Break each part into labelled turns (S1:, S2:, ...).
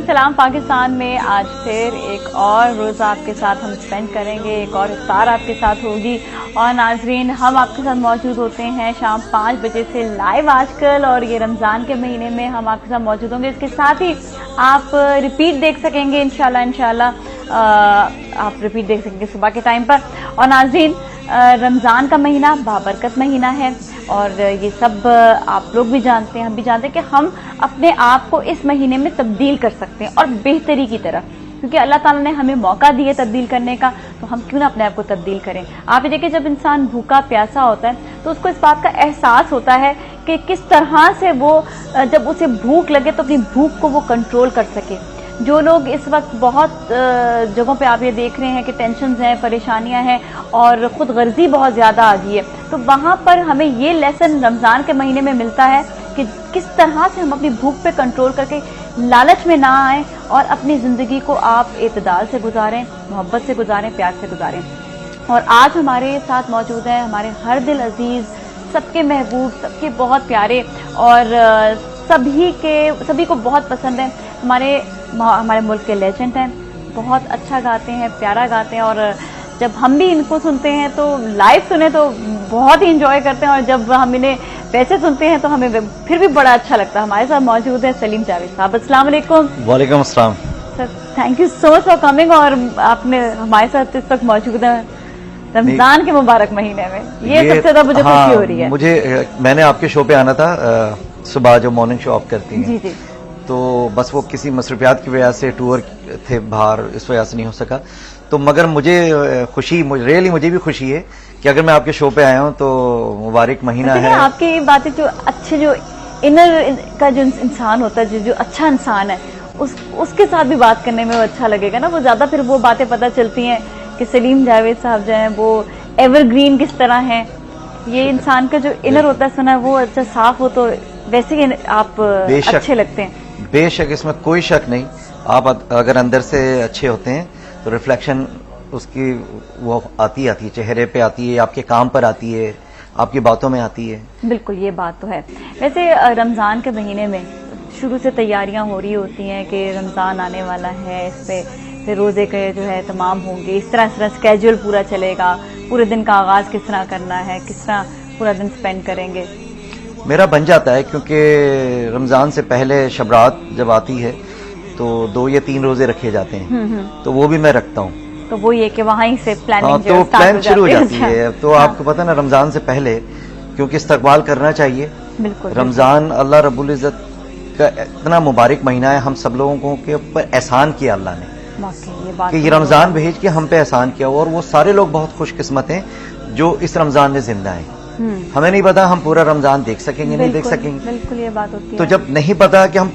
S1: सलाम पाकिस्तान में आज फिर एक और रोज़ा आपके साथ हम स्पेंड करेंगे, एक और इफ्तार आपके साथ होगी। और नाजरीन, हम आपके साथ मौजूद होते हैं शाम 5 बजे से लाइव आजकल, और ये रमज़ान के महीने में हम आपके साथ मौजूद होंगे। इसके साथ ही आप रिपीट देख सकेंगे इंशाल्लाह आप रिपीट देख सकेंगे सुबह के टाइम पर। और नाजरीन, रमज़ान का महीना बाबरकत महीना है, और ये सब आप लोग भी जानते हैं, हम भी जानते हैं कि हम अपने आप को इस महीने में तब्दील कर सकते हैं और बेहतरी की तरफ, क्योंकि अल्लाह ताला ने हमें मौका दिया तब्दील करने का, तो हम क्यों ना अपने आप को तब्दील करें। आप ये देखिए, जब इंसान भूखा प्यासा होता है तो उसको इस बात का एहसास होता है कि किस तरह से वो जब उसे भूख लगे तो अपनी भूख को वो कंट्रोल कर सके। जो लोग इस वक्त बहुत जगहों पे आप ये देख रहे हैं कि टेंशन्स हैं, परेशानियां हैं और खुद गर्जी बहुत ज़्यादा आ गई है, तो वहाँ पर हमें ये लेसन रमज़ान के महीने में मिलता है कि किस तरह से हम अपनी भूख पे कंट्रोल करके लालच में ना आएँ और अपनी ज़िंदगी को आप इत्दाल से गुजारें, मोहब्बत से गुजारें, प्यार से गुजारें। और आज हमारे साथ मौजूद हैं हमारे हर दिल अजीज़, सबके महबूब, सबके बहुत प्यारे और सभी को बहुत पसंद है, हमारे मुल्क के लेजेंड हैं, बहुत अच्छा गाते हैं, प्यारा गाते हैं। और जब हम भी इनको सुनते हैं तो लाइव सुने तो बहुत ही इंजॉय करते हैं, और जब हम इन्हें वैसे सुनते हैं तो हमें फिर भी बड़ा अच्छा लगता है। हमारे साथ मौजूद है सलीम जावेद साहब। अस्सलाम वालेकुम।
S2: वालेकुम अस्सलाम
S1: sir, thank you so much for coming, और आपने हमारे साथ इस वक्त मौजूद है रमजान के मुबारक महीने में, ये सबसे ज्यादा मुझे खुशी हो रही है।
S2: मैंने आपके शो पे आना था सुबह, जो मॉर्निंग शो आप करती हैं।
S1: जी जी।
S2: तो बस वो किसी मसरूफियात की वजह से टूर थे बाहर, इस वजह से नहीं हो सका। तो मगर मुझे मुझे भी खुशी है कि अगर मैं आपके शो पे आया हूँ तो मुबारक महीना है।
S1: आपकी बातें जो अच्छे, जो इनर का जो इंसान होता है, जो अच्छा इंसान है, उसके साथ भी बात करने में वो अच्छा लगेगा ना। वो ज्यादा फिर वो बातें पता चलती हैं कि सलीम जावेद साहब जो हैं वो एवरग्रीन किस तरह हैं। ये इंसान का जो इनर होता है, सुना है वो अच्छा साफ हो तो वैसे ही आप अच्छे लगते हैं।
S2: बेशक, इसमें कोई शक नहीं। आप अगर अंदर से अच्छे होते हैं तो रिफ्लेक्शन उसकी वो आती है, चेहरे पे आती है, आपके काम पर आती है, आपकी बातों में आती है।
S1: बिल्कुल, ये बात तो है। वैसे रमज़ान के महीने में शुरू से तैयारियां हो रही होती हैं कि रमज़ान आने वाला है, इस पे फिर रोज़े के जो है तमाम होंगे, इस तरह स्केड्यूल पूरा चलेगा, पूरे दिन का आगाज़ किस तरह करना है, किस तरह पूरा दिन स्पेंड करेंगे।
S2: मेरा बन जाता है, क्योंकि रमज़ान से पहले शबरात जब आती है तो 2 या 3 रोजे रखे जाते हैं, तो वो भी मैं रखता हूँ।
S1: तो वो ये कि वहीं से प्लानिंग
S2: तो प्लान शुरू हो जाती है। तो आपको पता ना, रमज़ान से पहले क्योंकि इस्तकबाल करना चाहिए।
S1: बिल्कुल,
S2: रमज़ान अल्लाह रब्बुल इज़्ज़त का इतना मुबारक महीना है, हम सब लोगों के ऊपर एहसान किया अल्लाह ने कि ये रमज़ान भेज के हम पे एहसान किया, और वो सारे लोग बहुत खुशकिस्मत हैं जो इस रमज़ान में जिंदा हैं। हमें नहीं पता हम पूरा रमज़ान देख सकेंगे नहीं देख सकेंगे।
S1: बिल्कुल, ये बात होती है।
S2: तो जब नहीं पता कि हम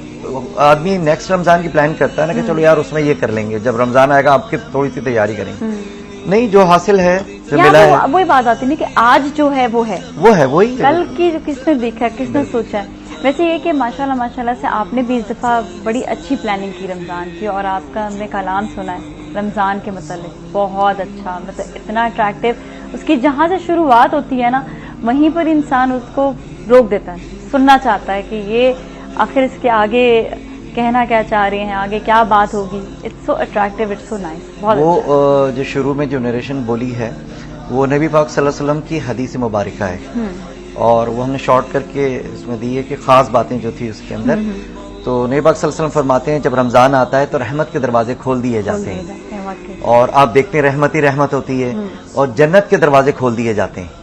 S2: आदमी नेक्स्ट रमज़ान की प्लान करता है ना कि चलो यार उसमें ये कर लेंगे, जब रमज़ान आएगा आपकी थोड़ी सी तैयारी करेंगे। नहीं, जो हासिल है, जो मिला है,
S1: वही बात आती है कि आज जो है वो है
S2: वही,
S1: कल की जो किसने देखा, किसने सोचा है। वैसे ये कि माशाल्लाह से आपने भी इस दफा बड़ी अच्छी प्लानिंग की रमज़ान की, और आपका हमने कलाम सुना है रमज़ान के मतलब बहुत अच्छा, मतलब इतना अट्रैक्टिव। उसकी जहाँ से शुरुआत होती है ना, वहीं पर इंसान उसको रोक देता है, सुनना चाहता है कि ये आखिर इसके आगे कहना क्या चाह रहे हैं, आगे क्या बात होगी। It's so attractive, it's so nice. बहुत
S2: वो
S1: अच्छा।
S2: जो शुरू में जो नरेशन बोली है वो नबी पाक सल्लल्लाहु अलैहि वसल्लम की हदीस मुबारका है, और वो हमने शॉर्ट करके इसमें दी है कि खास बातें जो थी उसके अंदर। तो नबी पाक सल्लल्लाहु अलैहि वसल्लम फरमाते हैं, जब रमज़ान आता है तो रहमत के दरवाजे खोल दिए जाते हैं, और आप देखते हैं रहमत ही रहमत होती है, और जन्नत के दरवाजे खोल दिए जाते हैं।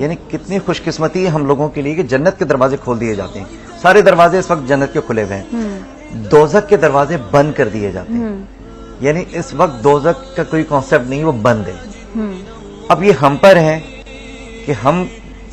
S2: यानी कितनी खुशकिस्मती है हम लोगों के लिए कि जन्नत के दरवाजे खोल दिए जाते हैं। सारे दरवाजे इस वक्त जन्नत के खुले हुए हैं, दोज़ख के दरवाजे बंद कर दिए जाते हैं। यानी इस वक्त दोज़ख का कोई कॉन्सेप्ट नहीं, वो बंद है। अब ये हम पर है कि हम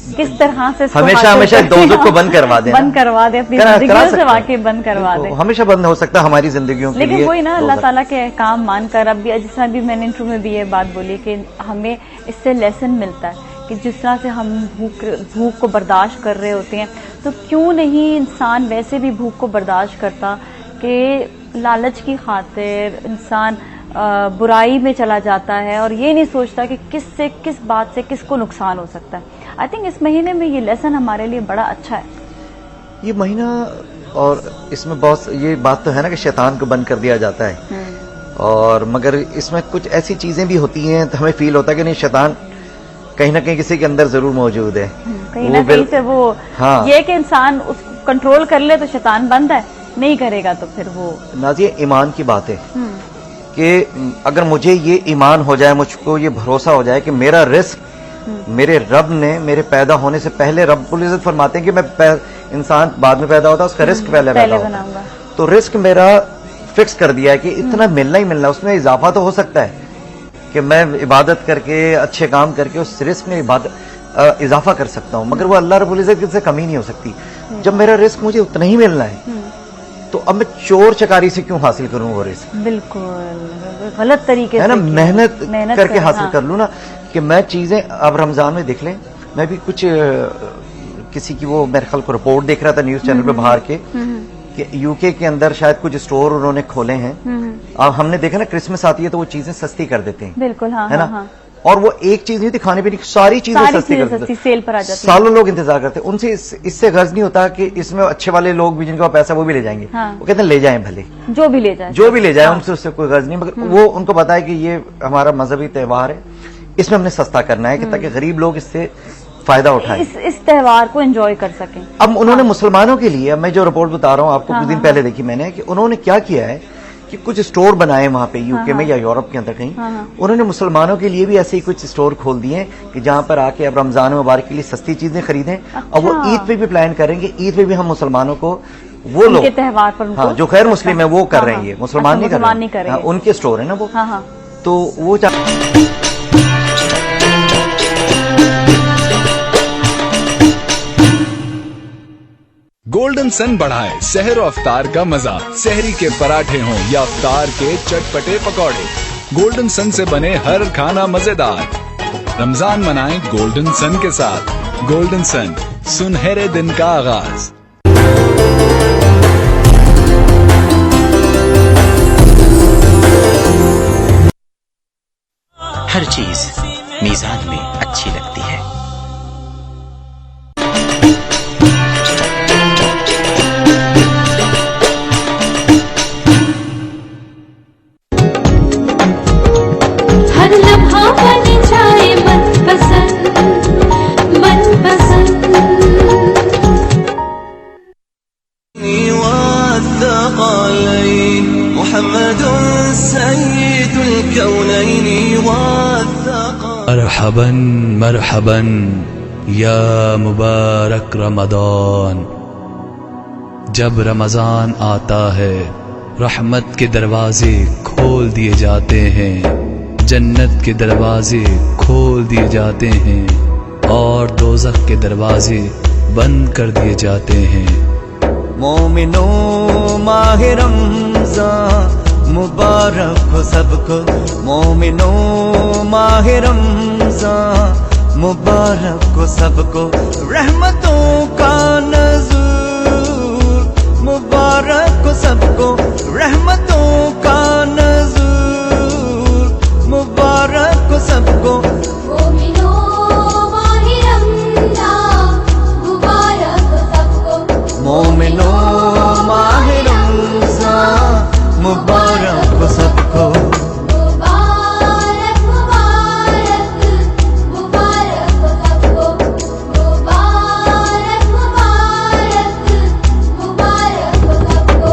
S1: किस तरह से
S2: हमेशा दोज़ख को बंद करवा दें,
S1: अपनी जिंदगियों से वाकई बंद करवा दें।
S2: हमेशा बंद हो सकता है हमारी जिंदगियों के लिए,
S1: लेकिन वही ना, अल्लाह ताला के अहकाम मानकर, अब जिस तरह भी मैंने इंटरव्यू में भी ये बात बोली कि हमें इससे लेसन मिलता है कि जिस तरह से हम भूख को बर्दाश्त कर रहे होते हैं, तो क्यों नहीं इंसान वैसे भी भूख को बर्दाश्त करता कि लालच की खातिर इंसान बुराई में चला जाता है और ये नहीं सोचता कि किस बात से किसको नुकसान हो सकता है। आई थिंक इस महीने में ये लेसन हमारे लिए बड़ा अच्छा है।
S2: ये महीना اور اس میں بہت یہ بات تو ہے نا کہ شیطان کو بند کر دیا جاتا ہے، اور مگر اس میں کچھ ایسی چیزیں بھی ہوتی ہیں تو ہمیں فیل ہوتا ہے کہ نہیں، شیطان کہیں نہ کہیں کسی کے اندر ضرور موجود ہے،
S1: کہیں نہ کہیں سے وہ یہ کہ انسان اس کو کنٹرول کر لے تو شیطان بند ہے، نہیں کرے گا تو پھر وہ
S2: نازیہ ایمان کی بات ہے کہ اگر مجھے یہ ایمان ہو جائے، مجھ کو یہ بھروسہ ہو جائے کہ میرا رزق میرے رب نے میرے پیدا ہونے سے پہلے، رب العزت فرماتے ہیں کہ میں انسان بعد میں پیدا ہوتا ہے، اس کا رزق پہلے پیدا ہوتا ہے، تو رزق میرا فکس کر دیا ہے کہ اتنا ملنا ہی ملنا، اس میں اضافہ تو ہو سکتا ہے کہ میں عبادت کر کے اچھے کام کر کے اس رزق میں اضافہ کر سکتا ہوں، مگر وہ اللہ رب العزت سے کمی نہیں ہو سکتی۔ جب میرا رزق مجھے اتنا ہی ملنا ہے تو اب میں چور چکاری سے کیوں حاصل کروں وہ رزق؟
S1: بالکل غلط طریقے سے
S2: محنت کر کے حاصل کر لوں نا، کہ میں چیزیں اب رمضان میں دیکھ لیں، میں بھی کچھ کسی کی وہ میرے خیال کو رپورٹ دیکھ رہا تھا نیوز چینل پہ باہر کے، کہ یو کے اندر شاید کچھ اسٹور انہوں نے کھولے ہیں، اب ہم نے دیکھا نا کرسمس آتی ہے تو وہ چیزیں سستی کر دیتے ہیں،
S1: بالکل
S2: ہے نا، اور وہ ایک چیز نہیں تھی، کھانے پینے کی ساری چیزیں سستی کر دیتے،
S1: سیل پر آ جاتی،
S2: سالوں لوگ انتظار کرتے، ان سے اس سے غرض نہیں ہوتا کہ اس میں اچھے والے لوگ بھی جن کا پیسہ وہ بھی لے جائیں گے، وہ کہتے ہیں لے جائیں بھلے،
S1: جو بھی لے جائیں
S2: ان سے اس سے کوئی غرض نہیں، مگر وہ ان کو پتا ہے کہ یہ ہمارا مذہبی تہوار ہے، اس میں ہم نے سستا کرنا ہے کہ تاکہ غریب لوگ اس سے فائدہ اٹھائیں،
S1: اس تہوار کو انجوائے کر سکیں۔
S2: اب انہوں نے مسلمانوں کے لیے، میں جو رپورٹ بتا رہا ہوں آپ کو، کچھ دن پہلے دیکھی میں نے، کہ انہوں نے کیا کیا ہے کہ کچھ اسٹور بنائے وہاں پہ یو کے میں یا یورپ کے اندر کہیں، انہوں نے مسلمانوں کے لیے بھی ایسے ہی کچھ اسٹور کھول دیے ہیں کہ جہاں پر آ کے اب رمضان مبارک کے لیے سستی چیزیں خریدیں، اور وہ عید پہ بھی پلان کریں گے، عید پہ بھی ہم مسلمانوں کو وہ لوگ
S1: تہوار پر
S2: جو غیر مسلم ہیں وہ کر رہے ہیں، یہ مسلمان نہیں کر رہے ہیں، ان کے اسٹور ہیں نا وہ، تو وہ
S3: گولڈن سن بڑھائے سحر و افطار کا مزہ، سحری کے پراٹھے ہوں یا افطار کے چٹپٹے پکوڑے، گولڈن سن سے بنے ہر کھانا مزیدار۔ رمضان منائیں گولڈن سن کے ساتھ۔ گولڈن سن، سنہرے دن کا آغاز۔
S4: ہر چیز میزان میں اچھی لگتی ہے،
S5: مرحبا مرحبا یا مبارک رمضان۔ جب رمضان آتا ہے رحمت کے دروازے کھول دیے جاتے ہیں، جنت کے دروازے کھول دیے جاتے ہیں، اور دوزخ کے دروازے بند کر دیے جاتے ہیں۔
S2: مومنوں ماہ رمضان مبارک ہو سب کو، مومنوں ماہ رمضان مبارک ہو سب کو، رحمتوں کا نزول مبارک ہو سب کو، رحمتوں کا نزول مبارک ہو سب کو۔ مومنوں ماہ رمضان مبارک ہو سب کو، مومنوں ماہ رمضان مبارک ہو سب کو، مبارک مبارک مبارک ہو سب کو، مبارک مبارک مبارک ہو سب کو۔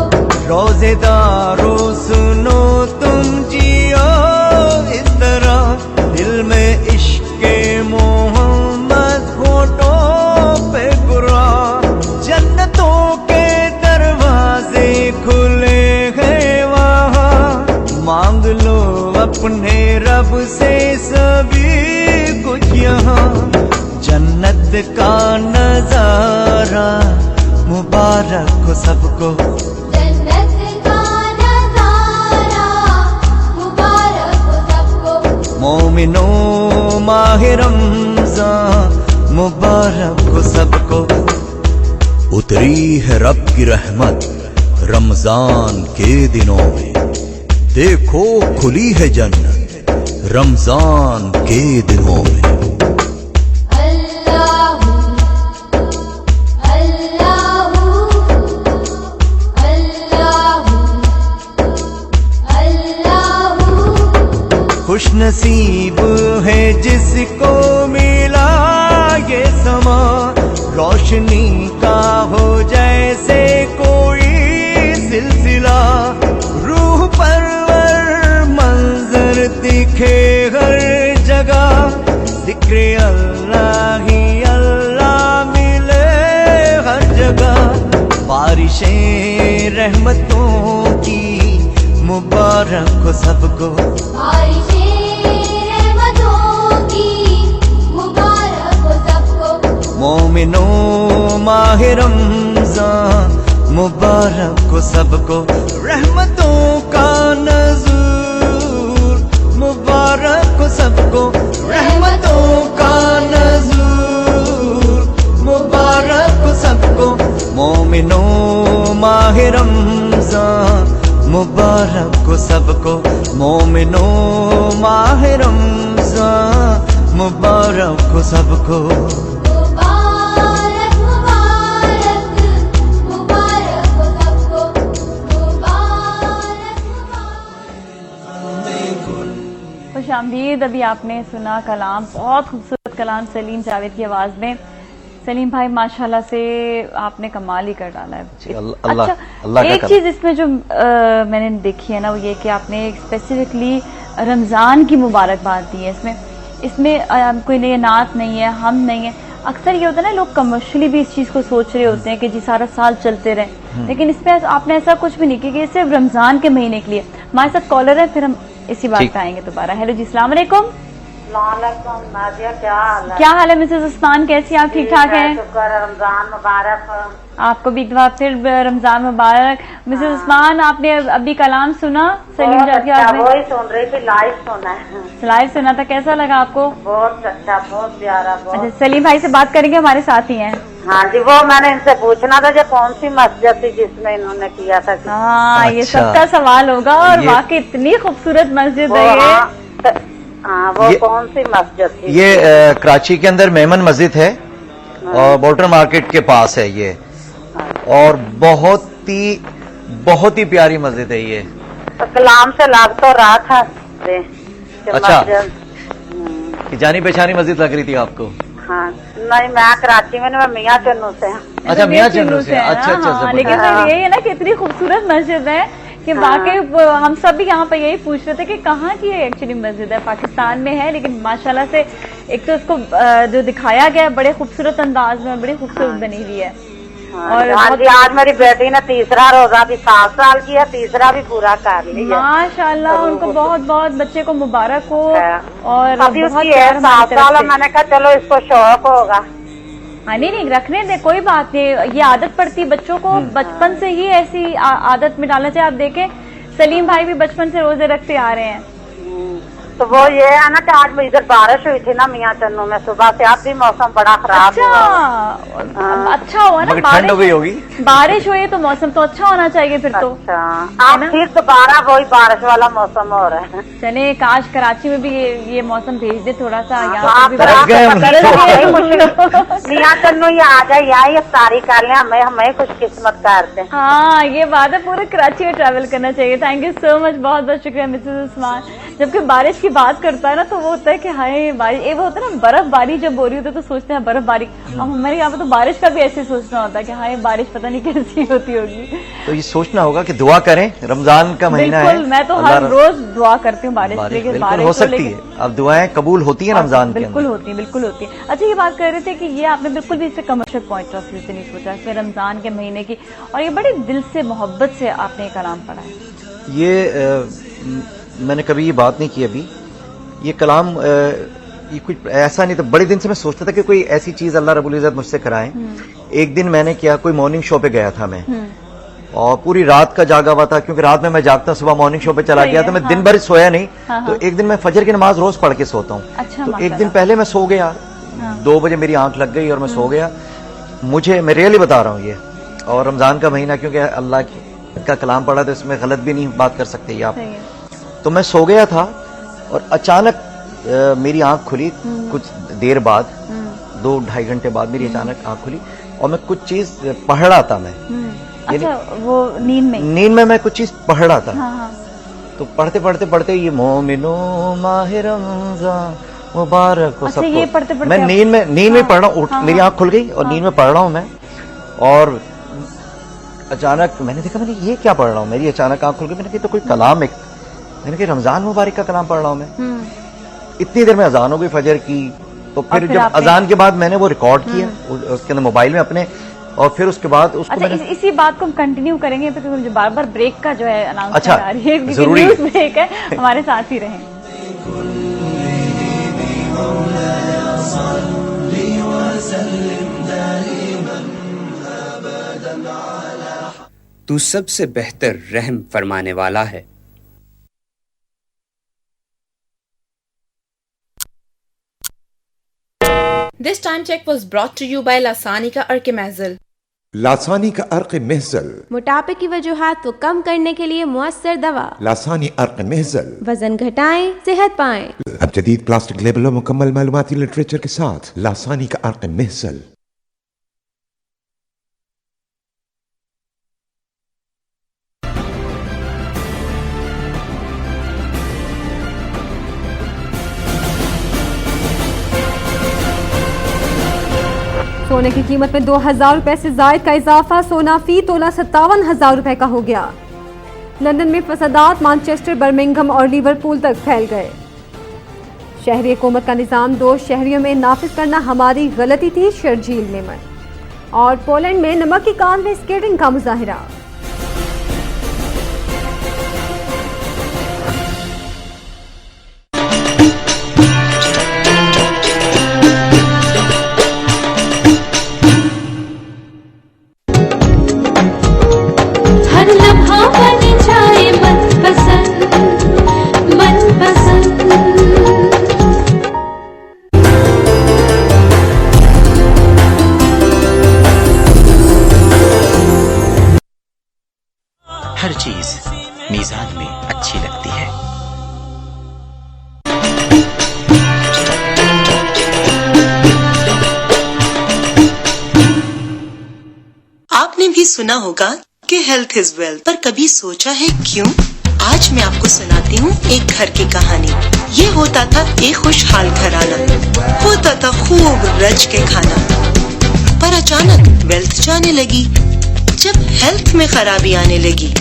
S2: روزے دارو سنو تم جیو اس طرح، دل میں عشق محمد ہونٹوں پہ گرا، جنتوں کے دروازے کھلے مانگ لو اپنے رب سے سبھی کچھ، یہاں جنت کا نظارہ مبارک ہو سب کو، جنت کا نظارہ مبارک ہو سب کو۔ مومنوں ماہ رمضان مبارک ہو سب کو۔
S5: اتری ہے رب کی رحمت رمضان کے دنوں میں، دیکھو کھلی ہے جنت رمضان کے دنوں میں۔ اللہ اللہ
S6: خوش نصیب ہے جس کو ملا یہ سما، روشنی کا ہو جیسے کوئی سلسلہ، روح پرور منظر دکھے ہر جگہ، ذکر اللہ ہی اللہ ملے ہر جگہ، بارشیں رحمتوں کی مبارک ہو سب کو،
S7: بارشیں رحمتوں کی مبارک ہو سب کو،
S6: مومنوں ماہ رمضان مبارک ہو سب کو، رحمتوں کا نزول مبارک ہو سب کو، رحمتوں کا نزول مبارک ہو سب کو، مومنوں ماہ رمضان مبارک ہو سب کو، مومنوں ماہ رمضان مبارک ہو سب کو۔
S7: مبارک مبارک مبارک ہو سب کو، مبارک مبارک۔
S1: خوش آمدید۔ ابھی آپ نے سنا کلام، بہت خوبصورت کلام سلیم جاوید کی آواز میں۔ سلیم بھائی ماشاءاللہ سے آپ نے کمال ہی کر ڈالا ہے۔ اچھا ایک چیز اس میں جو میں نے دیکھی ہے نا، وہ یہ کہ آپ نے اسپیسیفکلی رمضان کی مبارکباد دی ہے۔ اس میں کوئی نئی نعت نہیں ہے، ہم نہیں ہے۔ اکثر یہ ہوتا ہے نا، لوگ کمرشلی بھی اس چیز کو سوچ رہے ہوتے ہیں کہ جی سارا سال چلتے رہے، لیکن اس میں آپ نے ایسا کچھ بھی نہیں کیا کہ صرف رمضان کے مہینے کے لیے۔ ہمارے ساتھ کالر ہے، پھر ہم اسی بات پہ آئیں گے دوبارہ۔ ہیلو جی، السلام علیکم۔
S8: وعلیکم نازیہ، کیا حال ہے؟
S1: کیا حال ہے مسز عثمان، کیسی آپ؟ ٹھیک ٹھاک ہیں؟
S8: شکر، رمضان مبارک۔
S1: آپ کو بھی ایک دفعہ پھر رمضان مبارک۔ مسز عثمان، آپ نے ابھی کلام سنا سلیم جاوید کی آواز میں؟
S8: وہی سن رہی تھی، لائیو سنا ہے۔
S1: لائیو سنا تھا، کیسا لگا آپ کو؟
S8: بہت اچھا، بہت پیارا،
S1: اچھا،
S8: بہت۔
S1: سلیم بھائی سے بات کریں گے، ہمارے ساتھ ہی ہیں۔
S8: ہاں جی، وہ میں نے ان سے پوچھنا تھا کہ کون سی مسجد تھی جس میں انہوں نے کیا تھا۔
S1: ہاں، یہ سب کا سوال ہوگا، اور واقعی اتنی خوبصورت مسجد ہے یہ۔
S8: ہاں، وہ کون سی مسجد تھی؟
S2: یہ کراچی کے اندر میمن مسجد ہے اور بوٹر مارکیٹ کے پاس ہے یہ، اور بہت ہی پیاری مسجد ہے یہ۔
S8: تو کلام سے لگ تو رہا تھا۔
S2: اچھا، جانی پہچانی مسجد لگ رہی تھی آپ کو؟
S8: ہاں، نہیں میں کراچی میں نہیں، میں میاں چنو سے۔
S2: اچھا، میاں چنو سے۔ اچھا،
S1: لیکن یہی ہے نا کہ اتنی خوبصورت مسجد ہے کہ واقعی ہم سب بھی یہاں پہ یہی پوچھ رہے تھے کہ کہاں کی ایکچولی مسجد ہے۔ پاکستان میں ہے، لیکن ماشاءاللہ سے ایک تو اس کو جو دکھایا گیا ہے بڑے خوبصورت انداز میں، بڑی خوبصورت بنی ہوئی ہے۔
S8: اور آج میری بیٹی نے تیسرا روزہ بھی 7 سال کی ہے، تیسرا بھی پورا کر لیا
S1: ماشاءاللہ، ان کو بہت بہت بچے کو مبارک ہو۔ اور
S8: ابھی اس کی ہے 7 سال، میں نے کہا چلو اس کو شوق ہوگا۔
S1: ہاں نہیں رکھنے دیں، کوئی بات نہیں، یہ عادت پڑتی بچوں کو بچپن سے ہی ایسی عادت میں ڈالنا چاہیے۔ آپ دیکھیں سلیم بھائی بھی بچپن سے روزے رکھتے آ رہے ہیں۔
S8: تو وہ یہ ہے نا کہ آج ادھر بارش ہوئی تھی نا میاں چنو میں صبح سے، اب بھی موسم بڑا خراب ہوا۔
S1: اچھا ہوا نا،
S2: ٹھنڈ ہو گئی ہوگی،
S1: بارش ہوئی تو موسم تو اچھا ہونا چاہیے پھر تو۔
S8: اب پھر دوبارہ وہی بارش والا موسم ہو رہا ہے۔
S1: چلے کاش کراچی میں بھی یہ موسم بھیج دے تھوڑا سا،
S8: میاں چنو یہ آ جائے، یہاں افطاری کر لیں، ہمیں خوش قسمت کرتے ہیں۔
S1: ہاں یہ بات ہے، پورے کراچی میں ٹریول کرنا چاہیے۔ تھینک یو سو مچ، بہت بہت شکریہ مسز عثمان۔ جبکہ بارش کی بات کرتا ہے نا تو وہ ہوتا ہے کہ ہائے بارش، وہ ہوتا ہے نا برف باری جب ہو رہی ہوتی ہے تو سوچتے ہیں برف باری۔ اب ہمارے یہاں پہ تو بارش کا بھی ایسے سوچنا ہوتا ہے کہ ہائے بارش پتہ نہیں کیسی ہوتی ہوگی۔
S2: تو یہ سوچنا ہوگا کہ دعا کریں، رمضان کا مہینہ ہے۔
S1: بالکل، میں تو ہر روز دعا کرتی ہوں بارش کے لیے۔
S2: بالکل ہو سکتی ہے، اب دعائیں قبول ہوتی ہیں رمضان کے اندر۔
S1: بالکل ہوتی ہیں، بالکل ہوتی ہیں۔ اچھا یہ بات کر رہے تھے کہ یہ آپ نے بالکل بھی اس سے کمرشل پوائنٹ آف ویو سے نہیں سوچا، اس میں رمضان کے مہینے کی، اور یہ بڑے دل سے محبت سے آپ نے یہ کلام پڑھا ہے۔
S2: یہ میں نے کبھی یہ بات نہیں کی ابھی، یہ کلام یہ کچھ ایسا نہیں تھا، بڑے دن سے میں سوچتا تھا کہ کوئی ایسی چیز اللہ رب العزت مجھ سے کرائے۔ ایک دن میں نے کیا، کوئی مارننگ شو پہ گیا تھا میں، اور پوری رات کا جاگا ہوا تھا، کیونکہ رات میں جاگتا ہوں، صبح مارننگ شو پہ چلا گیا تو میں دن بھر سویا نہیں۔ تو ایک دن میں فجر کی نماز روز پڑھ کے سوتا ہوں، تو ایک دن پہلے میں سو گیا، 2 بجے میری آنکھ لگ گئی اور میں سو گیا۔ میں ریئلی بتا رہا ہوں یہ، اور رمضان کا مہینہ کیونکہ اللہ کا کلام پڑھا تو اس میں غلط بھی نہیں بات کر سکتے یہ آپ۔ تو میں سو گیا تھا اور اچانک میری آنکھ کھلی، کچھ دیر بعد 2-2.5 گھنٹے بعد میری اچانک آنکھ کھلی، اور میں کچھ چیز پڑھ رہا تھا۔ میں
S1: اچھا وہ نیند میں
S2: میں کچھ چیز پڑھ رہا تھا، تو پڑھتے پڑھتے پڑھتے یہ مومنو ماہ رمضان مبارک ہو سب
S1: یہ
S2: کو.
S1: پڑھتے پڑھتے
S2: میں نیند میں پڑھ رہا ہوں, میری آنکھ کھل گئی اور نیند میں پڑھ رہا ہوں میں, اور اچانک میں نے دیکھا, میں نے یہ کیا پڑھ رہا ہوں, میری اچانک آنکھ کھل گئی, میں نے کہا تو کوئی کلام, ایک میں نے کہا رمضان مبارک کا کلام پڑھ رہا ہوں میں. اتنی دیر میں اذان ہو گئی فجر کی, تو پھر جب اذان کے بعد میں نے وہ ریکارڈ کیا اس کے اندر موبائل میں اپنے, اور پھر اس کے بعد اس کو
S1: اسی بات کو ہم کنٹینیو کریں گے, تو بار بار بریک کا جو ہے اناؤنسمنٹ
S2: اچھا
S1: آ رہی ہے,
S2: ضروری
S1: بریک ہے, ہمارے ساتھ ہی رہیں.
S9: تو سب سے بہتر رحم فرمانے والا ہے.
S10: This time check was brought to you by Lasanica Archimazil.
S11: لاسانی کا عرق محزل
S12: موٹاپے کی وجوہات کو کم کرنے کے لیے مؤثر دوا.
S11: لاسانی عرق محزل
S12: وزن گھٹائیں, صحت پائیں.
S11: اب جدید پلاسٹک لیبل و مکمل معلوماتی لٹریچر کے ساتھ لاسانی کا عرق محزل.
S13: سونے کی قیمت میں 2000 روپے سے زائد کا اضافہ, سونا فی تولہ 57,000 روپے کا ہو گیا. لندن میں فسادات مانچسٹر, برمنگھم اور لیورپول تک پھیل گئے. شہری حکومت کا نظام 2 شہریوں میں نافذ کرنا ہماری غلطی تھی, شرجیل میمن. اور پولینڈ میں نمک کی کان میں اسکیٹنگ کا مظاہرہ.
S4: ہر چیز میزان میں اچھی لگتی ہے.
S14: آپ نے بھی سنا ہوگا کہ ہیلتھ از ویلتھ, پر کبھی سوچا ہے کیوں؟ آج میں آپ کو سناتی ہوں ایک گھر کی کہانی. یہ ہوتا تھا ایک خوشحال گھرانہ, ہوتا تھا خوب رج کے کھانا, پر اچانک ویلتھ جانے لگی جب ہیلتھ میں خرابی آنے لگی.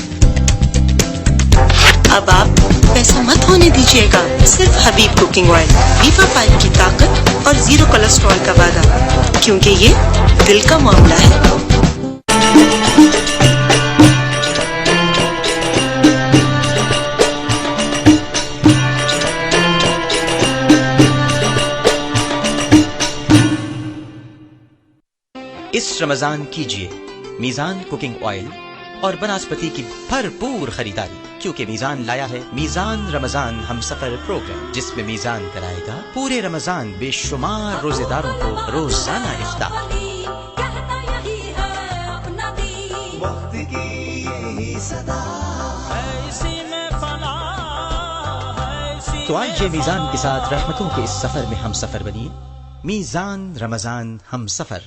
S14: اب آپ پیسہ مت ہونے دیجیے گا, صرف حبیب کوکنگ آئل, ویفا 5 کی طاقت اور 0 کولیسٹرول کا وعدہ, کیونکہ یہ دل کا معاملہ ہے.
S4: اس رمضان کیجیے میزان کوکنگ آئل اور بناسپتی کی بھرپور خریداری, کیونکہ میزان لایا ہے میزان رمضان ہم سفر پروگرام, جس میں میزان کرائے گا پورے رمضان بے شمار روزے داروں کو روزانہ افطار. تو آج یہ میزان کے ساتھ رحمتوں کے اس سفر میں ہم سفر بنیے. میزان رمضان ہم سفر.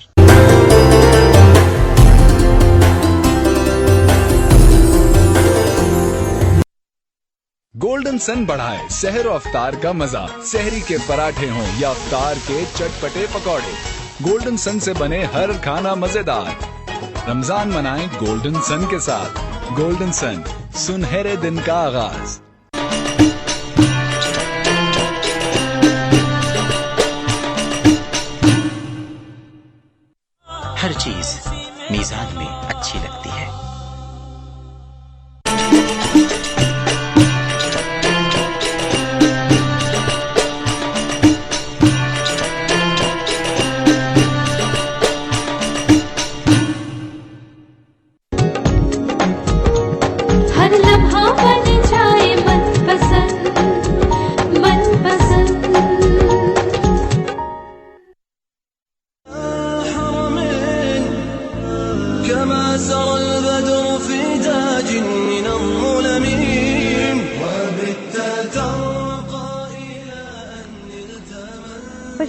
S3: گولڈن سن بڑھائے سحر و افطار کا مزہ. سحری کے پراٹھے ہوں یا افطار کے چٹپٹے پکوڑے, گولڈن سن سے بنے ہر کھانا مزیدار. رمضان منائیں گولڈن سن کے ساتھ. گولڈن سن, سنہرے دن کا آغاز.
S4: ہر چیز میزان میں اچھی لگتی ہے.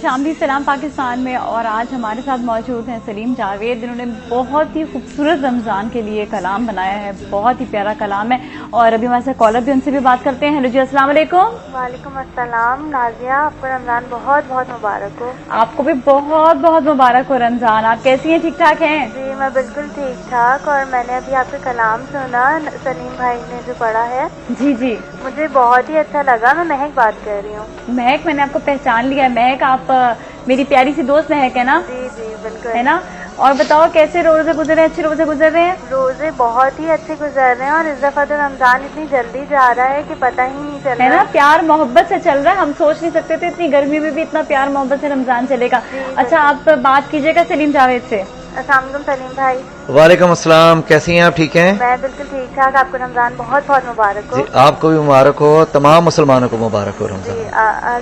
S1: شاملی سلام پاکستان میں, اور آج ہمارے ساتھ موجود ہیں سلیم جاوید, جنہوں نے بہت ہی خوبصورت رمضان کے لیے کلام بنایا ہے. بہت ہی پیارا کلام ہے, اور ابھی ہمارے ساتھ کالر بھی, ان سے بھی بات کرتے ہیں. ہیلو جی, السلام علیکم.
S15: وعلیکم السلام. نازیہ, آپ کو رمضان بہت بہت مبارک ہو.
S1: آپ کو بھی بہت بہت مبارک ہو رمضان. آپ کیسی ہیں, ٹھیک ٹھاک ہیں؟
S15: جی میں بالکل ٹھیک ٹھاک, اور میں نے ابھی آپ کا کلام سنا سلیم بھائی نے جو پڑھا ہے.
S1: جی جی,
S15: مجھے بہت ہی اچھا لگا. میں مہک بات کر رہی ہوں.
S1: مہک, میں نے آپ کو پہچان لیا. مہک, آپ میری پیاری سی دوست مہک ہے نا؟
S15: جی جی بالکل,
S1: ہے نا. اور بتاؤ کیسے روزے گزر رہے ہیں؟ اچھے روزے گزر رہے ہیں؟
S15: روزے بہت ہی اچھے گزر رہے ہیں, اور اس دفعہ تو رمضان اتنی جلدی جا رہا ہے کہ پتہ ہی نہیں چل رہا
S1: ہے نا. پیار محبت سے چل رہا ہے. ہم سوچ نہیں سکتے تھے اتنی گرمی میں بھی اتنا پیار محبت سے رمضان چلے گا. اچھا, آپ بات کیجیے گا سلیم جاوید سے.
S15: السلام علیکم سلیم بھائی.
S2: وعلیکم السلام, کیسی ہیں آپ؟ ٹھیک ہیں؟
S15: میں بالکل ٹھیک ٹھاک. آپ کو رمضان بہت بہت مبارک ہو.
S2: جی, آپ کو بھی مبارک ہو, تمام مسلمانوں کو مبارک ہو رمضان.
S15: جی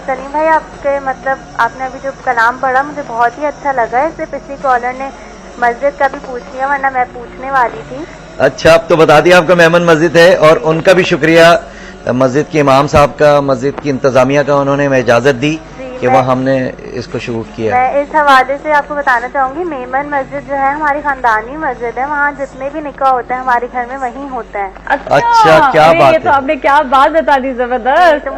S15: سلیم بھائی, آپ کے مطلب آپ نے ابھی جو کلام پڑھا مجھے بہت ہی اچھا لگا ہے. اس سے پچھلی کالر نے مسجد کا بھی پوچھ لیا, ورنہ میں پوچھنے والی تھی.
S2: اچھا, آپ تو بتا دیا آپ کا مہمان مسجد ہے, اور ان کا بھی شکریہ مسجد کے امام صاحب کا, مسجد کی انتظامیہ کا. انہوں نے ہمیں اجازت دی کہ وہ ہم نے اس کو شوٹ کیا.
S15: میں اس حوالے سے آپ کو بتانا چاہوں گی, میمن مسجد جو ہے ہماری خاندانی مسجد ہے. وہاں جتنے بھی نکاح ہوتے ہیں ہمارے گھر میں وہیں ہوتے ہیں.
S2: اچھا, کیا بات ہے,
S1: تو آپ نے کیا بات بتا دی, زبردست.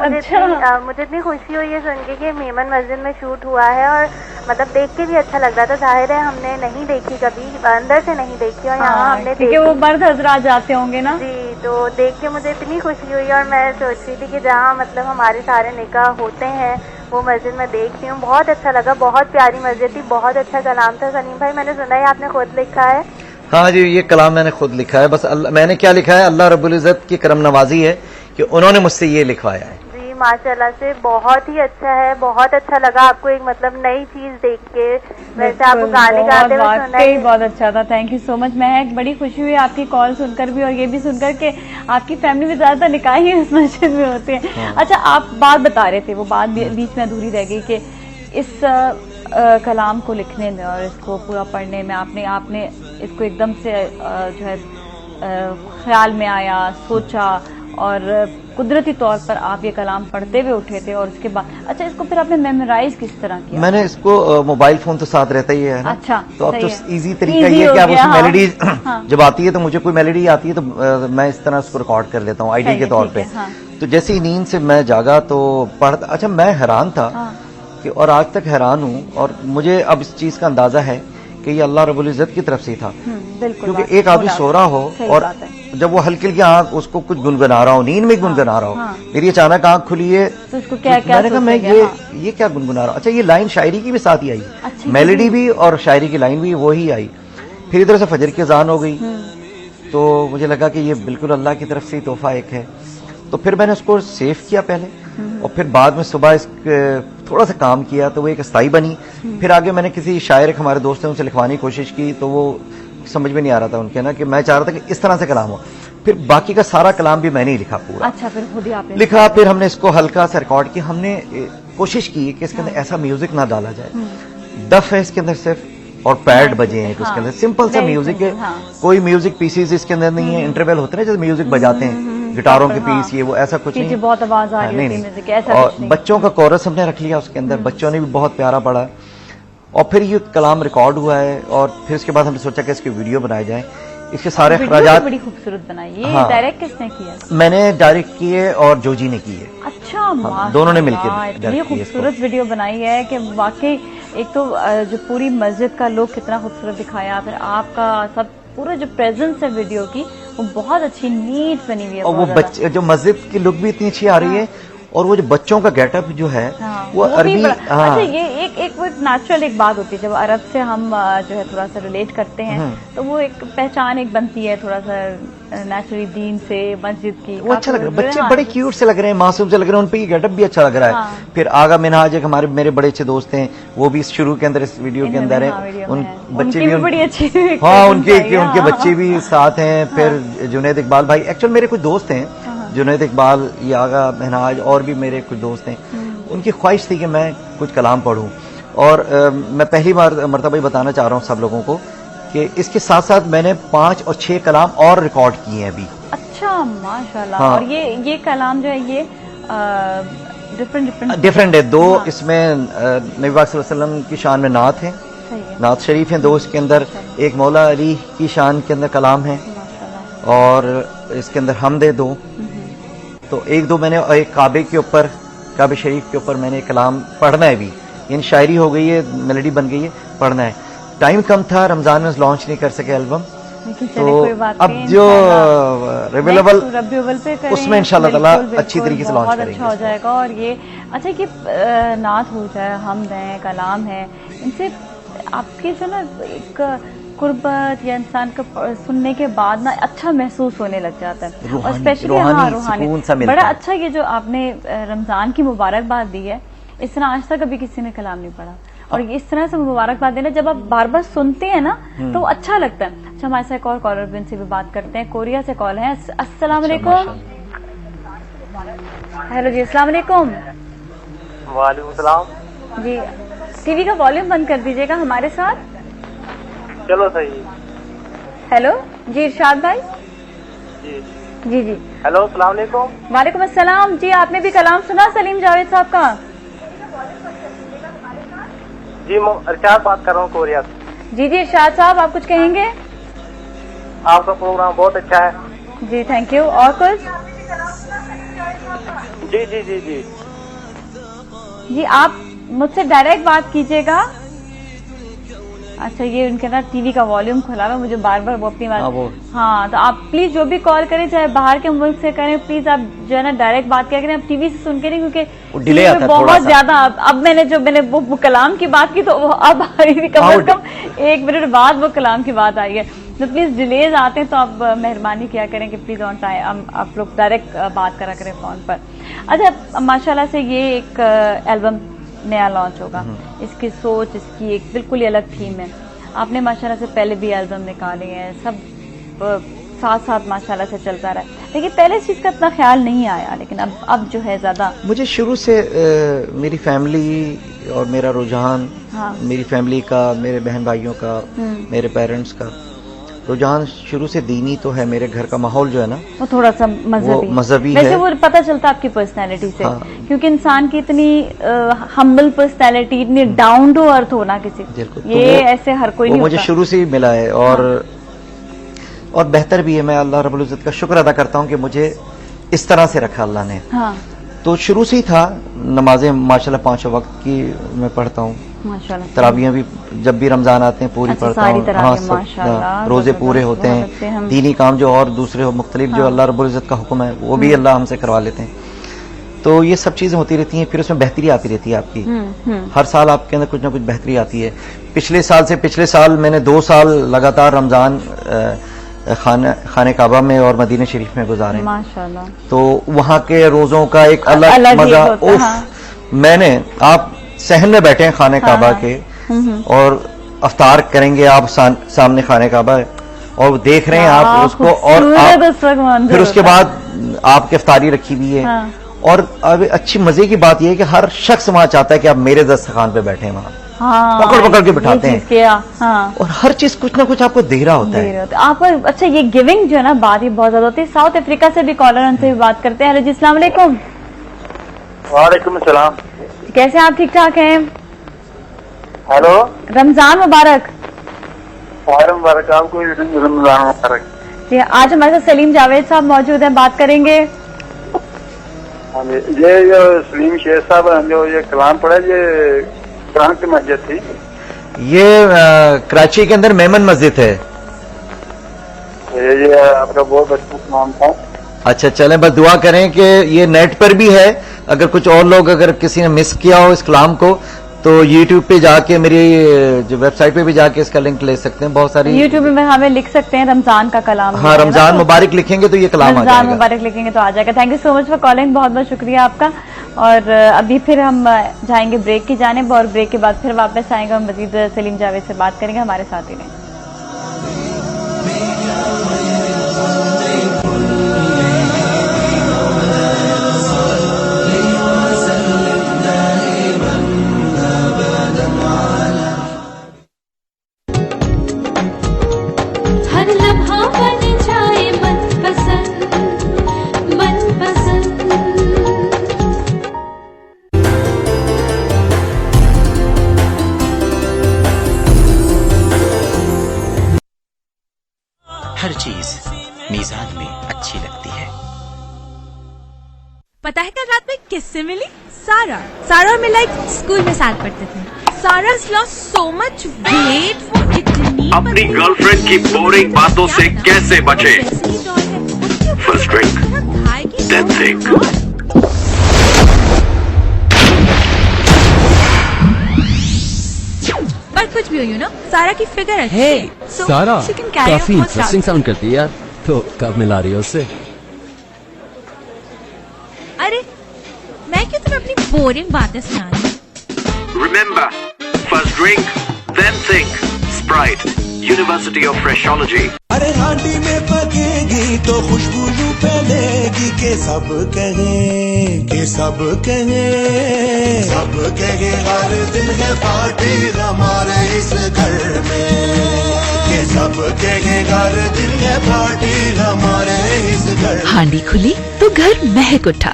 S15: مجھے اتنی خوشی ہوئی ہے سن کے کہ میمن مسجد میں شوٹ ہوا ہے, اور مطلب دیکھ کے بھی اچھا لگ رہا تھا. ظاہر ہے ہم نے نہیں دیکھی کبھی, اندر سے نہیں دیکھی, اور یہاں ہم نے
S1: دیکھی. وہ مرد حضرات جاتے ہوں گے نا.
S15: جی, تو دیکھ کے مجھے اتنی خوشی ہوئی, اور میں سوچ رہی تھی کہ جہاں مطلب ہمارے سارے نکاح ہوتے ہیں وہ مسجد میں دیکھتی ہوں. بہت اچھا لگا, بہت پیاری مسجد تھی, بہت اچھا کلام تھا. سلیم بھائی, میں نے سنا ہے آپ نے خود لکھا ہے.
S2: ہاں جی, یہ کلام میں نے خود لکھا ہے. بس میں نے کیا لکھا ہے, اللہ رب العزت کی کرم نوازی ہے کہ انہوں نے مجھ سے یہ لکھوایا ہے.
S15: جی ماشاءاللہ سے بہت ہی اچھا ہے. بہت اچھا لگا آپ کو ایک مطلب نئی چیز دیکھ کے. ویسے آپ کو گانے گاتے ہوئے سنا ہے,
S1: بہت اچھا تھا. تھینک یو سو مچ مہک. بڑی خوشی ہوئی آپ کی کال سن کر بھی, اور یہ بھی سن کر کہ آپ کی فیملی میں زیادہ تر نکاح ہی اس مسجد میں ہوتے ہیں. اچھا, آپ بات بتا رہے تھے, وہ بات بیچ میں ادھوری رہ گئی کہ اس کلام کو لکھنے میں اور اس کو پورا پڑھنے میں آپ نے اس کو ایک دم سے جو ہے خیال میں آیا, سوچا, اور قدرتی طور پر آپ یہ کلام پڑھتے ہوئے اٹھے تھے, اور اس کے بعد اچھا اس کو پھر آپ نے میمورائز کس طرح کیا؟
S2: میں نے اس کو موبائل فون تو ساتھ رہتا ہی ہے نا.
S1: اچھا,
S2: تو اب تو ایزی طریقہ یہ ہے کہ آپ اس میلڈی جب آتی ہے تو مجھے کوئی میلڈی آتی ہے تو میں اس طرح اس کو ریکارڈ کر لیتا ہوں آئی ڈی کے طور پہ. تو جیسے ہی نیند سے میں جاگا تو پڑھتا. اچھا, میں حیران تھا کہ, اور آج تک حیران ہوں, اور مجھے اب اس چیز کا اندازہ ہے کہ یہ اللہ رب العزت کی طرف سے تھا. کیونکہ ایک آدمی سو رہا ہو اور جب وہ ہلکی ہلکی آنکھ اس کو کچھ گنگنا رہا ہو, نیند میں گنگنا رہا ہو, میری اچانک آنکھ کھلی ہے, میں نے کہا میں یہ کیا گنگنا رہا ہوں. اچھا, یہ لائن شاعری کی بھی ساتھ ہی آئی, میلڈی بھی اور شاعری کی لائن بھی وہی آئی. پھر ادھر سے فجر کی اذان ہو گئی, تو مجھے لگا کہ یہ بالکل اللہ کی طرف سے تحفہ ایک ہے. تو پھر میں نے اس کو سیو کیا پہلے, اور پھر بعد میں صبح اس تھوڑا سا کام کیا تو وہ ایک استائی بنی. پھر آگے میں نے کسی شاعر ہمارے دوست ہیں ان سے لکھوانے کی کوشش کی, تو وہ سمجھ میں نہیں آ رہا تھا ان کے نا, کہ میں چاہ رہا تھا کہ اس طرح سے کلام ہو. پھر باقی کا سارا کلام بھی میں نے ہی لکھا پورا.
S1: اچھا, پھر خود ہی آپ نے
S2: لکھا. پھر ہم نے اس کو ہلکا سا ریکارڈ کیا. ہم نے کوشش کی کہ اس کے اندر ایسا میوزک نہ ڈالا جائے. دف ہے اس کے اندر صرف, اور پیڈ بجے ہیں اس کے اندر, سمپل سا میوزک ہے, کوئی میوزک پیسز اس کے اندر نہیں ہے. انٹرول ہوتے ہیں جیسے میوزک بجاتے ہیں, گٹاروں کے پیس, یہ وہ, ایسا کچھ نہیں.
S1: بہت آواز آ رہی ہے.
S2: اور بچوں کا کورس ہم نے رکھ لیا اس کے اندر, بچوں نے بھی بہت پیارا پڑھا. اور پھر یہ کلام ریکارڈ ہوا ہے, اور پھر اس کے بعد ہم نے سوچا کہ اس کی ویڈیو بنائے جائیں. اس کے سارے اخراجات
S1: بڑی خوبصورت بنائی. یہ ڈائریکٹ کس نے کیا؟
S2: میں نے ڈائریکٹ کیے اور جوجی نے کیے.
S1: اچھا,
S2: دونوں نے مل کے
S1: اتنی خوبصورت ویڈیو بنائی ہے کہ واقعی ایک تو جو پوری مسجد کا لوگ کتنا خوبصورت دکھایا, پھر آپ کا سب پورا جو پریزنس ہے ویڈیو کی وہ بہت اچھی نیٹ بنی ہوئی ہے.
S2: اور وہ بچے جو مسجد کی لک بھی اتنی اچھی آ رہی ہے, اور وہ جو بچوں کا گیٹ اپ جو ہے وہ عربی.
S1: اچھا, یہ ایک نیچرل ایک بات ہوتی ہے جب عرب سے ہم جو ہے تھوڑا سا ریلیٹ کرتے ہیں تو وہ ایک پہچان ایک بنتی ہے تھوڑا سا نیچرلی دین سے, مسجد کی.
S2: وہ اچھا لگ رہا ہے, بچے بڑے کیوٹ سے لگ رہے ہیں, معصوم سے لگ رہے ہیں, ان پہ یہ گیٹ اپ بھی اچھا لگ رہا ہے. پھر آگا منہاج ایک ہمارے میرے بڑے اچھے دوست ہیں, وہ بھی شروع کے اندر اس ویڈیو کے اندر ہیں, ان بچے بھی
S1: بڑی اچھی,
S2: ہاں ان کے بچے بھی ساتھ ہیں. پھر جنید اقبال بھائی, ایکچوئل میرے کچھ دوست ہیں, جنید اقبال, یہ آگا مہناج, اور بھی میرے کچھ دوست ہیں. ان کی خواہش تھی کہ میں کچھ کلام پڑھوں, اور میں پہلی مرتبہ بتانا چاہ رہا ہوں سب لوگوں کو کہ اس کے ساتھ ساتھ میں نے 5 اور 6 کلام اور ریکارڈ کیے ہیں ابھی.
S1: اچھا, ماشاءاللہ. اور یہ کلام جو ہے یہ
S2: ڈفرینٹ ہے. 2 اس میں نبی پاک صلی اللہ علیہ وسلم کی شان میں نعت ہیں, نعت شریف ہیں 2 اس کے اندر. ایک مولا علی کی شان کے اندر کلام ہے, اور اس کے اندر حمدیں 2. تو 1-2 میں نے ایک کعبے شریف کے اوپر میں نے کلام پڑھنا ہے بھی، یعنی شاعری ہو گئی ہے، میلڈی بن گئی ہے، پڑھنا ہے. ٹائم کم تھا، رمضان میں لانچ نہیں کر سکے البم، تو اب جو ریویلیبل اس میں انشاءاللہ تعالی اچھی طریقے سے لانچ کریں گے.
S1: اچھا ہو جائے گا. اور یہ اچھا کہ نعت ہو جائے، حمد ہے، کلام ہے، ان سے آپ کی جو نا ایک قربت یا انسان کا سننے کے بعد نا اچھا محسوس ہونے لگ جاتا ہے، اور اسپیشلی روحانی بڑا اچھا. یہ جو آپ نے رمضان کی مبارکباد دی ہے، اس طرح آج تک کبھی کسی نے کلام نہیں پڑھا، اور اس طرح سے مبارکباد دینا جب آپ بار بار سنتے ہیں نا تو وہ اچھا لگتا ہے. اچھا ہمارے ساتھ ایک اور کالر بھی، ان سے بھی بات کرتے ہیں. کوریا سے کال ہے. السلام علیکم. ہیلو جی، السلام علیکم.
S16: وعلیکم السلام.
S1: جی ٹی وی کا والیوم بند کر دیجیے گا ہمارے ساتھ.
S16: چلو صحیح.
S1: ہیلو جی ارشاد بھائی. جی جی
S16: ہیلو السلام علیکم.
S1: وعلیکم السلام. جی آپ نے بھی کلام سنا سلیم جاوید صاحب کا؟
S16: جی میں ارشاد بات کر رہا ہوں کوریا سے.
S1: جی جی ارشاد صاحب آپ کچھ کہیں گے؟
S16: آپ کا پروگرام بہت اچھا ہے.
S1: جی تھینک یو. اور کچھ؟
S16: جی جی جی جی
S1: جی آپ مجھ سے ڈائریکٹ بات کیجیے گا. اچھا یہ ان کے نا ٹی وی کا والیوم کھلا ہوا، مجھے بار بار وہ اپنی بات. ہاں تو آپ پلیز جو بھی کال کریں، چاہے باہر کے ملک سے کریں، پلیز آپ جو ہے نا ڈائریکٹ بات کیا کریں. آپ ٹی وی سے سن کے نہیں، کیونکہ بہت زیادہ اب میں نے وہ کلام کی بات کی تو اب کم از کم 1 منٹ بعد وہ کلام کی بات آئی ہے. تو پلیز ڈیلیز آتے ہیں تو آپ مہربانی کیا کریں کہ پلیز آن ٹائم آپ لوگ ڈائریکٹ بات کرا کریں فون پر. اچھا ماشاءاللہ سے یہ ایک البم نیا لانچ ہوگا، اس کی سوچ، اس کی ایک بالکل ہی الگ تھیم ہے. آپ نے ماشاءاللہ سے پہلے بھی البم نکالے ہیں، سب ساتھ ساتھ ماشاءاللہ سے چلتا رہا ہے، لیکن پہلے اس چیز کا اتنا خیال نہیں آیا، لیکن اب جو ہے زیادہ.
S2: مجھے شروع سے میری فیملی اور میرا رجحان، میری فیملی کا، میرے بہن بھائیوں کا، میرے پیرنٹس کا رجحان شروع سے دینی تو ہے. میرے گھر کا ماحول جو ہے نا
S1: وہ تھوڑا سا مذہبی ہے. ویسے وہ پتہ چلتا آپ کی پرسنالٹی سے، کیونکہ انسان کی اتنی ہمبل پرسنالٹی، اتنی ڈاؤن ٹو ارتھ ہونا کسی، یہ ایسے ہر کوئی نہیں ہوتا.
S2: مجھے شروع سے ہی ملا ہے، اور بہتر بھی ہے. میں اللہ رب العزت کا شکر ادا کرتا ہوں کہ مجھے اس طرح سے رکھا اللہ نے. تو شروع سے ہی تھا. نمازیں ماشاءاللہ 5 وقت کی میں پڑھتا ہوں، تراویحیں بھی جب بھی رمضان آتے ہیں پوری پڑھتا ہوں. ہاں روزے پورے ہوتے ہیں. دینی کام جو اور دوسرے مختلف جو اللہ رب العزت کا حکم ہے وہ بھی اللہ ہم سے کروا لیتے ہیں. تو یہ سب چیزیں ہوتی رہتی ہیں. پھر اس میں بہتری آتی رہتی ہے آپ کی. ہر سال آپ کے اندر کچھ نہ کچھ بہتری آتی ہے. پچھلے سال میں نے 2 سال لگاتار رمضان خانہ کعبہ میں اور مدینہ شریف میں گزارے. تو وہاں کے روزوں کا ایک الگ مزہ. میں نے آپ صحن میں بیٹھے ہیں خانہ کعبہ کے اور افطار کریں گے آپ سامنے خانہ کعبہ اور دیکھ رہے ہیں آپ اس کو، اور پھر اس کے بعد آپ کی افطاری رکھی ہوئی ہے. اور اب اچھی مزے کی بات یہ ہے کہ ہر شخص وہاں چاہتا ہے کہ آپ میرے دسترخوان پہ بیٹھے ہیں، وہاں پکڑ کے بٹھاتے ہیں، اور ہر چیز کچھ نہ کچھ آپ کو دے رہا ہوتا ہے
S1: آپ کو. اچھا یہ گیونگ جو ہے نا بات یہ بہت زیادہ ہوتی ہے. ساؤتھ افریقہ سے بھی کالر ان سے بھی بات کرتے ہیں. ہیلو جی السلام علیکم.
S16: وعلیکم السلام.
S1: کیسے آپ؟ ٹھیک ٹھاک ہیں؟
S16: ہیلو
S1: رمضان مبارک.
S16: مبارک آپ کو. رمضان مبارک.
S1: جی آج ہمارے ساتھ سلیم جاوید صاحب موجود ہیں، بات کریں گے.
S16: یہ جو سلیم شیر صاحب جو یہ کلام پڑھا یہ کہاں کی مسجد تھی؟
S2: یہ کراچی کے اندر میمن مسجد ہے.
S16: یہ آپ کا بہت اچھا کلام تھا.
S2: اچھا چلیں بس دعا کریں کہ یہ نیٹ پر بھی ہے. اگر کچھ اور لوگ اگر کسی نے مس کیا ہو اس کلام کو تو یوٹیوب پہ جا کے میری جو ویب سائٹ پہ بھی جا کے اس کا لنک لے سکتے ہیں. بہت ساری
S1: یوٹیوب میں ہمیں لکھ سکتے ہیں رمضان کا کلام.
S2: ہاں رمضان مبارک لکھیں گے تو یہ کلام آ جائے گا.
S1: رمضان مبارک لکھیں گے تو آ جائے گا. Thank you so much for calling. بہت بہت شکریہ آپ کا. اور ابھی پھر ہم جائیں گے بریک کی جانب، اور بریک کے بعد پھر واپس آئیں گے. ہم مزید سلیم جاوید سے بات کریں گے. ہمارے ساتھ ہی رہیں.
S17: पता है कल रात में किससे मिली? सारा और मैं लाइक स्कूल में साथ पढ़ते थे. Sarah's lost so much weight. वो इतनी
S18: अपनी गर्लफ्रेंड की बोरिंग बातों से कैसे बचे? First drink, then think.
S17: पर कुछ भी हो, यू नो, सारा की फिगर अच्छी है. So
S19: सारा
S17: she can carry
S19: काफी
S17: on
S19: इंटरेस्टिंग साउंड करती है यार. तो कब मिला रही हो उससे?
S17: अरे मैं क्यों तुम्हें अपनी बोरिंग बातें सुना रही हूँ?
S18: Remember, first drink, then think. Sprite, University of Freshology.
S6: अरे हांडी में पकेगी तो खुशबू फैलेगी के सब कहे हर दिन है पार्टी हमारे इस घर में. के सब कहे हर दिन है पार्टी हमारे इस घर.
S20: हांडी खुली तो घर महक उठा.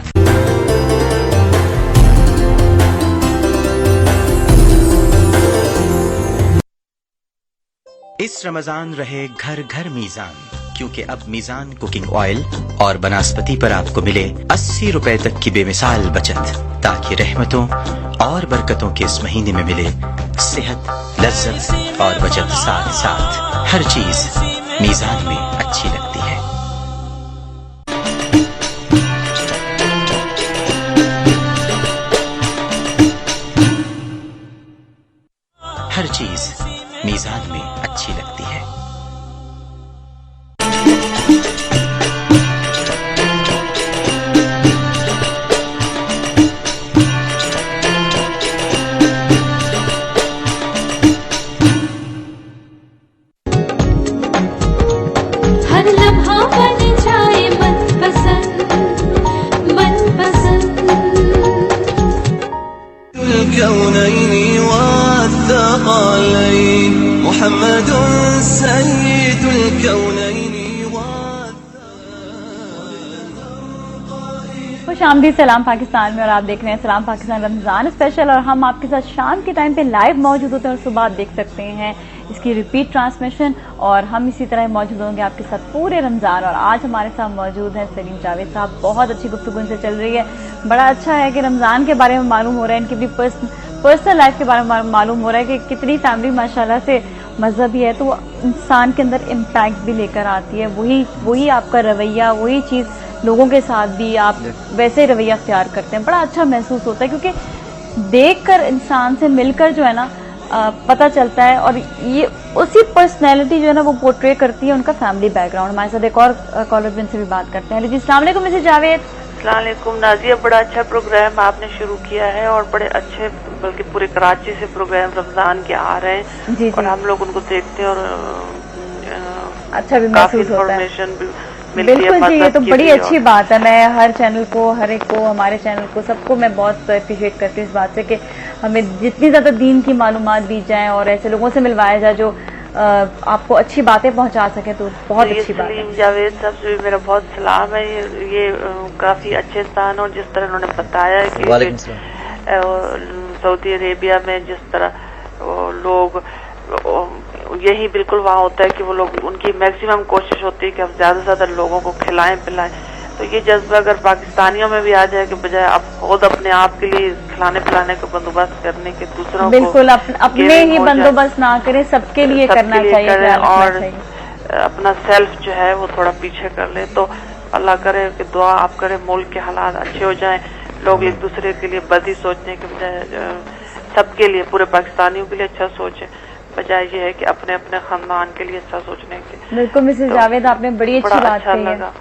S4: इस रमजान रहे घर घर मीजान, क्योंकि अब मीजान कुकिंग ऑयल और बनास्पति पर आपको मिले 80 रुपए तक की बेमिसाल बचत, ताकि रहमतों और बरकतों के इस महीने में मिले सेहत, लज्जत और बचत साथ साथ. हर चीज मीजान में अच्छी लगती है. हर चीज मीजान में अच्छी लगती है.
S7: हर लम्हा बन जाए मनपसंद
S6: الكونين والثقلين محمد سيد الكونين.
S1: खुश आमदीद सलाम पाकिस्तान में, और आप देख रहे हैं सलाम पाकिस्तान रमजान स्पेशल. और हम आपके साथ शाम के टाइम पे लाइव मौजूद होते हैं और सुबह देख सकते हैं इसकी रिपीट ट्रांसमिशन. और हम इसी तरह मौजूद होंगे आपके साथ पूरे रमजान. और आज हमारे साथ मौजूद हैं सलीम जावेद साहब. बहुत अच्छी गुफ्तगू इनसे चल रही है. बड़ा अच्छा है कि रमजान के बारे में मालूम हो रहा है, इनकी भी पर्सनल लाइफ के बारे में मालूम हो रहा है कि कितनी फैमिली माशाल्लाह से मजहबी है, तो वो इंसान के अंदर इम्पैक्ट भी लेकर आती है. वही आपका रवैया, वही चीज़ लोगों के साथ भी आप वैसे ही रवैया अख्तियार करते हैं. बड़ा अच्छा महसूस होता है, क्योंकि देखकर इंसान से मिलकर जो है ना पता चलता है. और ये उसी पर्सनैलिटी जो है ना वो पोर्ट्रे करती है उनका फैमिली बैकग्राउंड. हमारे साथ एक और कॉलर जिनसे भी बात करते हैं. जी अस्सलाम वालेकुम मिसेस जावेद.
S21: अस्सलाम वालेकुम नाजिया. बड़ा अच्छा प्रोग्राम आपने शुरू किया है, और बड़े अच्छे, बल्कि पूरे कराची से प्रोग्राम रमजान के आ रहे हैं. जी. और हम लोग उनको देखते हैं और
S1: अच्छा भी महसूस होता है.
S21: इन्फॉर्मेशन भी
S1: बिल्कुल जी, ये तो बड़ी अच्छी बात है. मैं हर चैनल को, हर एक को, हमारे चैनल को, सबको मैं बहुत अप्रिशिएट करती हूँ इस बात से कि हमें जितनी ज्यादा दीन की मालूमात दी जाए और ऐसे लोगों से मिलवाया जाए जो आपको अच्छी बातें पहुंचा सके, तो बहुत अच्छी बात है.
S21: सलीम जावेद साहब से मेरा बहुत सलाम है. ये काफी अच्छे स्थान, और जिस तरह उन्होंने बताया कि सऊदी अरेबिया में जिस तरह लोग, यही बिल्कुल वहाँ होता है कि वो लोग, उनकी मैक्सिमम कोशिश होती है कि हम ज्यादा से ज्यादा लोगों को खिलाएं पिलाएं. तो ये जज्बा अगर पाकिस्तानियों में भी आ जाए कि बजाय आप खुद अपने आप के लिए खिलाने पिलाने का बंदोबस्त करने के, दूसरों
S1: बिल्कुल अपने ही बंदोबस्त ना करें, सबके लिए करना चाहिए.
S21: और अपना सेल्फ जो है वो थोड़ा पीछे कर ले. तो अल्लाह करे कि दुआ आप करें मुल्क के हालात अच्छे हो जाएं, लोग एक दूसरे के लिए बदी सोचने के बजाय सबके लिए, पूरे पाकिस्तानियों के लिए अच्छा सोचें, बजाय ये है कि अपने अपने खानदान के लिए अच्छा सोचने के.
S1: बिल्कुल मिसेस जावेद, आपने बड़ी अच्छी बात कही है.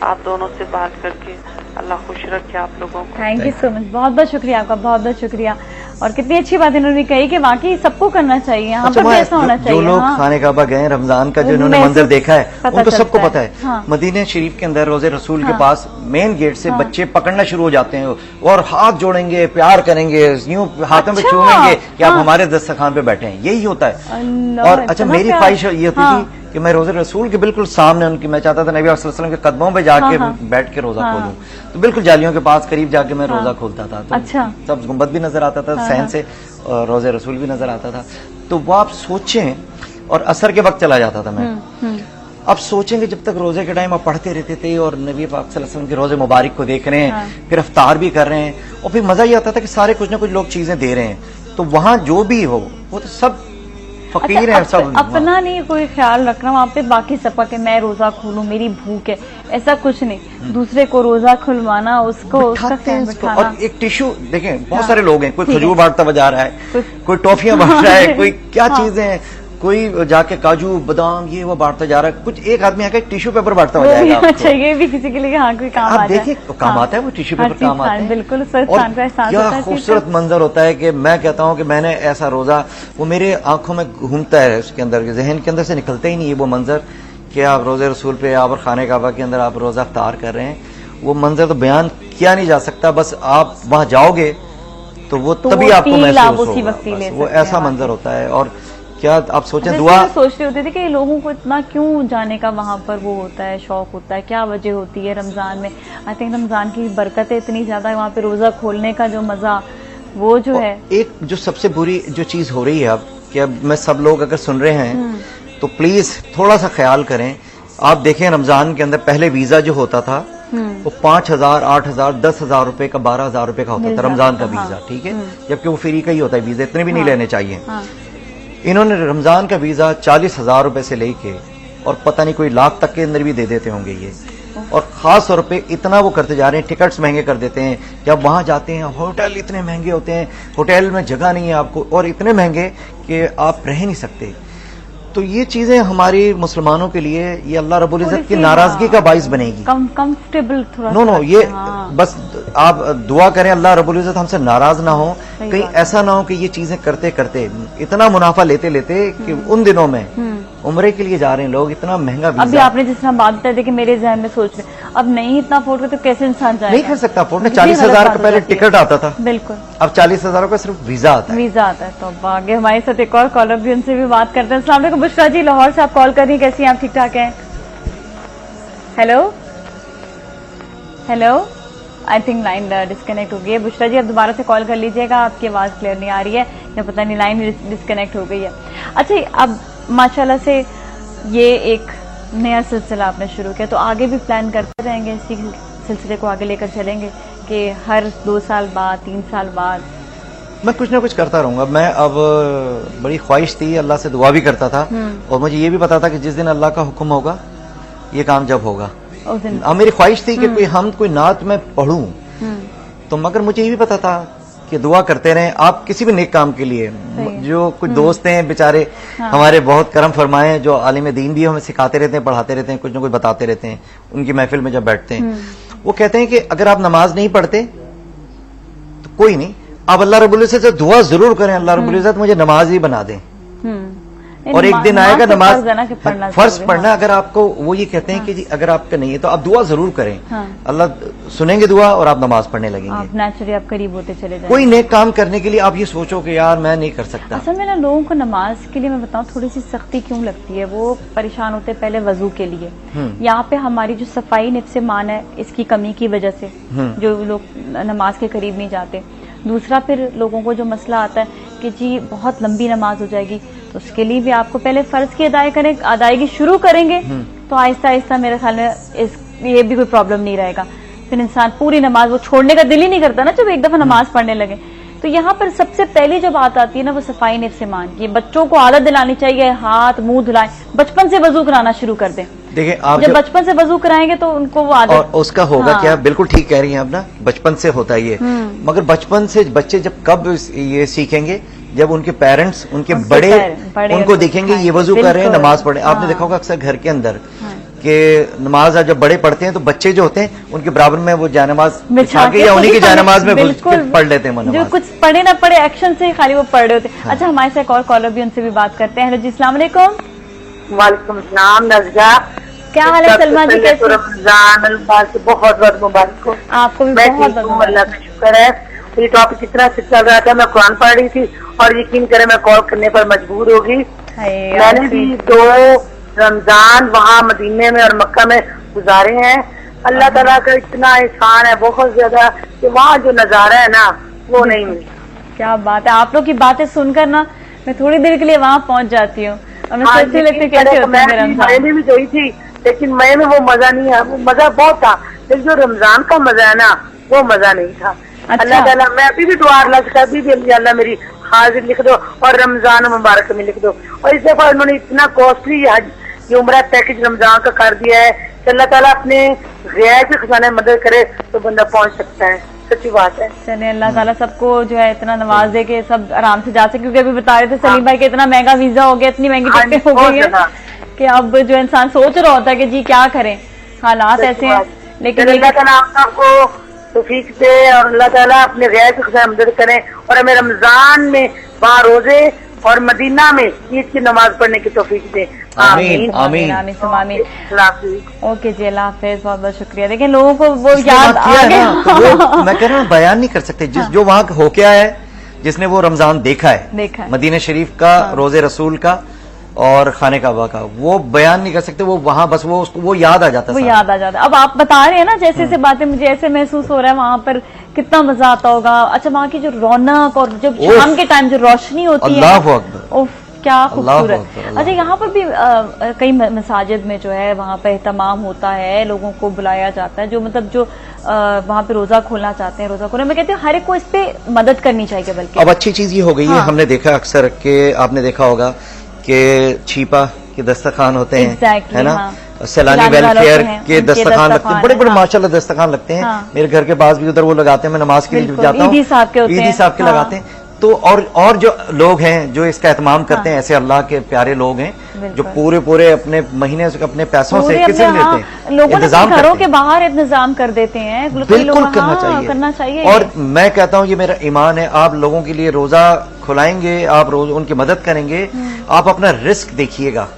S21: आप दोनों से बात करके अल्लाह खुश रखे आप लोगों को.
S1: Thank you so much. बहुत बहुत शुक्रिया आपका, बहुत बहुत शुक्रिया. और कितनी अच्छी बात इन्होंने कही कि वाकई सबको करना चाहिए, यहाँ पर ऐसा होना चाहिए.
S2: जो लोग खाने काबा गए रमजान का जो इन्होंने मंजर देखा है उनको सबको पता है. मदीने शरीफ के अंदर रोजे रसूल के पास मेन गेट से बच्चे पकड़ना शुरू हो जाते हैं और हाथ जोड़ेंगे, प्यार करेंगे, यूं हाथों में चूमेंगे कि आप हमारे दस्तरखान पे बैठे हैं. यही होता है. और अच्छा, मेरी ख्वाहिश ये होती थी कि मैं रोजे रसूल के बिल्कुल सामने उनकी, मैं चाहता था नबी सल्लल्लाहु अलैहि वसल्लम के कदमों पे जाके बैठ के रोजा खोलूं. तो बिल्कुल जालियों के पास करीब जाके मैं रोजा खोलता था. तो
S1: अच्छा.
S2: सब गुंबद भी नजर आता था सहन से, और रोजे रसूल भी नजर आता था. तो वो आप सोचें, और असर के वक्त चला जाता था मैं. आप सोचेंगे जब तक रोजे के टाइम आप पढ़ते रहते थे और नबी पाक सल्लल्लाहु अलैहि वसल्लम के रोजे मुबारक को देख रहे हैं, फिर अफ्तार भी कर रहे हैं, और फिर मजा ये आता था कि सारे कुछ ना कुछ लोग चीजें दे रहे हैं, तो वहां जो भी हो वो तो सब फकीर है, सब
S1: अपना नहीं कोई ख्याल रखना वहाँ पे, बाकी सबका कि मैं रोजा खोलूं, मेरी भूख है, ऐसा कुछ नहीं। दूसरे को रोजा खुलवाना, उसको उसका ख्याल रखना।
S2: और एक टिश्यू देखें, बहुत सारे लोग हैं, कोई खजूर बांटता हुआ जा रहा है, कोई टॉफियां बांट रहा है, कोई क्या चीजें हैं, कोई जाके काजू बादाम ये वो बांटता जा रहा है, कुछ एक आदमी आके टिश्यू पेपर बांटता हो जाएगा।
S1: अच्छा, ये भी किसी के लिए हाँ कोई काम
S2: आप देखिए काम आता है, वो टिश्यू पेपर काम आता है,
S1: बिल्कुल।
S2: और क्या खूबसूरत मंजर होता है कि मैं कहता हूँ कि मैंने ऐसा रोजा, वो मेरे आंखों में घूमता है, उसके अंदर जहन के अंदर से निकलता ही नहीं है वो मंजर कि आप रोजे रसूल पे आप और खाने काबा के अंदर आप रोजा अफ्तार कर रहे हैं। वो मंजर तो बयान किया नहीं जा सकता, बस आप वहां जाओगे तो वो तभी आपको महसूस होगा, वो ऐसा मंजर होता है। और क्या आप सोचें, दुआ
S1: सोच रहे होते थे कि लोगों को इतना क्यों जाने का वहां पर वो होता है, शौक होता है, क्या वजह होती है रमजान में। आई थिंक रमजान की बरकतें इतनी ज्यादा, वहाँ पे रोजा खोलने का जो मजा वो जो है।
S2: एक जो सबसे बुरी जो चीज हो रही है अब, कि अब मैं सब लोग अगर सुन रहे हैं तो प्लीज थोड़ा सा ख्याल करें। आप देखें रमजान के अंदर पहले वीजा जो होता था वो 5,000, 8,000, 10,000 रुपए का, 12,000 रुपए का होता था रमजान का वीजा, ठीक है, जबकि वो फ्री का ही होता है वीजा, इतने भी नहीं लेने चाहिए। इन्होंने रमजान का वीजा 40,000 रुपए से लेके और पता नहीं कोई लाख तक के अंदर भी दे देते होंगे ये, और खास तौर पे इतना वो करते जा रहे हैं, टिकट्स महंगे कर देते हैं। जब वहां जाते हैं होटल इतने महंगे होते हैं, होटल में जगह नहीं है आपको, और इतने महंगे कि आप रह नहीं सकते। तो ये चीजें हमारी मुसलमानों के लिए ये अल्लाह रब्बुल इज्जत की नाराजगी का बाइस बनेगी।
S1: कंफर्टेबल थोड़ा
S2: नो ये बस आप दुआ करें अल्लाह रब्बुल इज्जत हमसे नाराज ना हो, कहीं ऐसा ना हो कि ये चीजें करते करते इतना मुनाफा लेते लेते कि उन दिनों में उम्रे के लिए जा रहे हैं लोग, इतना महंगा वीजा।
S1: अभी आपने जिस तरह बात बताई थी कि मेरे जहन में सोच रहे अब नहीं इतना अफोर्ड कर तो कैसे इंसान जाएगा,
S2: नहीं कर सकता अफोर्ड। 40,000 का पहले टिकट आता था,
S1: बिल्कुल,
S2: अब 40,000 का सिर्फ वीजा आता है।
S1: वीजा आता है। तो आगे हमारे साथ एक और कॉलर भी, उनसे भी बात करते हैं। अस्सलाम वालेकुम बुशरा जी, लाहौर से आप कॉल कर रही हैं, कैसी हैं आप, ठीक ठाक हैं? Hello hello, I think line disconnect हो गई है। बुशरा जी आप दोबारा से कॉल कर लीजिएगा, आपकी आवाज क्लियर नहीं आ रही है या पता नहीं लाइन डिस्कनेक्ट हो गई है। अच्छा, अब माशाल्लाह से ये एक नया सिलसिला आपने शुरू किया, तो आगे भी प्लान करते रहेंगे, इसी सिलसिले को आगे लेकर चलेंगे कि हर 2 साल बाद 3 साल बाद
S2: मैं कुछ ना कुछ करता रहूंगा। मैं अब बड़ी ख्वाहिश थी, अल्लाह से दुआ भी करता था, और मुझे ये भी पता था कि जिस दिन अल्लाह का हुक्म होगा ये काम जब होगा। अब मेरी ख्वाहिश थी कि कोई नात में पढ़ूं, तो मगर मुझे ये भी पता था कि दुआ करते रहें आप किसी भी नेक काम के लिए। जो कुछ दोस्त हैं बेचारे हमारे बहुत करम फरमाए हैं, जो आलिम दीन भी हमें सिखाते रहते हैं, पढ़ाते रहते हैं, कुछ ना कुछ बताते रहते हैं। उनकी महफिल में जब बैठते हैं वो कहते हैं कि अगर आप नमाज नहीं पढ़ते तो कोई नहीं, आप अल्लाह रब्बुल इज्जत से दुआ जरूर करें, अल्लाह रब्बुल इज्जत मुझे नमाज ही बना दें। और एक दिन आएगा नमाज फर्ज पढ़ना, अगर आपको वो ये कहते हैं कि जी अगर आपका नहीं है तो आप दुआ जरूर करें, अल्लाह सुनेंगे दुआ और आप नमाज पढ़ने लगेंगे,
S1: नेचुरली आप करीब होते चले जाएंगे।
S2: कोई नेक काम करने के लिए आप ये सोचो कि यार मैं नहीं कर सकता।
S1: असल में ना लोगों को नमाज के लिए मैं बताऊं थोड़ी सी सख्ती क्यों लगती है, वो परेशान होते पहले वजू के लिए, यहाँ पे हमारी जो सफाई निफ्स मान है इसकी कमी की वजह से जो लोग नमाज के करीब नहीं जाते। दूसरा फिर लोगों को जो मसला आता है कि जी बहुत लंबी नमाज हो जाएगी, तो उसके लिए भी आपको पहले फर्ज की अदायगी शुरू करेंगे तो आहिस्ता आहिस्ता मेरे ख्याल में ये भी कोई प्रॉब्लम नहीं रहेगा। फिर इंसान पूरी नमाज वो छोड़ने का दिल ही नहीं करता ना जब एक दफा नमाज पढ़ने लगे। तो यहाँ पर सबसे पहली जो बात आती है ना वो सफाई निफ्स मान की, बच्चों को आदत दिलानी चाहिए, हाथ मुंह धुलाएं, बचपन से वजू कराना शुरू कर दें।
S2: देखिए आप
S1: जब बचपन से वजू कराएंगे तो उनको वो आदत,
S2: और उसका होगा क्या, बिल्कुल ठीक कह रही हैं आप ना, बचपन से होता है ये। मगर बचपन से बच्चे जब कब ये सीखेंगे, जब उनके पेरेंट्स उनके बड़े उनको देखेंगे ये वजू कर रहे हैं, नमाज पढ़े। आपने देखा होगा अक्सर घर के अंदर कि नमाज जब बड़े पढ़ते हैं तो बच्चे जो होते हैं उनके बराबर में वो जायनमाज बिछा के या उन्हीं की जायनमाज में पढ़ लेते हैं,
S1: जो कुछ पढ़े ना पढ़े एक्शन से खाली वो पढ़ रहे होते हैं। अच्छा, हमारे से एक और कॉलर भी, उनसे भी बात करते हैं। हेलो जी, अस्सलाम वालेकुम।
S8: वालेकुम सलाम नज़रा,
S1: क्या हाल है सलमा जी, कैसे?
S8: रमजान अल्लाह बहुत बहुत मुबारक हो।
S1: आपको भी बहुत बहुत
S8: अल्लाह का शुक्र है। ये टॉपिक इतना अच्छा चल रहा था, मैं कुरान पढ़ रही थी और यकीन करें मैं कॉल करने पर मजबूर होगी। मैंने भी 2 रमजान वहाँ मदीने में और मक्का में गुजारे हैं। अल्लाह ताला का इतना एहसान है बहुत ज्यादा कि वहाँ जो नजारा है ना वो नहीं मिलता।
S1: क्या बात है, आप लोग की बातें सुनकर ना मैं थोड़ी देर के लिए वहाँ पहुँच जाती हूँ।
S8: मैंने भी गई थी, लेकिन मैं में वो मजा नहीं है, वो मजा बहुत था, लेकिन जो रमजान का मजा है ना वो मजा नहीं था। अल्लाह ताला, मैं अभी भी दुआ अल्लाह से कभी भी अल्लाह मेरी हाजिर लिख दो और रमजान मुबारक में लिख दो। और इस दफा उन्होंने इतना कॉस्टली ये उम्रा पैकेज रमजान का कर दिया है कि अल्लाह ताला अपने गैर के खजाने मदद करे तो बंदा पहुंच सकता है। सच्ची बात है।
S1: चलिए अल्लाह ताला सबको जो है इतना नवाज दे के सब आराम से जा सके, क्योंकि अभी बता रहे थे सलीम भाई कि इतना महंगा वीजा हो गया, इतनी महंगी टिकटें हो गई है कि अब जो इंसान सोच रहा होता है कि जी क्या करें, हालात ऐसे हैं। लेकिन
S8: अल्लाह ताला आप सबको तौफीक दे और अल्लाह ताला अपने गैर के खजाने मदद करें और हमें रमजान में वहाँ रोजे और मदीना में ईद की नमाज पढ़ने की तौफीक दे।
S2: आमीन आमीन
S1: आमीन आमीन। ओके जी, अल्लाह हाफिज, बहुत बहुत शुक्रिया। देखिए लोगों को वो याद आ गया।
S2: तो मैं कह रहा हूँ बयान नहीं कर सकते, जो वहाँ होके आया है, जिसने वो रमजान देखा है मदीना शरीफ का, रोजे रसूल का और खाने काबा का, वो बयान नहीं कर सकते। वो वहाँ बस वो उसको वो याद आ जाता है,
S1: वो याद आ जाता है। अब आप बता रहे हैं ना जैसे जैसे बातें, मुझे ऐसे महसूस हो रहा है वहाँ पर कितना मजा आता होगा। अच्छा, वहाँ की जो रौनक और जब शाम के टाइम जो रोशनी होती है,
S2: अल्लाहु अकबर,
S1: क्या खूबसूरत। अच्छा, यहाँ पर भी कई मसाजिद में जो है वहाँ पे एहतमाम होता है, लोगों को बुलाया जाता है, जो मतलब जो वहाँ पे रोजा खोलना चाहते हैं, रोजा खोलना, मैं कहती हूँ हर एक को इस पे मदद करनी चाहिए। बल्कि
S2: अब अच्छी चीज ये हो गई है, हमने देखा अक्सर के, आपने देखा होगा कि छीपा के दस्तरखान होते हैं, है ना, सैलानी वेलफेयर के दस्तरखान लगते हैं, बड़े बड़े माशाल्लाह दस्तरखान लगते हैं। मेरे घर के पास भी उधर वो लगाते हैं, मैं नमाज के लिए जाता हूँ, ईदी साहब के लगाते हैं। तो और जो लोग हैं जो इसका एहतमाम करते हैं, ऐसे अल्लाह के प्यारे लोग हैं जो पूरे अपने महीने से अपने पैसों से किसी भी लेते हैं,
S1: लोगों ने घरों के बाहर इंतजाम कर देते हैं।
S2: बिल्कुल करना चाहिए। और मैं कहता हूँ ये मेरा ईमान है, आप लोगों के लिए रोजा खुलाएंगे, आप रोज उनकी मदद करेंगे, आप अपना रिस्क देखिएगा।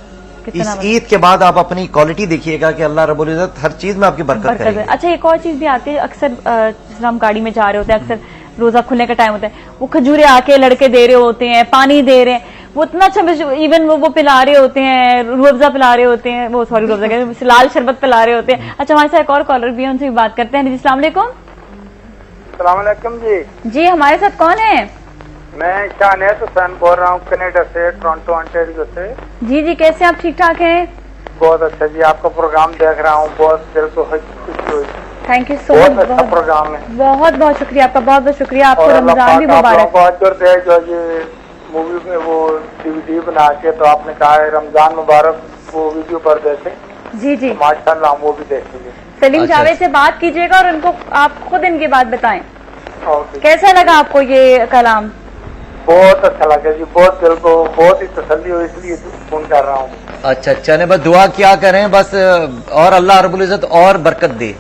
S2: इस ईद के बाद आप अपनी क्वालिटी देखिएगा कि अल्लाह रब्बुल इज्जत हर चीज में आपकी बरकत करेगा।
S1: अच्छा, एक और चीज भी आती है, अक्सर हम गाड़ी में जा रहे होते हैं, अक्सर रोजा खुलने का टाइम होता है, वो खजूरें आके लड़के दे रहे होते हैं, पानी दे रहे हैं, वो इतना अच्छा, इवन वो पिला रहे होते हैं, रूअफ़ज़ा पिला रहे होते हैं, वो सॉरी रूअफ़ज़ा लाल शरबत पिला रहे होते हैं। अच्छा, हमारे साथ एक और कॉलर भी है, उनसे भी बात करते हैं। जी अस्सलाम वालेकुम।
S16: अस्सलाम वालेकुम
S1: जी, हमारे साथ कौन है?
S16: मैं शाहनैज़ हुसैन बोल रहा हूँ कनाडा से, टोरंटो ओंटारियो से।
S1: जी, कैसे आप? ठीक ठाक हैं?
S16: बहुत अच्छा जी, आपका प्रोग्राम देख रहा हूँ, बहुत दिल को खुशी हुई।
S1: थैंक यू सो मच,
S16: अच्छा प्रोग्राम है,
S1: बहुत बहुत शुक्रिया आपका, बहुत बहुत शुक्रिया। आपको रमजान भी मुबारक।
S16: जो ये मूवी में वो DVD बना के तो आपने कहा है रमजान मुबारक, वो वीडियो पर देखे।
S1: जी
S16: माशाल्लाह, वो भी देखेंगे।
S1: सलीम जावेद से बात कीजिएगा और उनको आप खुद इनकी बात बताएं। कैसा लगा आपको ये कलाम?
S16: बहुत अच्छा लगा जी, बहुत दिल को बहुत ही तसल्ली हुई, इसलिए फोन कर रहा हूँ।
S2: अच्छा, चले बस दुआ क्या करें बस, और अल्लाह रब्बुल इज्जत और बरकत दे।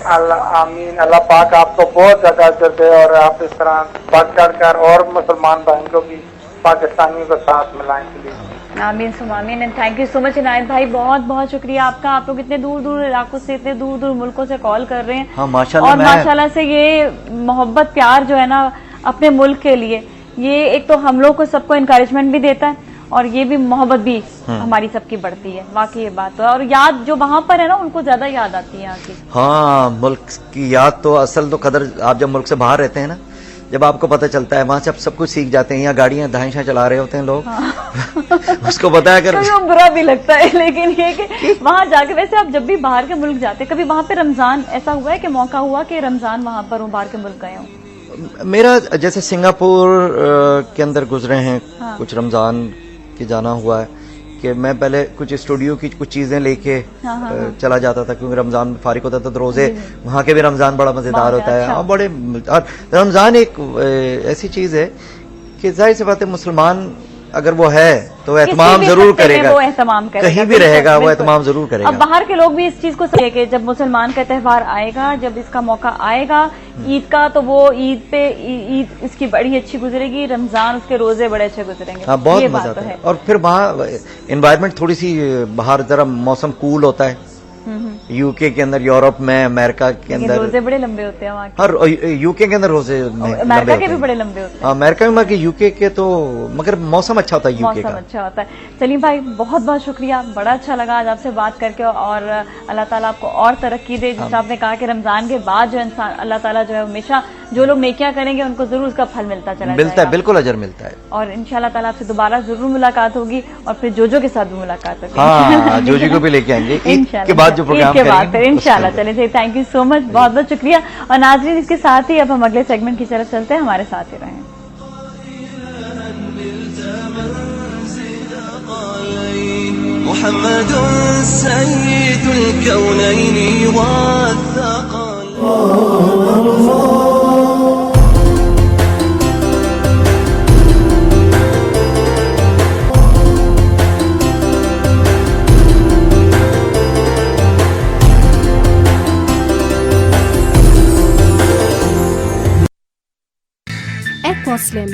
S16: अल्लाह आमीन। अल्लाह पाक आपको बहुत ज्यादा अजर दे और आप इस तरह बढ़ चढ़ कर और मुसलमान भाइयों को भी पाकिस्तानियों को साथ मिलाएं के लिए।
S1: आमीन सुमामीन। And thank you so much Inayat भाई, बहुत बहुत शुक्रिया आपका। आप लोग इतने दूर दूर इलाकों से, इतने दूर दूर मुल्कों से कॉल कर रहे हैं।
S2: हाँ, माशाल्लाह।
S1: और माशाल्लाह से ये मोहब्बत प्यार जो है ना अपने मुल्क के लिए, ये एक तो हम लोग को सबको इनकरेजमेंट भी देता है और ये भी मोहब्बत भी हमारी सबकी बढ़ती है। वाकई ये बात तो है। और याद जो वहाँ पर है ना उनको ज्यादा याद आती है यहाँ की।
S2: हाँ, मुल्क की याद तो असल तो कदर आप जब मुल्क से बाहर रहते हैं ना, जब आपको पता चलता है, वहाँ से आप सब कुछ सीख जाते हैं। यहाँ गाड़ियां दाएं चला रहे होते हैं लोग। हाँ। उसको पता है अगर
S1: तो बुरा भी लगता है, लेकिन ये कि वहाँ जाके, वैसे आप जब भी बाहर के मुल्क जाते हैं, कभी वहाँ पे रमजान ऐसा हुआ है कि मौका हुआ कि रमजान वहाँ पर बाहर के मुल्क गए हों?
S2: मेरा जैसे सिंगापुर के अंदर गुजरे हैं। हाँ। कुछ रमजान के जाना हुआ है कि मैं पहले कुछ स्टूडियो की कुछ चीजें लेके चला जाता था, क्योंकि रमजान में फारिग होता था तो रोजे वहाँ के भी रमजान बड़ा मजेदार होता है। और बड़े रमजान एक ऐसी चीज है कि जाहिर सी बात है, मुसलमान अगर वो है तो एहतमाम जरूर करेगा,
S1: वो एहतमाम करेगा,
S2: कहीं भी रहेगा वो एहतमाम जरूर करेगा।
S1: अब बाहर के लोग भी इस चीज को समझे कि जब मुसलमान का त्योहार आएगा, जब इसका मौका आएगा ईद का, तो वो ईद पे ईद इसकी बड़ी अच्छी गुजरेगी, रमजान उसके रोजे बड़े अच्छे गुजरेंगे।
S2: हाँ, बहुत मजा आता है। और फिर वहाँ एनवायरमेंट थोड़ी सी, बाहर जरा मौसम कूल होता है, यूके के अंदर, यूरोप में, अमेरिका के अंदर
S1: रोजे बड़े लंबे होते हैं वहाँ के।
S2: और यूके के अंदर रोजे
S1: अमेरिका के भी बड़े लंबे होते हैं।
S2: अमेरिका में, यूके के तो मगर मौसम अच्छा होता है यूके का।
S1: मौसम अच्छा होता है। सलीम भाई बहुत बहुत शुक्रिया, बड़ा अच्छा लगा आज आपसे बात करके, और अल्लाह ताला आपको और तरक्की दे। जैसे आपने कहा कि रमजान के बाद जो इंसान, अल्लाह ताला जो है हमेशा जो लोग नेकियां करेंगे उनको जरूर उसका फल मिलता
S2: है, बिल्कुल अजर मिलता है।
S1: और इंशाल्लाह ताला आपसे दोबारा जरूर मुलाकात होगी, और फिर जोजो के साथ भी मुलाकात होगी।
S2: हाँ, जोजी को भी लेके आएंगे ईद के बाद जो प्रोग्राम करेंगे
S1: इंशाल्लाह। चलिए, थैंक यू सो मच, बहुत बहुत शुक्रिया। और नाज़रीन, इसके साथ ही अब हम अगले सेगमेंट की तरफ चलते हैं, हमारे साथ ही रहें।
S6: محمد سيد الكونين والثقلين.
S5: Aquaslim,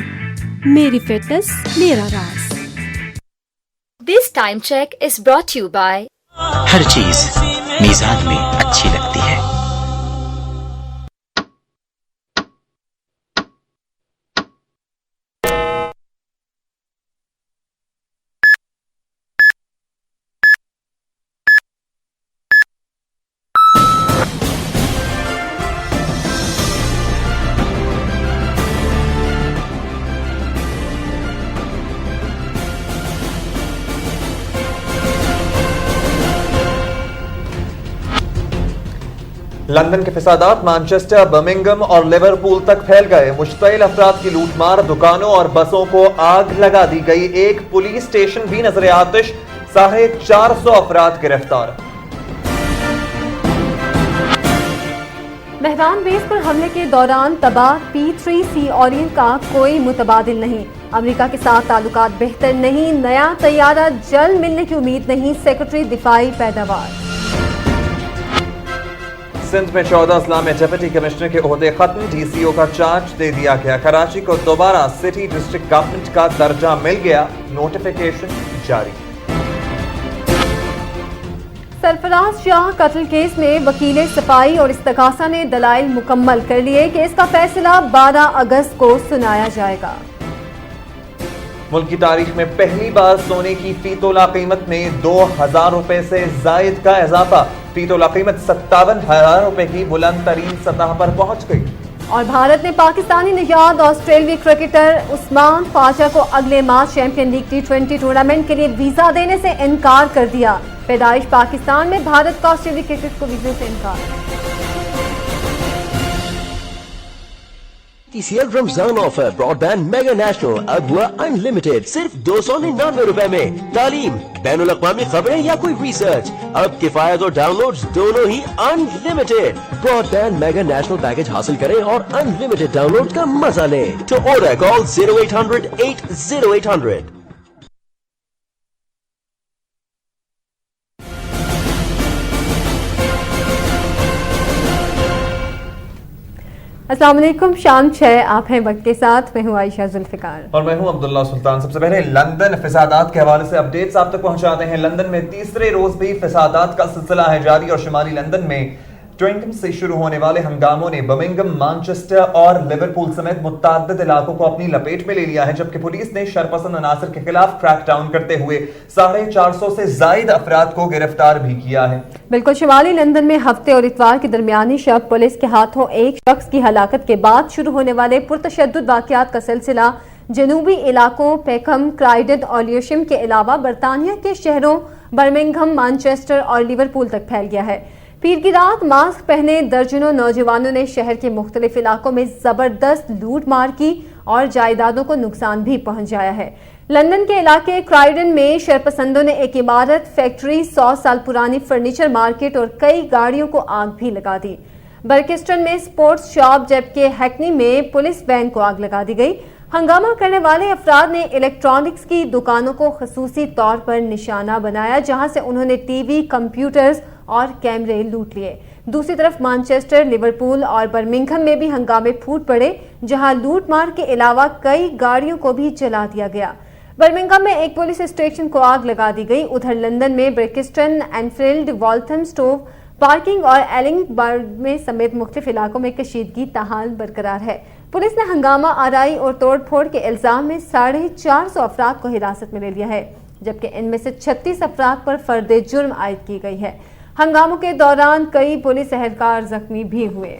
S5: मेरी फिटनेस मेरा राज।
S22: This time check is brought to you by
S4: हर चीज मीजान में अच्छी लगती है।
S23: लंदन के फसादात मैनचेस्टर, बर्मिंघम और लिवरपूल तक फैल गए। मुश्तइल अफराद की लूटमार, दुकानों और बसों को आग लगा दी गई। एक पुलिस स्टेशन भी नजर आतिश, 450 अफराद गिरफ्तार।
S13: मेहरान बेस पर हमले के दौरान तबाह P3C ओरियन का कोई मुतबादिल नहीं। अमेरिका के साथ ताल्लुकात बेहतर नहीं, नया तैयारा जल्द मिलने की उम्मीद नहीं। सेक्रेटरी दिफाई पैदावार।
S23: सिंध में 14 अजला में डिप्टी कमिश्नर के ओहदे खत्म, DCO का चार्ज दे दिया गया। कराची को दोबारा सिटी डिस्ट्रिक्ट गवर्नमेंट का दर्जा मिल गया, नोटिफिकेशन जारी।
S13: सरफराज शाह कत्ल केस में वकील सफाई और इस्तगासा ने दलाइल मुकम्मल कर लिए। केस का फैसला 12 अगस्त को सुनाया जाएगा।
S23: मुल्क की तारीख में पहली बार सोने की फी तोला कीमत में 2000 रुपए से जायद का इजाफा। फी तोला कीमत 57,000 रुपए की बुलंद तरीन सतह पर पहुंच गई।
S13: और भारत ने पाकिस्तानी निजात ऑस्ट्रेलियाई क्रिकेटर उस्मान ख्वाजा को अगले माह चैंपियन लीग T20 टूर्नामेंट के लिए वीजा देने से इनकार कर दिया। पैदाइश पाकिस्तान में भारत का ऑस्ट्रेलियाई क्रिकेट को वीजे से इनकार।
S24: TCL Ramzan offer, broadband mega national अब हुआ अनलिमिटेड सिर्फ 299 रुपए में। तालीम, बैनुल अक़वामी खबरें या कोई रिसर्च, अब किफायत और डाउनलोड्स दोनों ही unlimited. Broadband mega national package हासिल करें और अनलिमिटेड डाउनलोड का मजा लें। तो ऑर्डर कॉल 0800 80800।
S13: अस्सलाम वालेकुम, शाम 6 आप हैं वक्त के साथ। मैं हूँ आयशा जुल्फिकार
S23: और मैं हूँ अब्दुल्ला सुल्तान। सबसे पहले लंदन फसादात के हवाले से अपडेट्स आप तक पहुंचाते हैं। लंदन में तीसरे रोज भी फसादात का सिलसिला है जारी और शुमाली लंदन में ट्विंटम से शुरू होने वाले हंगामों ने बर्मिंघम, मैनचेस्टर और लिवरपूल समेत मुतअद्दिद इलाकों को अपनी लपेट में ले लिया है, जबकि पुलिस ने शरपसंद अनासर के खिलाफ क्रैकडाउन करते हुए 450 से जायद अफराद को गिरफ्तार भी किया है। बिल्कुल,
S13: शुमाली लंदन में हफ्ते और इतवार के दरमियानी शब पुलिस के हाथों एक शख्स की हलाकत के बाद शुरू होने वाले पुरतशद्दुद वाक़यात का सिलसिला जनूबी इलाकों पेकहम, क्राइडन और ल्यूशम के अलावा बरतानिया के शहरों बर्मिंघम, मैनचेस्टर और लिवरपूल तक फैल गया है। पीर की रात मास्क पहने दर्जनों नौजवानों ने शहर के मुख्तलिफ इलाकों में जबरदस्त लूट मार की और जायदादों को नुकसान भी पहुंचाया है। लंदन के इलाके क्राइडन में शरपसंदों ने एक इमारत, फैक्ट्री, 100 साल पुरानी फर्नीचर मार्केट और कई गाड़ियों को आग भी लगा दी। बर्किस्टन में स्पोर्ट्स शॉप जबकि हैकनी में पुलिस वैन को आग लगा दी गई। हंगामा करने वाले अफराद ने इलेक्ट्रॉनिक्स की दुकानों को खसूसी तौर पर निशाना बनाया, जहां से उन्होंने टीवी, कंप्यूटर्स और कैमरे लूट लिए। दूसरी तरफ मैनचेस्टर, लिवरपूल और बर्मिंघम में भी हंगामे फूट पड़े, जहां लूट मार के अलावा कई गाड़ियों को भी जला दिया गया। बर्मिंघम में एक पुलिस स्टेशन को आग लगा दी गई। उधर लंदन में Brixton, Enfield, Waltham stove, parking और एलिंगबर्ग में समेत मुख्तलिफ इलाकों में कशीदगी ताहाल बरकरार है। पुलिस ने हंगामा आराई और तोड़फोड़ के इल्जाम में 450 अफराद को हिरासत में ले लिया है, जबकि इनमें से 36 अफराद पर फर्द जुर्म आयद की गई है। हंगामों के दौरान कई पुलिस एहलकार जख्मी भी हुए।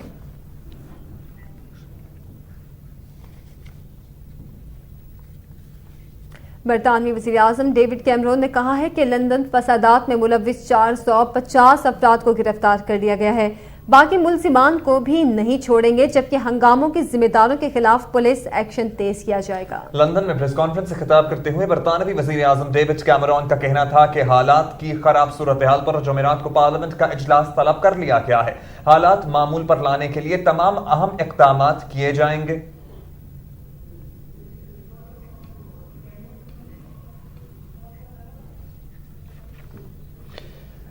S13: बरतानवी वज़ीर-ए-आज़म डेविड कैमरून ने कहा है कि लंदन फसादात में मुलव्विस 450 अफराद को गिरफ्तार कर लिया गया है। बाकी मुलजिमान को भी नहीं छोड़ेंगे, जबकि हंगामों के जिम्मेदारों के खिलाफ पुलिस एक्शन तेज किया जाएगा।
S23: लंदन में प्रेस कॉन्फ्रेंस से खिताब करते हुए बरतानवी वज़ीर-ए-आज़म डेविड कैमरून का कहना था कि हालात की खराब सूरत हाल पर जुमेरात को पार्लियामेंट का इजलास तलब कर लिया गया है। हालात मामूल पर लाने के लिए तमाम अहम इक़दामात किए जाएंगे।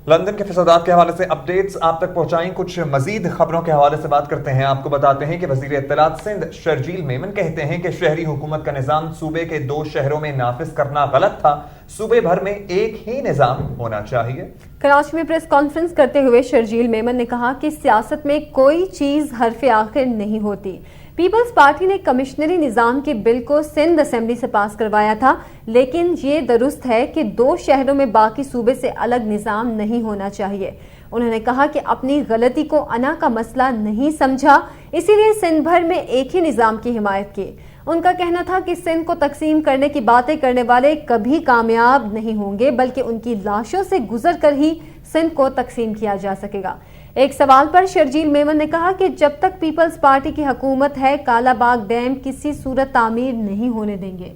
S23: लंदन के फसादात के हवाले से अपडेट्स आप तक पहुंचाएं। कुछ मजीद खबरों के हवाले से बात करते हैं। आपको बताते हैं कि वजीर इत्तलात सिंध शर्जील मेमन कहते हैं कि शहरी हुकूमत का निजाम सूबे के 2 शहरों में नाफिज करना गलत था। सूबे भर में एक ही निजाम होना चाहिए।
S13: कराची में प्रेस कॉन्फ्रेंस करते हुए शर्जील मेमन ने कहा कि सियासत में कोई चीज हरफ आखिर नहीं होती। पीपल्स पार्टी ने कमिश्नरी निजाम के बिल को सिंध असेंबली से पास करवाया था, लेकिन ये दुरुस्त है कि 2 शहरों में बाकी सूबे से अलग निजाम नहीं होना चाहिए। उन्होंने कहा कि अपनी गलती को अना का मसला नहीं समझा, इसीलिए सिंध भर में एक ही निजाम की हिमायत की। उनका कहना था कि सिंध को तकसीम करने की बातें करने वाले कभी कामयाब नहीं होंगे, बल्कि उनकी लाशों से गुजर कर ही सिंध को तकसीम किया जा सकेगा। एक सवाल पर शर्जील मेमन ने कहा कि जब तक पीपल्स पार्टी की हुकूमत है, कालाबाग डैम किसी सूरत तामीर नहीं होने देंगे।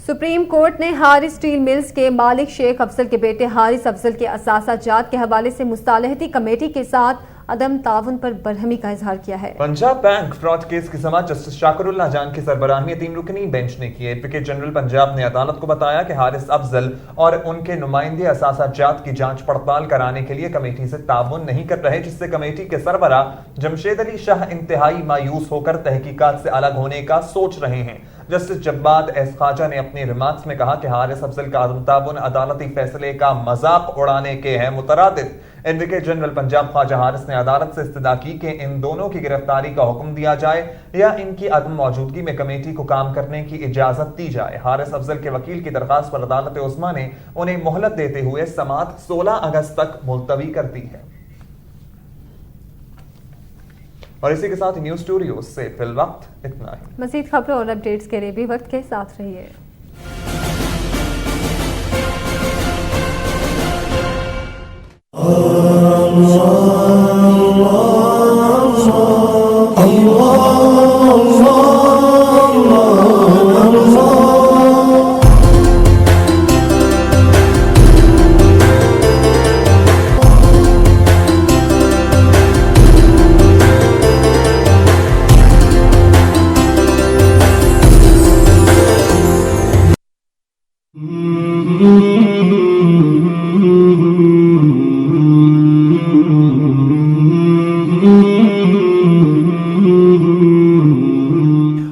S13: सुप्रीम कोर्ट ने हारिस स्टील मिल्स के मालिक शेख अफजल के बेटे हारिस अफजल के असासाजात के हवाले से मुस्तालहती कमेटी के साथ अदम ताउन पर बरहमी का इजहार किया है।
S23: पंजाब बैंक फ्रॉड केस की समाअत जस्टिस शाकिरुल्लाह जान की सरबराही में 3 रुकनी बेंच ने की। एडवोकेट जनरल पंजाब ने अदालत को बताया कि हारिस अफजल और उनके नुमाइंदे असासाजात की जांच पड़ताल कराने के लिए कमेटी से ताउन नहीं कर रहे, जिससे कमेटी के सरबरा जमशेद अली शाह इंतहाई मायूस होकर तहकीकात से अलग होने का सोच रहे हैं। जस्टिस जब्बाद एस ख्वाजा ने अपने रिमार्क्स में कहा कि हारिस अफजल का अदम ताउन अदालती फैसले का मजाक उड़ाने के हैं मुतरादिद। एडवोकेट जनरल पंजाब ख्वाजा हारिस ने अदालत से इस्तदा की कि इन दोनों की गिरफ्तारी का हुक्म दिया जाए या इनकी अदम मौजूदगी में कमेटी को काम करने की इजाजत दी जाए। हारिस अफजल के वकील की दरखास्त पर अदालत उस्मा ने उन्हें मोहलत देते हुए समाअत 16 अगस्त तक मुलतवी कर दी है। और इसी के साथ न्यूज स्टूडियो से फिल वक्त इतना ही।
S13: मजीद खबरों और अपडेट्स के लिए भी वक्त के साथ रहिए।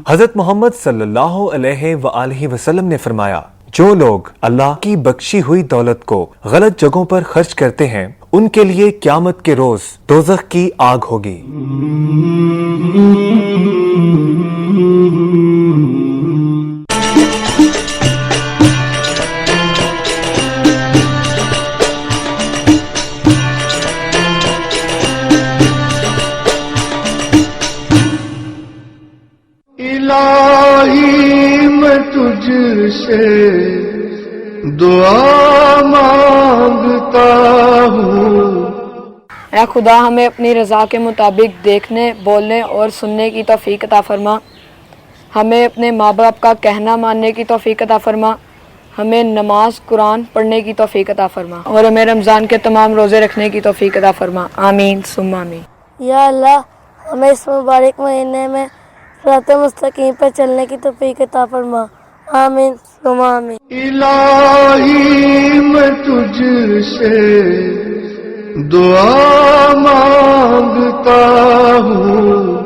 S9: हजरत मोहम्मद सल्लल्लाहु अलैहि वआलैहि वसल्लम ने फरमाया, जो लोग अल्लाह की बख्शी हुई दौलत को गलत जगहों पर खर्च करते हैं, उनके लिए क़यामत के रोज दोज़ख की आग होगी।
S6: इलाही मैं तुझसे दुआ मांगता हूँ।
S10: ऐ खुदा, हमें अपनी रज़ा के मुताबिक देखने, बोलने और सुनने की तौफीक अता फरमा। हमें अपने माँ बाप का कहना मानने की तौफीक अता फरमा। हमें नमाज कुरान पढ़ने की तौफीक अता फरमा और हमें रमज़ान के तमाम रोज़े रखने की तौफीक अता फरमा। आमीन सुम्मा आमीन।
S11: या अल्लाह, हमें इस मुबारक महीने में सिरात मुस्तकीम पर चलने की तौफीक अता फरमा। आमीन सुम्मा आमीन।
S6: इलाही मैं तुझसे दुआ मांगता हूँ।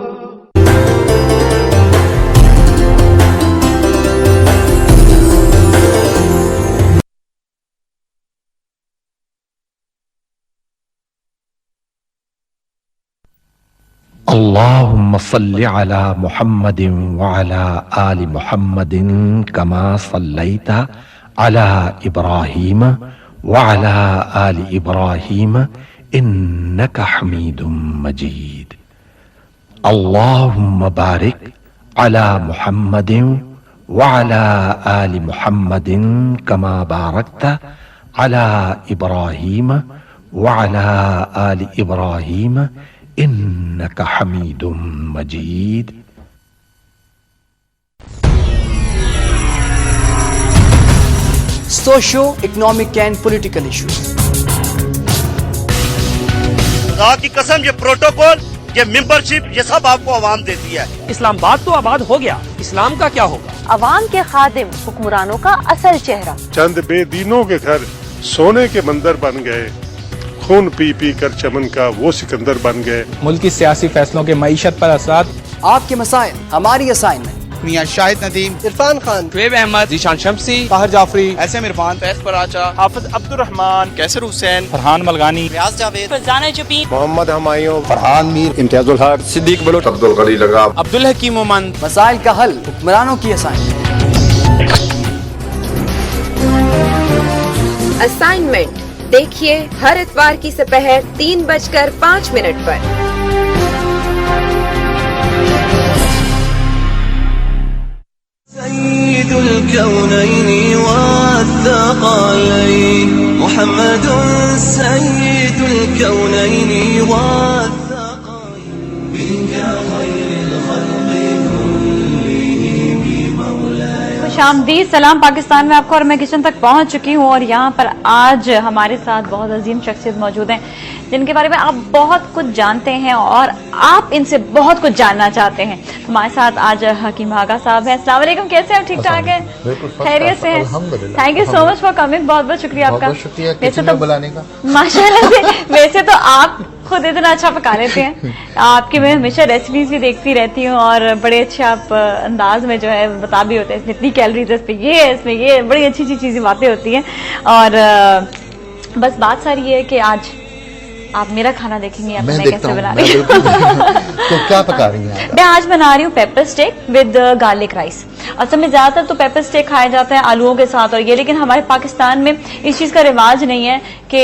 S3: اللهم صل على محمد وعلى آل محمد كما صليت على إبراهيم وعلى آل إبراهيم إنك حميد مجيد. اللهم بارك على محمد وعلى آل محمد كما باركت على إبراهيم وعلى آل إبراهيم إنك حميد مجيد.
S12: Socio economic and political issues.
S14: खुदा की कसम, ये प्रोटोकॉल, ये मेंबरशिप, ये सब आपको आवाम देती है.
S12: इस्लामाबाद तो आबाद हो गया, इस्लाम का क्या होगा?
S15: अवाम के खादिम, हुक्मरानों का असल चेहरा.
S25: चंद बेदीनों के घर सोने के मंदिर बन गए, खून पी पी कर चमन का वो सिकंदर बन गए.
S26: मुल्की सियासी फैसलों के मईशत पर असर.
S12: आपके मसाइल हमारी असाइनमेंट.
S27: मियां शाहिद नदीम,
S12: इरफान खान,
S27: शुएब अहमद,
S26: जीशान शम्सी,
S27: ताहिर जाफरी, एसएम इरफान, फैज पराचा,
S26: हाफिज अब्दुल रहमान,
S27: कैसर हुसैन,
S26: फरहान मलगानी,
S27: रियाज जावेद,
S15: फरजाना जुबीन,
S25: मोहम्मद हमायूं, फरहान मीर, इम्तियाजुल हक,
S26: सिद्दीक बलोच,
S25: अब्दुल गनी लगाव,
S27: अब्दुल हकीम मोमन.
S12: मसाइल का हल हुक्मरानों की असाइनमेंट.
S22: असाइनमेंट देखिए हर इतवार की दोपहर 3:05 पर.
S6: سيد الكونين والثقلين محمد سيد الكونين والثقلين منك خير الخلق كلهم مولاي.
S1: खुशामदीद, सलाम पाकिस्तान में आपको, और मैं किचन तक पहुंच चुकी हूं और यहाँ पर आज हमारे साथ बहुत अजीम शख्सियत मौजूद हैं जिनके बारे में आप बहुत कुछ जानते हैं और आप इनसे बहुत कुछ जानना चाहते हैं. हमारे साथ आज हकीम आगा साहब हैं. अस्सलाम वालेकुम, कैसे हैं? ठीक ठाक हैं? खैरियत से हैं? Thank you so much for coming. बहुत बहुत शुक्रिया आपका. वैसे तो बुलाने का माशाल्लाह से, वैसे तो आप खुद इतना अच्छा पका लेते हैं. आपकी मैं हमेशा रेसिपीज भी देखती रहती हूँ और बड़े अच्छे आप अंदाज में जो है बता भी होते हैं, इसमें इतनी कैलोरीज है, इसमें ये है, इसमें ये, बड़ी अच्छी अच्छी चीजें बातें होती हैं. और बस बात सारी ये है कि आज आप मेरा खाना देखेंगे आप मैं कैसे बना रही हूँ.
S28: तो क्या पका रही हैं?
S1: मैं आज बना रही हूँ pepper steak with garlic rice. असल में ज्यादातर तो पेपर स्टेक खाया जाता है आलूओं के साथ और ये, लेकिन हमारे पाकिस्तान में इस चीज का रिवाज नहीं है कि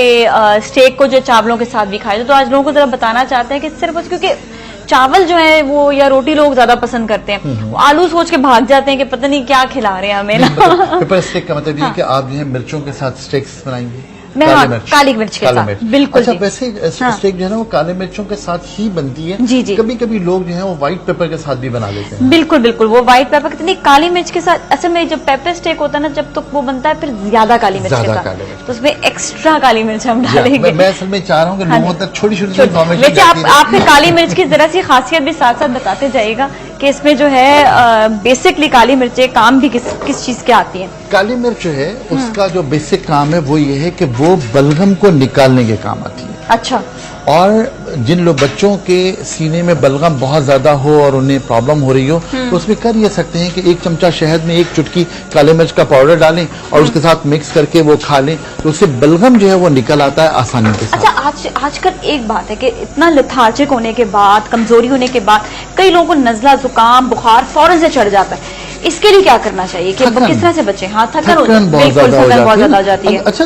S1: स्टेक को जो चावलों के साथ भी खाया जाए. तो आज लोगों को जरा बताना चाहते हैं कि सिर्फ क्योंकि चावल जो है वो या रोटी लोग ज्यादा पसंद करते हैं, वो आलू सोच के भाग जाते हैं कि पता नहीं क्या खिला रहे हैं हमें ना.
S28: पेपर स्टेक का मतलब ये कि आप जो है मिर्चों के साथ स्टेक्स बनाएंगे.
S1: मैं काली मिर्च के साथ. बिल्कुल.
S28: अच्छा, वैसे स्टेक जो है ना वो काले मिर्चों के साथ ही बनती है.
S1: जी जी.
S28: कभी कभी लोग जो है वो व्हाइट पेपर के साथ भी बना लेते हैं.
S1: बिल्कुल बिल्कुल, वो व्हाइट पेपर कितनी काली मिर्च के साथ. असल में जब पेपर स्टेक होता है ना, जब तो वो बनता है फिर ज्यादा काली मिर्च के साथ, तो उसमें एक्स्ट्रा काली मिर्च हम डालेंगे.
S28: मैं असल में चाह रहा हूँ कि लोगों तक छोटी छोटी इन्फॉर्मेशन.
S1: वैसे आप फिर काली मिर्च की जरा सी खासियत भी साथ साथ बताते जाइएगा कि इसमें जो है बेसिकली काली मिर्चें काम भी किस चीज के आती है.
S28: काली मिर्च जो है उसका जो बेसिक काम है वो ये है कि वो बलगम को निकालने के काम आती है.
S1: अच्छा.
S28: और जिन लोग बच्चों के सीने में बलगम बहुत ज्यादा हो और उन्हें प्रॉब्लम हो रही हो तो उसमें कर ये सकते हैं कि 1 चमचा शहद में 1 चुटकी काले मिर्च का पाउडर डालें और उसके साथ मिक्स करके वो खा लें, तो उससे बलगम जो है वो निकल आता है आसानी के साथ.
S1: अच्छा, आजकल एक बात है कि इतना लेथार्जिक होने के बाद, कमजोरी होने के बाद कई लोगों को नजला, जुकाम, बुखार फौरन से चढ़ जाता है. इसके लिए क्या करना चाहिए कि किस तरह से बचें? हाँ, थकन बहुत ज्यादा हो जाती है.
S28: अच्छा,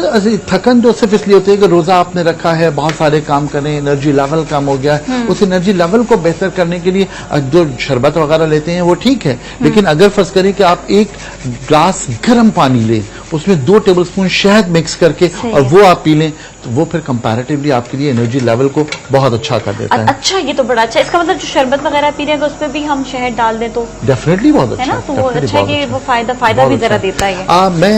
S28: थकन जो सिर्फ इसलिए होती है कि रोजा आपने रखा है, बहुत सारे काम करें, एनर्जी लेवल कम हो गया है. उस एनर्जी लेवल को बेहतर करने के लिए जो शरबत वगैरह लेते हैं वो ठीक है, लेकिन अगर फर्ज करें कि आप 1 ग्लास गर्म पानी लें, उसमें 2 टेबलस्पून शहद मिक्स करके और वो आप पी लें, तो वो फिर कंपैरेटिवली आपके लिए एनर्जी लेवल को बहुत अच्छा कर देता है.
S1: अच्छा, ये तो बड़ा अच्छा. इसका मतलब जो शरबत वगैरह पी रहे हैं तो उसमें भी हम शहद डाल दें तो
S28: डेफिनेटली बहुत अच्छा
S1: है ना. तो वो अच्छा है कि वो फायदा भी जरा देता है.
S28: मैं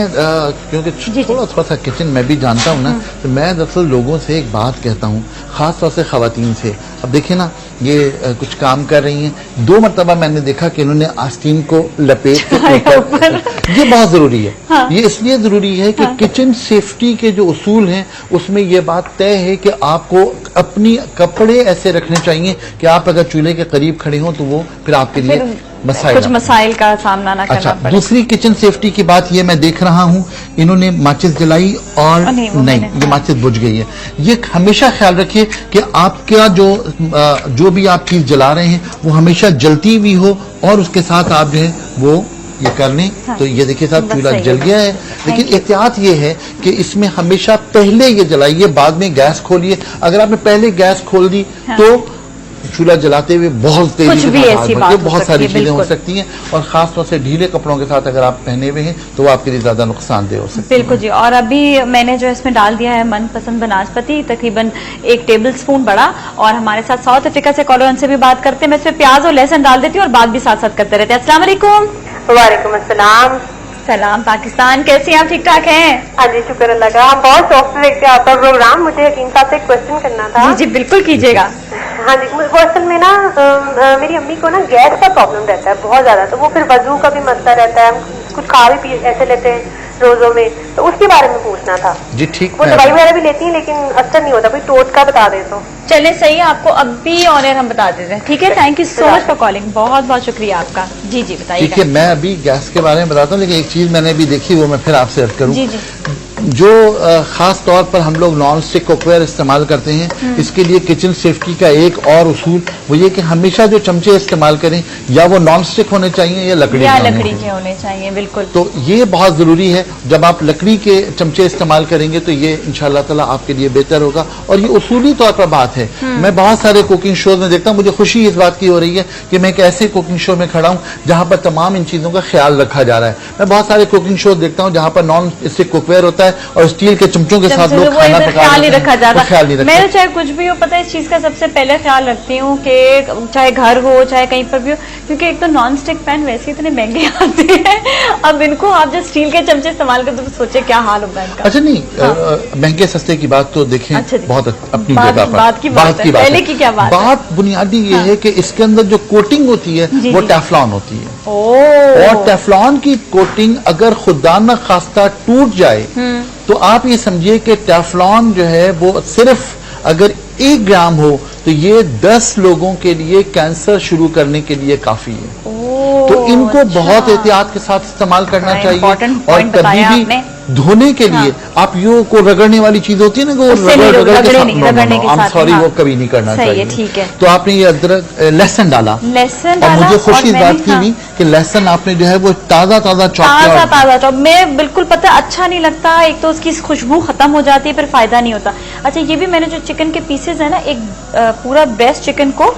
S28: क्योंकि थोड़ा सा किचन में भी जानता हूँ ना, तो मैं दरअसल लोगों से एक बात कहता हूँ, खास तौर से खवातीन से. अब देखिए ना, ये कुछ काम कर रही हैं, 2 मरतबा मैंने देखा कि इन्होंने आस्तीन को लपेट के ऊपर. ये बहुत जरूरी है. हाँ. ये इसलिए जरूरी है कि किचन सेफ्टी के जो उसूल हैं उसमें ये बात तय है कि आपको अपनी कपड़े ऐसे रखने चाहिए कि आप अगर चूल्हे के करीब खड़े हों तो वो फिर आपके लिए
S1: कुछ मसाइल का सामना ना करना पड़े।
S28: दूसरी किचन सेफ्टी की बात ये मैं देख रहा हूँ, इन्होंने माचिस जलाई और नहीं ये माचिस बुझ गई है। ये हमेशा ख्याल रखिए कि आपका जो भी आप चीज जला रहे हैं वो हमेशा जलती हुई हो और उसके साथ आप जो है वो ये कर लें। तो ये देखिए साहब चूल्हा जल गया है, लेकिन एहतियात ये है कि इसमें हमेशा पहले ये जलाइए, बाद में गैस खोलिए। अगर आपने पहले गैस खोल दी तो चूल्हा जलाते हुए बहुत तेजी से बहुत सारी चीजें हो सकती हैं, और खास तौर से ढीले कपड़ों के साथ अगर आप पहने हुए हैं तो वो आपके लिए ज्यादा नुकसानदेह हो सकती है।
S1: बिल्कुल जी। और अभी मैंने जो इसमें डाल दिया है मनपसंद बनास्पति, तकरीबन 1 टेबल स्पून बड़ा। और हमारे साथ साउथ अफ्रीका से कॉलर, उनसे भी बात करते हैं। मैं इसमें प्याज और लहसुन डाल देती हूँ और बात भी साथ साथ करते रहते हैं। अस्सलाम वालेकुम।
S7: वालेकुम अस्सलाम।
S1: सलाम पाकिस्तान, कैसी हैं आप? ठीक ठाक हैं?
S7: हाँ जी, शुक्र अल्लाह का। हम बहुत शौक से देखते हैं आपका प्रोग्राम। मुझे हकीम साहब से एक क्वेश्चन करना था।
S1: जी जी बिल्कुल कीजिएगा।
S7: हाँ जी, क्वेश्चन में ना मेरी अम्मी को ना गैस का प्रॉब्लम रहता है बहुत ज्यादा, तो वो फिर वजू का भी मसला रहता है, कुछ खा भी पी ऐसे लेते हैं रोजों में, तो उसके बारे में पूछना था।
S28: जी ठीक।
S7: वो दवाई वगैरह भी लेती हैं लेकिन असर नहीं होता, कोई टोटका बता दे तो।
S1: चले सही है, आपको अब भी ऑनर हम बता देते हैं। ठीक है, thank you so much for calling, बहुत बहुत शुक्रिया आपका। जी जी बताइए।
S28: ठीक है, मैं अभी गैस के बारे में बताता हूँ, लेकिन एक चीज मैंने भी देखी वो मैं फिर आपसे अर्ज करूँ।
S1: जी जी।
S28: जो खास तौर पर हम लोग नॉन स्टिक कुकवेयर इस्तेमाल करते हैं, इसके लिए किचन सेफ्टी का एक और उसूल वो ये कि हमेशा जो चमचे इस्तेमाल करें या वो नॉन स्टिक होने चाहिए या लकड़ी
S1: के होने चाहिए। बिल्कुल।
S28: तो ये बहुत जरूरी है। जब आप लकड़ी के चमचे इस्तेमाल करेंगे तो ये इंशाअल्लाह ताला आपके लिए बेहतर होगा, और ये उसूली तौर पर बात है। मैं बहुत सारे कुकिंग शोज में देखता हूँ, मुझे खुशी इस बात की हो रही है कि मैं एक ऐसे कुकिंग शो में खड़ा हूँ जहां पर तमाम इन चीजों का ख्याल रखा जा रहा है। मैं बहुत सारे कुकिंग शोज देखता हूँ जहां पर नॉन स्टिक कुकवेयर होता है और स्टील के चमचों के साथ लोग खाना
S1: ख्याल नहीं रखा जाता। मैं
S28: तो
S1: चाहे कुछ भी हो, पता है इस चीज का सबसे पहले ख्याल रखती हूँ कि चाहे घर हो चाहे कहीं पर भी हो, क्योंकि एक तो नॉन स्टिक पैन वैसे इतने महंगे आते हैं, अब इनको आप जो स्टील के चमचे इस्तेमाल करते तो सोचे क्या हाल होगा इनका।
S28: अच्छा नहीं, महंगे सस्ते की बात तो देखें बहुत अपनी जगह पर,
S1: बात की पहले की क्या बात
S28: बुनियादी ये है कि इसके अंदर जो कोटिंग होती है वो टेफ्लॉन होती है, और टेफ्लॉन की कोटिंग अगर खुदा न खास्ता टूट जाए तो आप ये समझिए कि टेफ्लॉन जो है वो सिर्फ अगर 1 ग्राम हो तो ये 10 लोगों के लिए कैंसर शुरू करने के लिए काफी है। तो इनको बहुत एहतियात के साथ इस्तेमाल करना चाहिए, और कभी भी धोने के लिए आप यो को रगड़ने वाली चीज होती है ना, वो वो कभी नहीं करना चाहिए।
S1: ठीक है।
S28: तो आपने ये अदरक लहसुन डाला, और मुझे खुशी इस बात की हुई कि लहसुन आपने जो है वो ताजा
S1: चॉप। मैं बिल्कुल पता अच्छा नहीं लगता, एक तो उसकी खुशबू खत्म हो जाती है, फिर फायदा नहीं होता। अच्छा ये भी मैंने जो चिकन के पीसेज है ना, एक पूरा बेस्ट चिकन को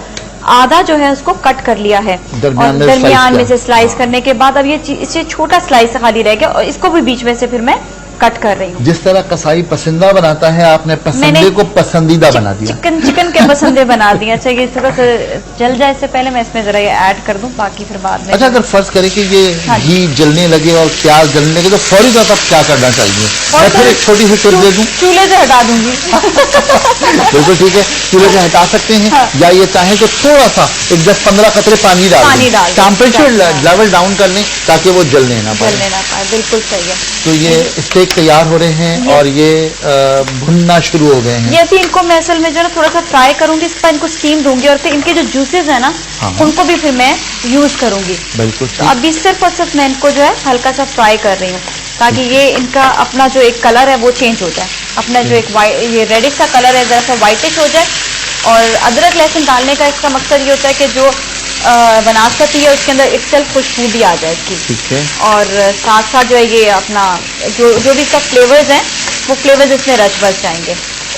S1: आधा जो है उसको कट कर लिया है, और दरमियान में से स्लाइस करने के बाद अब ये इसे छोटा स्लाइस खाली रह गया, और इसको भी बीच में से फिर मैं कट कर रही हूँ।
S28: जिस तरह कसाई पसंदा बनाता है, आपने पसंदे को पसंदीदा बना दिया।
S1: चिकन के पसंदे बना दिया। अच्छा ये थोड़ा सा जल जाए इससे पहले मैं इसमें जरा ये ऐड कर दूं, बाकी फिर बाद में।
S28: अच्छा अगर फर्ज करें कि ये घी जलने लगे और प्याज जलने लगे तो फौरी तौर पर क्या करना चाहिए? मैं फिर एक छोटी सी टिप दे दूं,
S1: चूल्हे से हटा दूंगी।
S28: बिल्कुल ठीक है, चूल्हे से हटा सकते हैं, या ये चाहे तो थोड़ा सा एक 10-15 कतरे पानी डाल टेम्परेचर लेवल डाउन कर लें ताकि वो जलने ना पाए।
S1: बिल्कुल सही है।
S28: तो ये स्टेक तैयार हो रहे हैं और ये भुनना शुरू हो गए हैं।
S1: ये भी इनको मैं असल में जो है थोड़ा सा फ्राई करूंगी, इस पर इनको स्टीम दूंगी, और फिर इनके जो जूसेस है ना उनको भी फिर मैं यूज करूंगी।
S28: बिल्कुल।
S1: तो अभी सिर्फ और सिर्फ मैं इनको जो है हल्का सा फ्राई कर रही हूँ, ताकि ये इनका अपना जो एक कलर है वो चेंज हो जाए, अपना जो एक ये रेडिश सा कलर है जरा सा व्हाइटिश हो जाए। और अदरक लहसुन डालने का इसका मकसद ये होता है कि जो बनास्पति है उसके अंदर इटसेल्फ खुशबू भी आ जाए इसकी।
S28: ठीक है।
S1: और साथ साथ जो है ये अपना जो भी इसका फ्लेवर्स हैं वो फ्लेवर्स इसमें रच बस जाएंगे।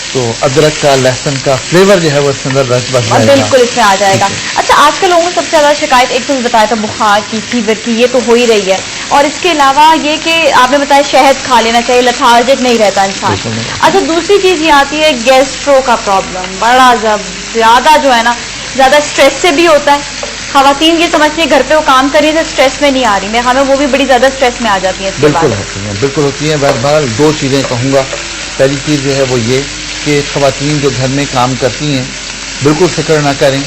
S28: तो अदरक का लहसुन का फ्लेवर जो है वो इसके अंदर रच बस जाएगा।
S1: बिल्कुल इसमें आ जाएगा। अच्छा आजकल लोगों को सबसे ज्यादा शिकायत एक तो बताया था बुखार की, फीवर की, ये तो हो ही रही है, और इसके अलावा ये कि आपने बताया शहद खा लेना चाहिए, लथार्जिक नहीं रहता इंसान। अच्छा दूसरी चीज ये आती है गैस्ट्रो का प्रॉब्लम, बड़ा ज्यादा जो है ना ज्यादा स्ट्रेस से भी होता है। खवातीन ये समझती है घर पे वो काम कर रही है तो स्ट्रेस में नहीं आ रही, मैं हमें वो भी बड़ी ज्यादा स्ट्रेस में आ जाती है।
S28: बिल्कुल होती है। बहरहाल 2 चीजें कहूँगा। पहली चीज जो है वो ये कि खवातीन जो घर में काम करती हैं बिल्कुल फिक्र ना करें,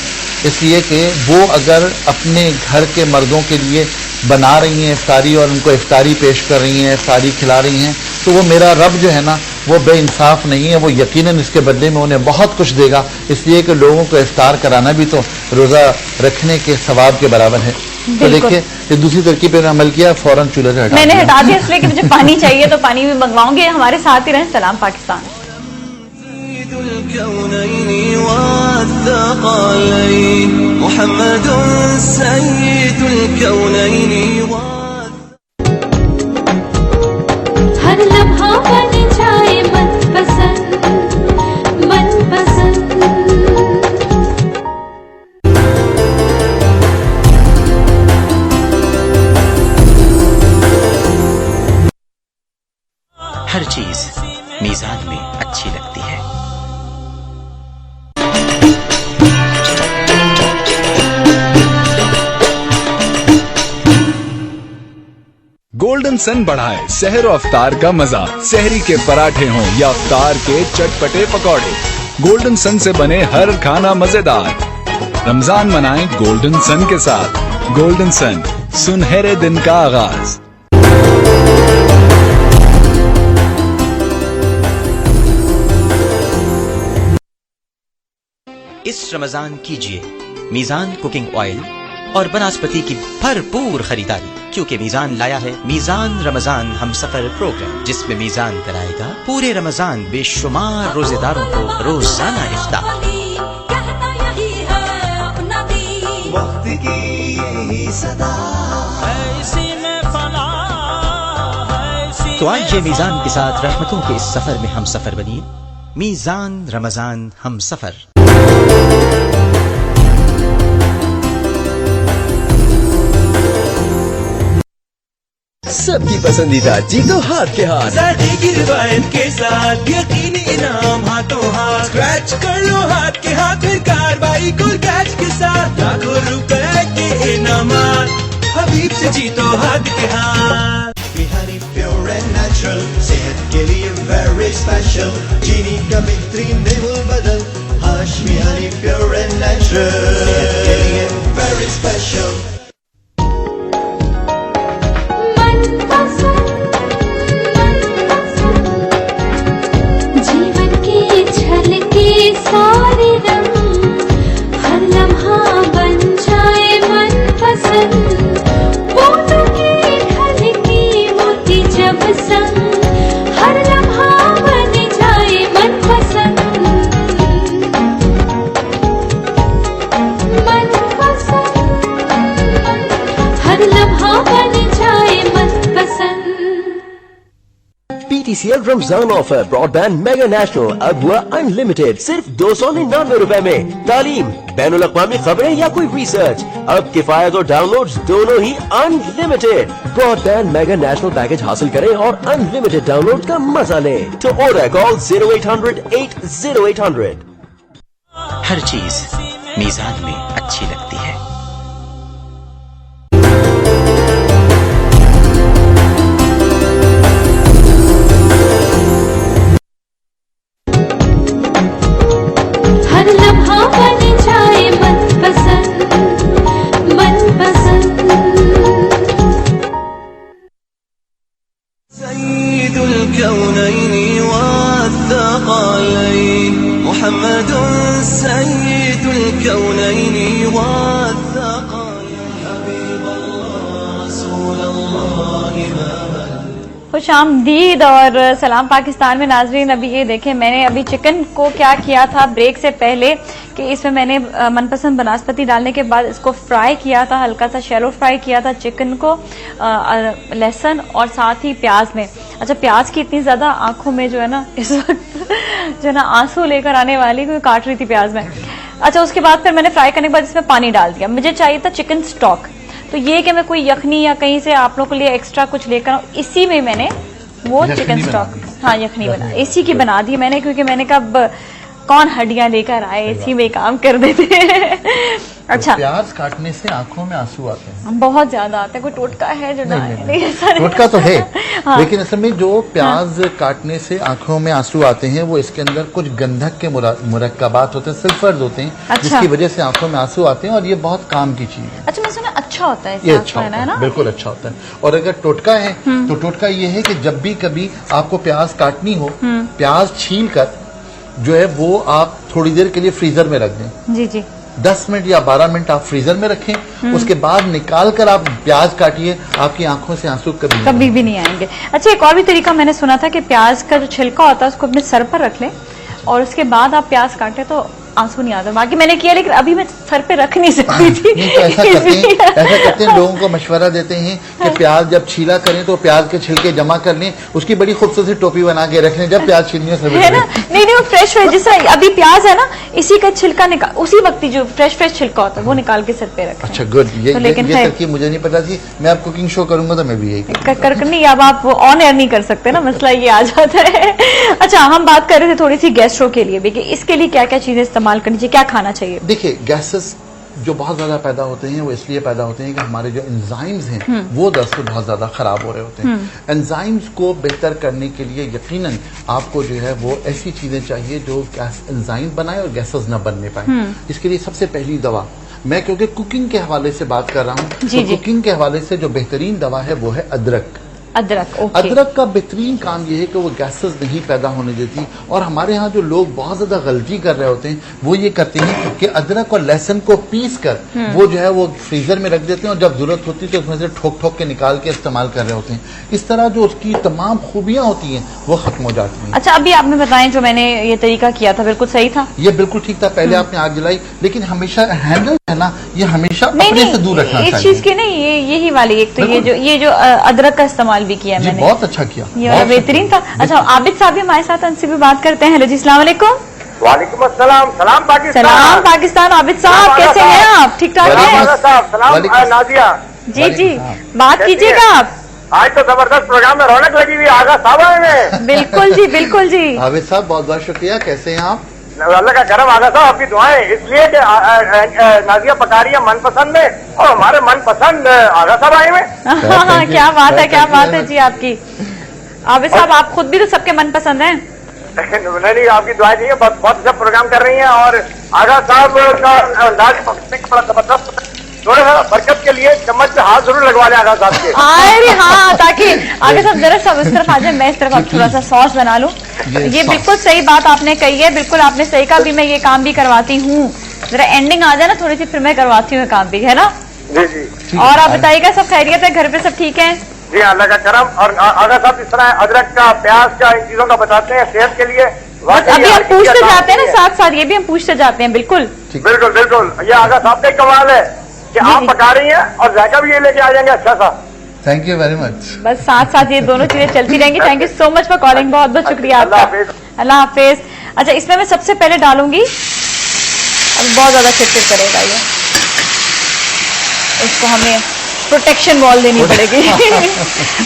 S28: इसलिए कि वो अगर अपने घर के मर्दों के लिए बना रही हैं इफ्तारी और उनको इफ्तारी पेश कर रही हैं, इफ्तारी खिला रही हैं, तो वो मेरा रब जो है ना वो बेइंसाफ नहीं है, वो यकीनन इसके बदले में उन्हें बहुत कुछ देगा, इसलिए कि लोगों को इफ्तार कराना भी तो रोज़ा रखने के सवाब के बराबर है। तो देखिए ये दूसरी तरकीब पे अमल किया, फौरन चूल्हे से
S1: मैंने हटा दिया इसलिए कि मुझे पानी चाहिए, तो पानी भी मंगवाऊंगी। हमारे साथ ही रहें। सलाम पाकिस्तान।
S2: हर लम्हा बन जाए मनपसंद मनपसंद।
S4: हर चीज मीजान में अच्छी लगती है।
S8: गोल्डन सन बढ़ाए सहर और अफ्तार का मजा। सहरी के पराठे हों या अफ्तार के चटपटे पकौड़े, गोल्डन सन से बने हर खाना मजेदार। रमजान मनाएं गोल्डन सन के साथ। गोल्डन सन, सुनहरे दिन का आगाज।
S4: इस रमजान कीजिए मीजान कुकिंग ऑयल और बनस्पति की भरपूर खरीदारी, क्योंकि मीजान लाया है मीजान रमजान हम सफर प्रोग्राम, जिसमें मीजान कराएगा पूरे रमजान बेशुमार रोजेदारों को रोजाना इफ्तार। तो आइए मीजान के साथ रहमतों के इस सफर में हम सफर बनिए। मीजान रमजान हम सफर।
S24: सबकी पसंदीदा जीतो हाथ के हाथ,
S6: शादी की रिवायत के साथ यकीनी इनाम हाथों हाथ। स्क्रैच कर लो हाथ के हाथ, फिर कार्रवाई को कैच के साथ लाखों रुपए के इनामात। हबीब से जीतो हाथ के हाथ। बिहारी प्योर एंड नेचुरल, सेहत के लिए वेरी स्पेशल। चीनी का बेहतरीन लेवल बदल, Hashmi Honey pure and natural, सेहत के लिए वेरी स्पेशल।
S2: जीवन के झलके सारे रंग, हर लम्हा बन जाए मनपसंद। बोलों के ढलके मोती जब संग, हर लम्हा बन जाए मनपसंद मनपसंद। हर लम्हा बन जाए मनपसंद।
S24: PTCL Ramzan offer broadband mega national अब हुआ अनलिमिटेड सिर्फ 299 रुपए में। तालीम, बैनुल अक़वामी खबरें या कोई रिसर्च, अब किफायत और डाउनलोड्स दोनों ही unlimited. Broadband mega national package हासिल करें और अनलिमिटेड डाउनलोड का मजा लें। तो ऑर्डर कॉल 0800 80800।
S4: हर चीज मीजान में अच्छी लगती है।
S2: हर लम्हा बन जाए मनपसंद मनपसंद।
S6: सय्यिदुल कौनैनि वत्थक़लैन, मुहम्मदुन सय्यिदुल कौनैनि वत्थक़लैन, हबीबल्लाह रसूलल्लाह इमाम।
S1: खुश आमदीद और सलाम पाकिस्तान में नाजरीन। अभी ये देखें, मैंने अभी चिकन को क्या किया था ब्रेक से पहले कि इसमें मैंने मनपसंद बनस्पति डालने के बाद इसको फ्राई किया था, हल्का सा शैलो फ्राई किया था चिकन को लहसुन और साथ ही प्याज में। अच्छा, प्याज की इतनी ज़्यादा आंखों में जो है ना इस वक्त जो है ना आंसू लेकर आने वाली, कोई काट रही थी प्याज में। अच्छा, उसके बाद फिर मैंने फ्राई करने के बाद इसमें पानी डाल दिया। मुझे चाहिए था चिकन स्टॉक, तो ये कि मैं कोई यखनी या कहीं से आप लोगों के लिए एक्स्ट्रा कुछ लेकर आऊं, इसी में मैंने वो चिकन स्टॉक, हाँ यखनी बना, इसी की बना दी मैंने, क्योंकि मैंने कहा कौन हड्डियां लेकर आए, इसी में काम कर देते अच्छा,
S28: तो प्याज काटने से आंखों में आंसू आते हैं,
S1: बहुत ज्यादा आते हैं। कोई टोटका है जो नहीं,
S28: टोटका तो है हाँ। लेकिन असल में जो प्याज काटने से आंखों में आंसू आते हैं वो इसके अंदर कुछ गंधक के मुरक्कबात होते हैं, सल्फर्स होते हैं, अच्छा। जिसकी वजह से आंखों में आंसू आते हैं और ये बहुत काम की चीज है।
S1: अच्छा, मैं सुना अच्छा होता है,
S28: ये अच्छा होता है, बिल्कुल अच्छा होता है। और अगर टोटका है तो टोटका ये है कि जब भी कभी आपको प्याज काटनी हो, प्याज छील कर जो है वो आप थोड़ी देर के लिए फ्रीजर में रख दें।
S1: जी जी।
S28: 10 मिनट या 12 मिनट आप फ्रीजर में रखें, उसके बाद निकाल कर आप प्याज काटिए, आपकी आंखों से आंसू
S1: कभी भी नहीं आएंगे। अच्छा, एक और भी तरीका मैंने सुना था कि प्याज का जो छिलका होता है उसको अपने सर पर रख लें और उसके बाद आप प्याज काटें तो आंसू नहीं आता। बाकी मैंने किया, लेकिन अभी मैं सर पे रख नहीं सकती थी।
S28: तो ऐसा करते हैं, लोगों को मशवरा देते हैं कि प्याज जब छीला करें तो प्याज के छिलके जमा कर लें, उसकी बड़ी खूबसूरत टोपी बना के रख लें जब प्याज छीलनी है ना।
S1: नहीं, वो फ्रेश जिस तरह अभी प्याज है ना, इसी का छिलका निकाल, उसी वक्त जो फ्रेश छिलका होता है वो निकाल के सर पे रखें।
S28: अच्छा, गुड। ये तरकीब मुझे नहीं पता थी। मैं अब कुकिंग शो करूंगा तो मैं भी यही
S1: नहीं, अब आप ऑन एयर नहीं कर सकते ना, मसला ये आ जाता है। अच्छा, हम बात कर रहे थे थोड़ी सी गैस्ट्रो के लिए भी कि इसके लिए क्या क्या चीजें इस्तेमाल करनी चाहिए, क्या खाना चाहिए।
S28: देखिए, गैसेस जो बहुत ज्यादा पैदा होते हैं वो इसलिए पैदा होते हैं कि हमारे जो एंजाइम्स हैं वो दरअसल बहुत ज्यादा खराब हो रहे होते हैं। एंजाइम्स को बेहतर करने के लिए यकीनन आपको जो है वो ऐसी चीजें चाहिए जो गैस एंजाइम बनाए और गैसेस न बनने पाए। इसके लिए सबसे पहली दवा, मैं क्योंकि कुकिंग के हवाले से बात कर रहा हूँ, तो कुकिंग के हवाले से जो बेहतरीन दवा है वो है अदरक। अदरक का बेहतरीन काम यह है कि वो गैसेस नहीं पैदा होने देती। और हमारे यहाँ जो लोग बहुत ज्यादा गलती कर रहे होते हैं वो ये करते हैं कि अदरक और लहसुन को पीस कर वो जो है वो फ्रीजर में रख देते हैं और जब जरूरत होती है तो उसमें से ठोक ठोक के निकाल के इस्तेमाल कर रहे होते हैं। इस तरह जो उसकी तमाम खूबियां होती हैं वो खत्म हो जाती हैं।
S1: अच्छा, अभी आपने बताएं जो मैंने ये तरीका किया था बिल्कुल सही था?
S28: ये बिल्कुल ठीक था। पहले आपने आग जलाई, लेकिन हमेशा हैंडल है ना, ये हमेशा अपने से दूर रखना चाहिए।
S1: इस चीज की नहीं, यही वाली एक तो ये जो अदरक का इस्तेमाल भी किया मैंने,
S28: बहुत अच्छा किया,
S1: ये बेहतरीन था। अच्छा, आबिद साहब भी हमारे साथ, उनसे भी बात करते हैं। हेलो जी, अस्सलाम वालेकुम।
S5: वालेकुम अस्सलाम। सलाम पाकिस्तान।
S1: सलाम पाकिस्तान। आबिद साहब कैसे हैं आप? ठीक ठाक हैं?
S5: सलाम नाजिया
S1: जी, बात कीजिएगा आप।
S5: आज तो जबरदस्त प्रोग्राम में रौनक लगी हुई, आगा साहब आए हैं।
S1: बिल्कुल जी।
S28: आबिद साहब बहुत बहुत शुक्रिया, कैसे हैं आप?
S5: अल्लाह का करम आगा साहब, आपकी दुआएं इसलिए कि नाजिया पका रही है मनपसंद में और हमारे मनपसंद आगा साहब आए हुए।
S1: क्या बात है जी आपकी। आबिद साहब, आप खुद भी तो सबके मनपसंद हैं।
S5: नहीं, आपकी दुआएं चाहिए, बहुत अच्छा प्रोग्राम कर रही हैं और आगा साहब का अंदाज बड़ा जबरदस्त। थोड़ा सा बरकत के लिए चम्मच पे हाथ जरूर लगवा लें आगा साहब के।
S1: अरे हाँ, ताकि आगे साहब जरा सब इस तरफ आ जाए, मैं इस तरफ अब थोड़ा सा सॉस बना लूं। ये बिल्कुल सही बात आपने कही है, बिल्कुल आपने सही कहा। भी मैं ये काम भी करवाती हूँ, जरा एंडिंग आ जाए ना थोड़ी सी, फिर मैं करवाती हूँ काम भी, है ना?
S5: जी।
S1: और आप बताइएगा, सब खैरियत है? घर पे सब ठीक है?
S5: जी, अल्लाह का करम। और आगा साहब इस तरह अदरक का, प्याज का, इन चीजों का बताते हैं सेहत के लिए।
S1: अभी हम पूछते जाते हैं ना, साथ साथ ये भी हम पूछते जाते हैं। बिल्कुल।
S5: ये आगा साहब का कमाल है कि आप पका रही हैं और जायका भी ये लेके आ जाएंगे अच्छा सा।
S28: Thank you very much.
S1: बस साथ साथ ये दोनों चीजें चलती रहेंगी। Thank you so much for calling, बहुत बहुत शुक्रिया आपका। अल्लाह हाफिज। अच्छा, इसमें मैं सबसे पहले डालूंगी, अब बहुत ज्यादा चिटचिट करेगा ये, इसको हमें प्रोटेक्शन वॉल देनी पड़ेगी।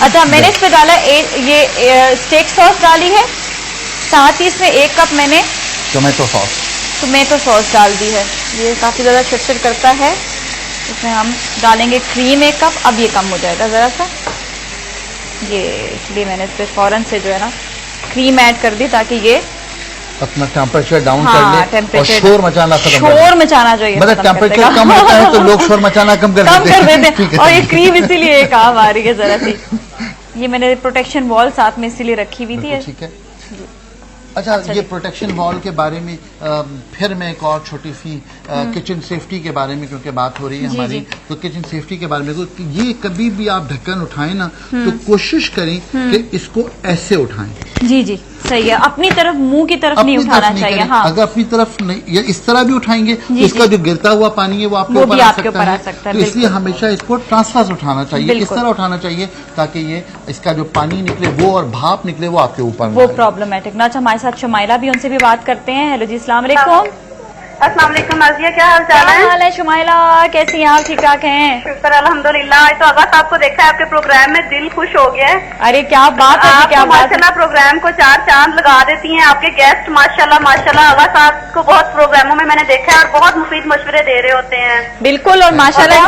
S1: अच्छा, मैंने इस पे डाला ये स्टेक सॉस डाली है, साथ ही इसमें 1 कप मैंने
S28: टोमेटो
S1: सॉस डाल दी है। ये काफी ज्यादा चिटचिट करता है। इसमें हम डालेंगे क्रीम 1 कप। अब ये कम हो जाएगा जरा सा, ये इसलिए मैंने इस पे फौरन से जो है ना क्रीम ऐड कर दी ताकि ये
S28: अपना टेम्परेचर डाउन कर ले और शोर मचाना
S1: जो ये
S28: मतलब टेम्परेचर कम होता है तो लोग शोर मचाना कम कर देते
S1: हैं। और ये क्रीम इसीलिए काम आ रही है जरा सी। ये मैंने प्रोटेक्शन वॉल साथ में इसीलिए रखी हुई थी।
S28: ठीक है। अच्छा, ये प्रोटेक्शन वॉल के बारे में फिर मैं एक और छोटी सी किचन सेफ्टी के बारे में, क्योंकि बात हो रही है हमारी, तो किचन सेफ्टी के बारे में तो ये कभी भी आप ढक्कन उठाएं ना तो कोशिश करें कि इसको ऐसे उठाएं।
S1: जी, सही है। अपनी तरफ, मुंह की तरफ नहीं उठाना चाहिए। हाँ।
S28: अगर अपनी तरफ नहीं या इस तरह भी उठाएंगे तो इसका जो गिरता हुआ पानी है वो आपके ऊपर आ सकता है। तो इसलिए हमेशा इसको ट्रांसफर उठाना चाहिए, इस तरह उठाना चाहिए ताकि ये इसका जो पानी निकले वो और भाप निकले वो आपके ऊपर
S1: वो प्रॉब्लमेटिक ना। अच्छा, हमारे साथ शुमाइला भी, उनसे भी बात करते हैं। हेलो जी, अस्सलाम वालेकुम।
S7: अस्सलाम वालेकुम नाज़िया, क्या हाल चाल है?
S1: हाल है शुमाइला, कैसी हैं आप? ठीक ठाक हैं?
S7: शुक्र अल्हम्दुलिल्लाह। तो आगा साहब को देखा है आपके प्रोग्राम में, दिल खुश हो गया है।
S1: अरे क्या बात है, क्या बात है।
S7: माशाल्लाह प्रोग्राम को 4 चांद लगा देती हैं आपके गेस्ट, माशाल्लाह। आगा साहब को बहुत प्रोग्रामों में मैंने देखा है और बहुत मुफीद मशवरे दे रहे होते हैं।
S1: बिल्कुल, और माशाल्लाह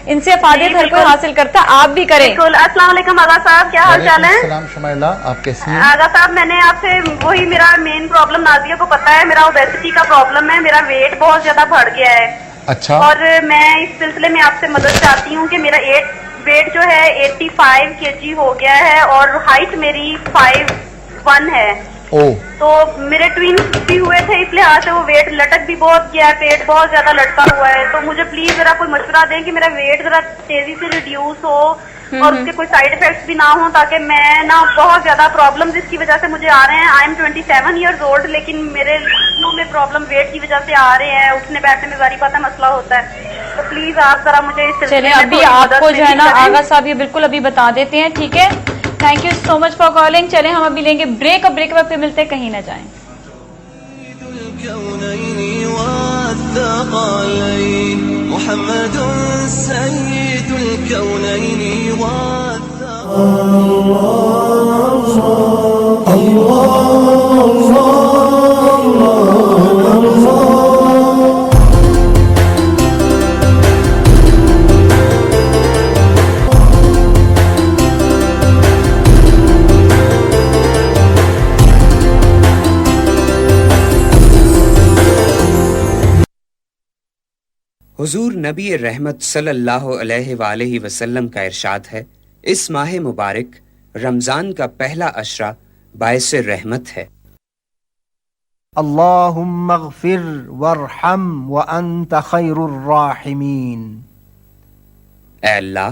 S1: इनसे अफादियत हर कोई हासिल करता, आप भी करें।
S7: बिल्कुल। अस्सलाम वालेकुम आगा साहब, क्या हाल चाल है?
S28: सलाम शुमाइला, आप कैसी हैं?
S7: आगा साहब, मैंने आपसे वही, मेरा मेन प्रॉब्लम नाज़िया को पता है, मेरा ओबेसिटी का प्रॉब्लम है, मेरा वेट बहुत ज्यादा बढ़ गया है।
S28: अच्छा।
S7: और मैं इस सिलसिले में आपसे मदद चाहती हूँ कि मेरा वेट जो है 85 kg हो गया है और हाइट मेरी 5'1" है। تو میرے ٹوینس بھی ہوئے تھے، اس لحاظ سے وہ ویٹ لٹک بھی بہت گیا ہے، پیٹ بہت زیادہ لٹکا ہوا ہے. تو مجھے پلیز ذرا کوئی مشورہ دیں کہ میرا ویٹ ذرا تیزی سے ریڈیوس ہو اور اس کے کوئی سائیڈ افیکٹس بھی نہ ہوں، تاکہ میں نا بہت زیادہ پرابلمز اس کی وجہ سے مجھے آ رہے ہیں. آئی ایم 27 ایئرز اولڈ، لیکن میرے لوگوں میں پرابلم ویٹ کی وجہ سے آ رہے ہیں. اٹھنے بیٹھنے میں ظاہری بات ہے مسئلہ ہوتا ہے. تو پلیز آپ ذرا مجھے اس سلسلے میں
S1: ابھی آپ کو جو ہے نا آغا صاحب یہ بالکل ابھی بتا دیتے ہیں، ٹھیک ہے. Thank you so much for calling. چلیں ہم ابھی لیں گے بریک، اب بریک وقت پہ ملتے، کہیں نہ جائیں.
S6: محمد سيد الكونين
S13: حضور نبی رحمت صلی اللہ علیہ وآلہ وسلم کا ارشاد ہے، اس ماہ مبارک رمضان کا پہلا عشرہ باعث رحمت ہے.
S16: اللہم اغفر وارحم وانت خیر الراحمین.
S13: اے اللہ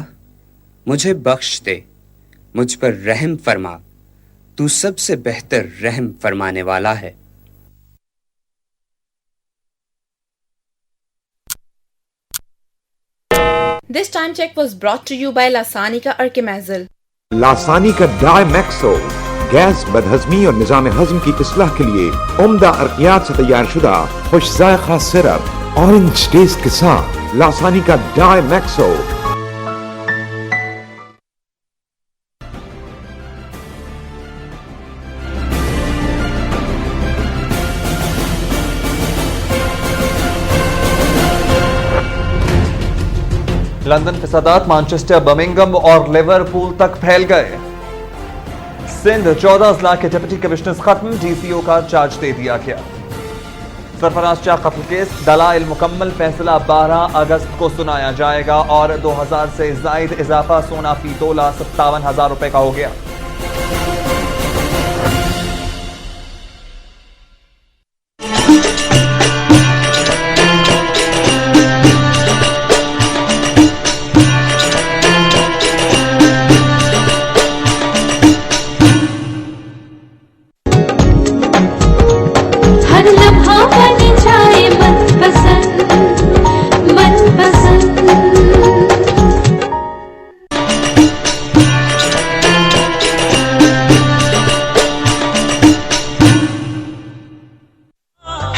S13: مجھے بخش دے، مجھ پر رحم فرما، تو سب سے بہتر رحم فرمانے والا ہے.
S17: This time check was brought to you by Lasanica Archimazole.
S18: لاسانی کا ڈائی میکسو گیس، بدہضمی اور نظام ہضم کی اصلاح کے لیے عمدہ ارقیات سے تیار شدہ خوش ذائقہ سرپ اورنج ٹیسٹ کے ساتھ لاسانی کا ڈائی میکسو.
S19: لندن فسادات مانچسٹر، برمنگھم اور لیورپول تک پھیل گئے. سندھ 14 اضلاع کے ڈپٹی کمشنرز ختم، ڈی سی او کا چارج دے دیا گیا. سرفراز شاہ قتل کیس دلائل مکمل، فیصلہ 12 اگست کو سنایا جائے گا اور 2000 سے زائد اضافہ سونا فی تولہ 57,000 روپے کا ہو گیا.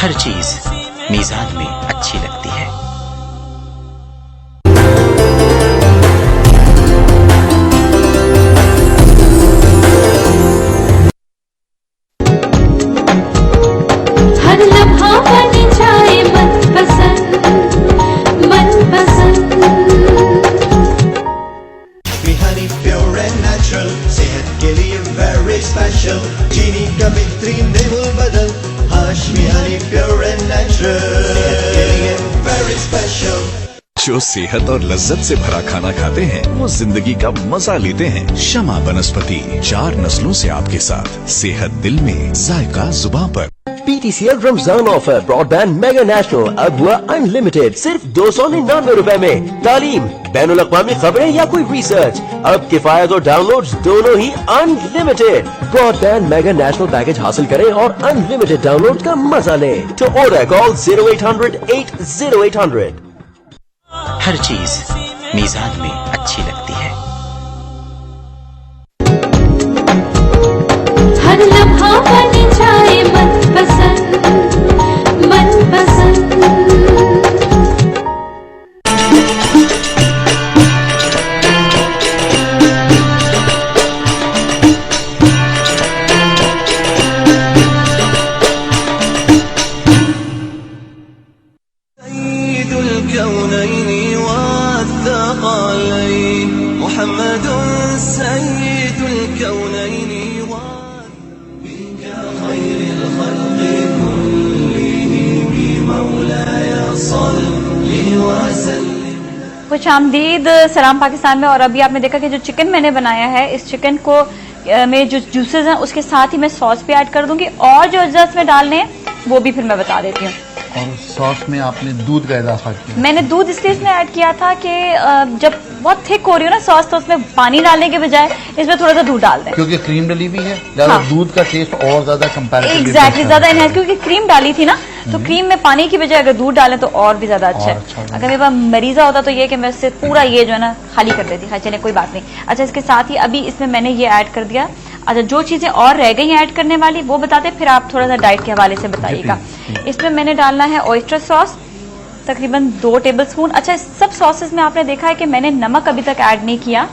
S4: ہر چیز میزان میں اچھی لگتی ہے.
S2: ہر لمحہ بن جائے من پسند، من پسند.
S6: ہنی پیور اینڈ نیچرل، صحت کے لیے ویری اسپیشل، چینی کا بہترین نمول بدل، Hashmi honey pure and natural, صحت کے لیے ویری اسپیشل.
S8: جو صحت اور لذت سے بھرا کھانا کھاتے ہیں وہ زندگی کا مزہ لیتے ہیں. شمع بنسپتی 4 نسلوں سے آپ کے ساتھ، صحت دل میں، ذائقہ زباں پر.
S24: PTCL Ramzan offer broadband mega national اب ہوا انلمیٹڈ صرف 299 روپے میں. تعلیم، بین الاقوامی خبریں یا کوئی ریسرچ، اب کفایت اور ڈاؤن لوڈز دونوں ہی unlimited. Broadband mega national package حاصل کریں اور انلمیٹڈ ڈاؤن لوڈ کا مزہ لیں. ٹو آرڈر کال 0800 80800.
S4: ہر چیز میزان میں اچھی لگتی ہے.
S2: ہر لمحہ بن جائے من پسند، من پسند.
S6: سيد الكونين والثقلين محمد سيد الكونين بك خير الخلق كلهم مولاي صل وسلم.
S1: خوش آمدید سلام پاکستان میں. اور ابھی آپ نے دیکھا کہ جو چکن میں نے بنایا ہے، اس چکن کو میں جو جوسز ہیں اس کے ساتھ ہی میں سوس بھی ایڈ کر دوں گی، اور جو اجزاء میں ڈالنے ہیں وہ بھی پھر میں بتا دیتی ہوں.
S28: اور سوس میں آپ نے دودھ کا اضافہ کیا؟
S1: میں نے دودھ اس لیے اس میں ایڈ کیا تھا کہ جب بہت تھک ہو رہی ہو نا سوس تو اس میں پانی ڈالنے کے بجائے اس میں تھوڑا سا دودھ ڈال دیں،
S28: کیونکہ کریم ڈلی بھی ہے، زیادہ دودھ کا ٹیسٹ اور زیادہ کمپیریٹیولی
S1: ایگزیکٹلی زیادہ انہینس، کیونکہ کریم ڈالی تھی نا تو کریم میں پانی کی بجائے اگر دودھ ڈالیں تو اور بھی زیادہ اچھا ہے. اگر میرے پاس مریضہ ہوتا تو یہ کہ میں اس سے پورا یہ جو ہے نا خالی کر دیتی. چلے کوئی بات نہیں. اچھا اس کے ساتھ ہی ابھی اس میں نے یہ ایڈ کر دیا. اچھا جو چیزیں اور رہ گئی ہیں ایڈ کرنے والی وہ بتاتے، پھر آپ تھوڑا سا ڈائٹ کے حوالے سے بتائیے گا. اس میں نے ڈالنا ہے اوئسٹر سوس تقریباً 2 ٹیبل اسپون. اچھا سب ساسز میں آپ نے دیکھا ہے کہ میں نے نمک ابھی تک ایڈ نہیں کیا،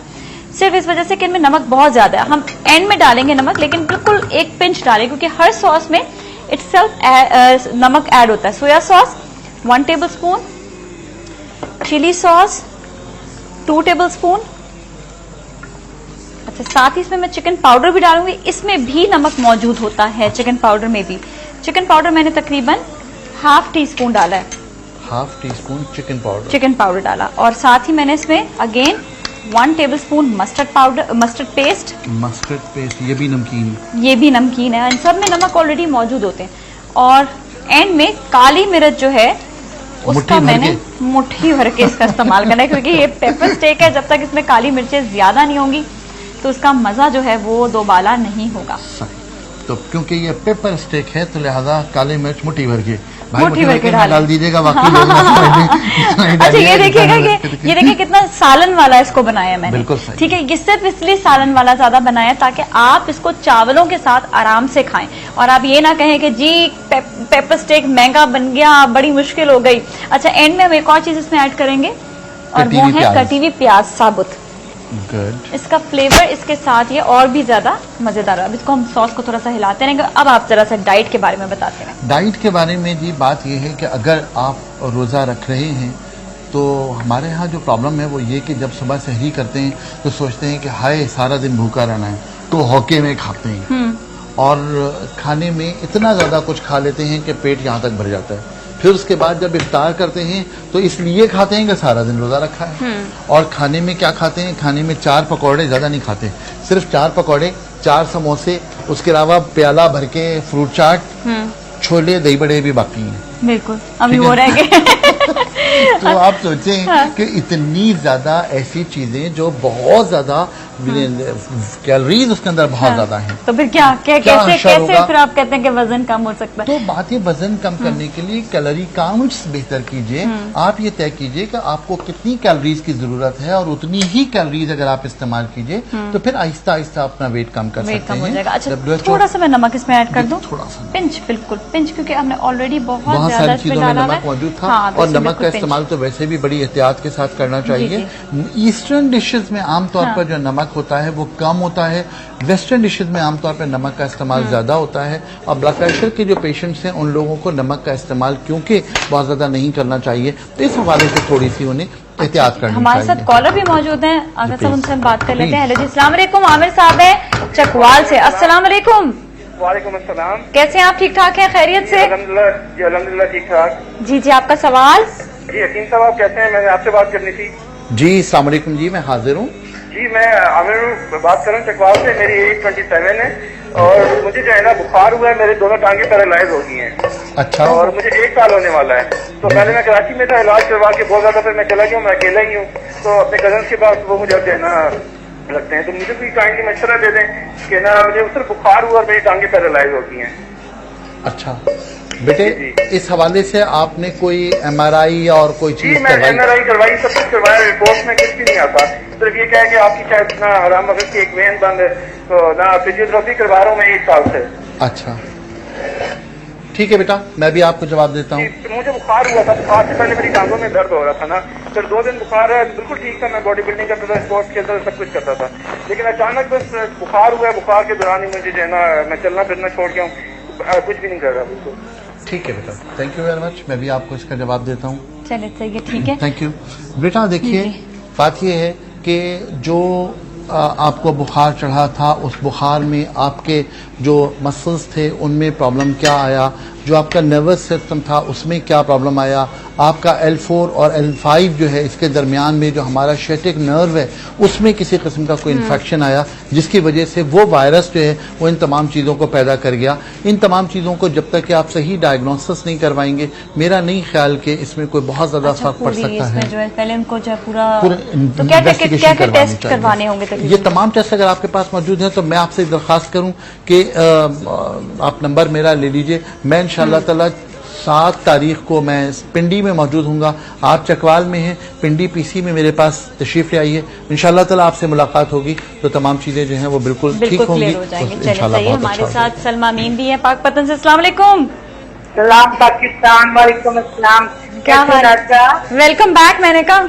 S1: صرف اس وجہ سے کہ ان میں نمک بہت زیادہ ہے. ہم اینڈ میں ڈالیں گے نمک، لیکن بالکل 1 پنچ ڈالیں کیونکہ ہر سوس میں اٹ سیلف نمک ایڈ ہوتا ہے. Soya sauce 1 table spoon, chilli sauce 2 table spoon. اچھا ساتھ ہی اس میں چکن پاؤڈر بھی ڈالوں گی، اس میں بھی نمک موجود ہوتا ہے چکن پاؤڈر میں بھی. چکن پاؤڈر میں نے تقریباً ½ ٹی اسپون ڈالا ہے،
S28: ½ ٹی اسپون
S1: چکن پاؤڈر ڈالا. اور ساتھ ہی میں نے اس میں again 1 table spoon mustard paste.
S28: یہ بھی نمکین ہے،
S1: یہ بھی نمکین ہے. ان سب میں نمک آلریڈی موجود ہوتے ہیں. اور اینڈ میں کالی مرچ جو ہے اس کا میں نے مٹھی بھر کے اس کا استعمال کرنا ہے، کیونکہ یہ پیپر اسٹیک ہے. جب تک اس میں کالی مرچیں زیادہ نہیں ہوں گی تو اس کا مزہ جو ہے وہ دوبالا نہیں ہوگا.
S28: تو کیونکہ یہ پیپر اسٹیک ہے تو لہذا کالے مرچ مٹھی بھر کے
S1: مٹھی بھر کے
S28: ڈال دیجیے گا.
S1: اچھا یہ دیکھیے گا کہ یہ دیکھیے کتنا سالن والا اس کو بنایا میں نے.
S28: بالکل صحیح.
S1: ٹھیک ہے، یہ صرف اس لیے سالن والا زیادہ بنایا تاکہ آپ اس کو چاولوں کے ساتھ آرام سے کھائیں، اور آپ یہ نہ کہیں کہ جی پیپر اسٹیک مہنگا بن گیا، بڑی مشکل ہو گئی. اچھا اینڈ میں ہم ایک اور چیز اس میں ایڈ کریں گے اور وہ ہے کٹی ہوئی پیاز ثابت. اس کا فلیور اس کے ساتھ یہ اور بھی زیادہ مزیدار. اب اس کو ہم سوس کو تھوڑا سا ہلاتے رہیں گے. اب آپ ذرا سا ڈائٹ کے بارے میں بتاتے ہیں.
S28: ڈائٹ کے بارے میں جی بات یہ ہے کہ اگر آپ روزہ رکھ رہے ہیں تو ہمارے ہاں جو پرابلم ہے وہ یہ کہ جب صبح سحری کرتے ہیں تو سوچتے ہیں کہ ہائے سارا دن بھوکا رہنا ہے، تو ہوکے میں کھاتے ہیں اور کھانے میں اتنا زیادہ کچھ کھا لیتے ہیں کہ پیٹ یہاں تک بھر جاتا ہے. پھر اس کے بعد جب افطار کرتے ہیں تو اس لیے کھاتے ہیں کہ سارا دن روزہ رکھا ہے. اور کھانے میں کیا کھاتے ہیں؟ کھانے میں 4 پکوڑے، زیادہ نہیں کھاتے، صرف 4 پکوڑے، 4 سموسے، اس کے علاوہ پیالہ بھر کے فروٹ چاٹ، چھولے دہی بڑے بھی باقی ہیں.
S1: بالکل ابھی وہ رہ گئے.
S28: تو آپ سوچیں کہ اتنی زیادہ ایسی چیزیں جو بہت زیادہ کیلوریز اس کے اندر بہت زیادہ ہیں،
S1: تو پھر کیسے پھر آپ کہتے ہیں کہ وزن کم ہو سکتا ہے؟
S28: تو بات یہ وزن کم کرنے کے لیے کیلوری کاؤنٹس بہتر کیجئے. آپ یہ طے کیجئے کہ آپ کو کتنی کیلوریز کی ضرورت ہے اور اتنی ہی کیلوریز اگر آپ استعمال کیجئے تو پھر آہستہ آہستہ اپنا ویٹ کم کر سکتے ہیں.
S1: اچھا تھوڑا سا میں نمک اس میں ایڈ کر دوں، تھوڑا سا پنچ، بالکل پنچ، کیونکہ ہم نے آلریڈی بہت زیادہ اس میں ڈالا ہے.
S28: نمک موجود تھا اور نمک کا استعمال تو ویسے بھی بڑی احتیاط کے ساتھ کرنا چاہیے. ایسٹرن ڈشز میں عام طور پر جو نمک ہوتا ہے وہ کم ہوتا ہے، ویسٹرن ڈشز میں عام طور پر نمک کا استعمال زیادہ ہوتا ہے. اور بلڈ پریشر کے جو پیشنٹس ہیں ان لوگوں کو نمک کا استعمال کیونکہ بہت زیادہ نہیں کرنا چاہیے، تو اس حوالے سے تھوڑی سی انہیں احتیاط کرنی چاہیے.
S1: ہمارے ساتھ کالر بھی موجود ہیں، اگر صاحب ان سے ہم بات کر لیتے ہیں. ہیلو جی السلام علیکم. عامر صاحب ہیں چکوال سے. السلام علیکم.
S5: وعلیکم السلام.
S1: کیسے ہیں آپ؟ ٹھیک ٹھاک ہیں؟ خیریت سے؟
S5: الحمدللہ ٹھیک ٹھاک.
S1: جی آپ کا سوال.
S5: جی حکیم صاحب آپ کیسے ہیں؟ میں نے آپ سے بات کرنی تھی.
S28: جی السلام علیکم. جی میں حاضر ہوں.
S5: جی میں عامر بات کر رہا ہوں چکوال سے. میری ایج 27 ہے اور مجھے جو ہے نا بخار ہوا ہے، میرے دونوں ٹانگیں پیرالائز ہو گئی ہیں.
S28: اچھا.
S5: اور مجھے 1 سال ہونے والا ہے. تو پہلے میں کراچی میں تھا، علاج کروا کے بہت زیادہ، پھر میں چلا گیا ہوں، میں اکیلا ہی ہوں. تو اپنے کزنس کے پاس وہ مجھے جو ہے نا لگتے ہیں، تو مجھے کوئی کائنڈلی مشورہ دے دیں کہ نا مجھے صرف بخار ہوا اور میری ٹانگیں پیرالائز ہو گئی ہیں.
S28: اچھا بیٹے اس حوالے سے آپ نے کوئی MRI اور کوئی چیز
S5: کروائی؟ جی میں MRI کروائی، سب کچھ کروایا، رپورٹ میں کچھ بھی نہیں آتا. صرف یہ کہا کہ آپ کی شاید نا حرام مغز کی ایک وین بند ہے، تو نا فزیوتھراپی کروا رہا ہوں میں 1 سال سے.
S28: اچھا ٹھیک ہے بیٹا، میں بھی آپ کو جواب دیتا ہوں.
S5: مجھے بخار ہوا تھا، بخار سے پہلے میری ٹانگوں میں درد ہو رہا تھا نا، پھر 2 دن بخار ہے، بالکل ٹھیک تھا، میں باڈی بلڈنگ کرتا تھا، اسپورٹس کھیلتا تھا، سب کچھ کرتا تھا. لیکن اچانک بس بخار ہوا ہے، بخار کے دوران ہی مجھے جو ہے نا میں چلنا پھرنا چھوڑ گیا ہوں، کچھ بھی نہیں کر رہا بالکل.
S28: ٹھیک ہے بیٹا، تھینک یو ویری مچ. میں بھی آپ کو اس کا جواب دیتا ہوں.
S1: چلے چلیے ٹھیک ہے،
S28: تھینک یو. بیٹا دیکھیے بات یہ ہے کہ جو آپ کو بخار چڑھا تھا، اس بخار میں آپ کے جو مسلز تھے ان میں پرابلم کیا آیا، जो आपका नर्वस सिस्टम था उसमें क्या प्रॉब्लम आया, आपका L4 और L5 जो है इसके दरमियान में जो हमारा शेटिक नर्व है उसमें किसी किस्म का कोई इन्फेक्शन आया जिसकी वजह से वो वायरस जो है वो इन तमाम चीज़ों को पैदा कर गया। इन तमाम चीज़ों को जब तक कि आप सही डायग्नोसिस नहीं करवाएंगे मेरा नहीं ख्याल कि इसमें कोई बहुत ज़्यादा फर्क पड़ सकता है।
S1: जो है पहले उनको जो है पूरा तो क्या टेस्ट करवाने होंगे?
S28: ये तमाम टेस्ट अगर आपके पास मौजूद हैं तो मैं आपसे दरख्वास्त करूं कि आप नंबर मेरा ले लीजिए। मैं इंशाअल्लाह ताला 7 तारीख को मैं पिंडी में मौजूद हूँगा। आप चकवाल में हैं, पिंडी पीसी में मेरे पास तशरीफ ले आइए। इंशाअल्लाह ताला आपसे मुलाकात होगी तो तमाम चीजें जो हैं वो बिल्कुल ठीक होंगी।
S1: चलिए हमारे साथ सलमा अमीन भी है पाकपतन से। अस्सलाम वालेकुम।
S3: सलाम पाकिस्तान। वालेकुम अस्सलाम।
S1: क्या हाल? Welcome back. मैंने कहा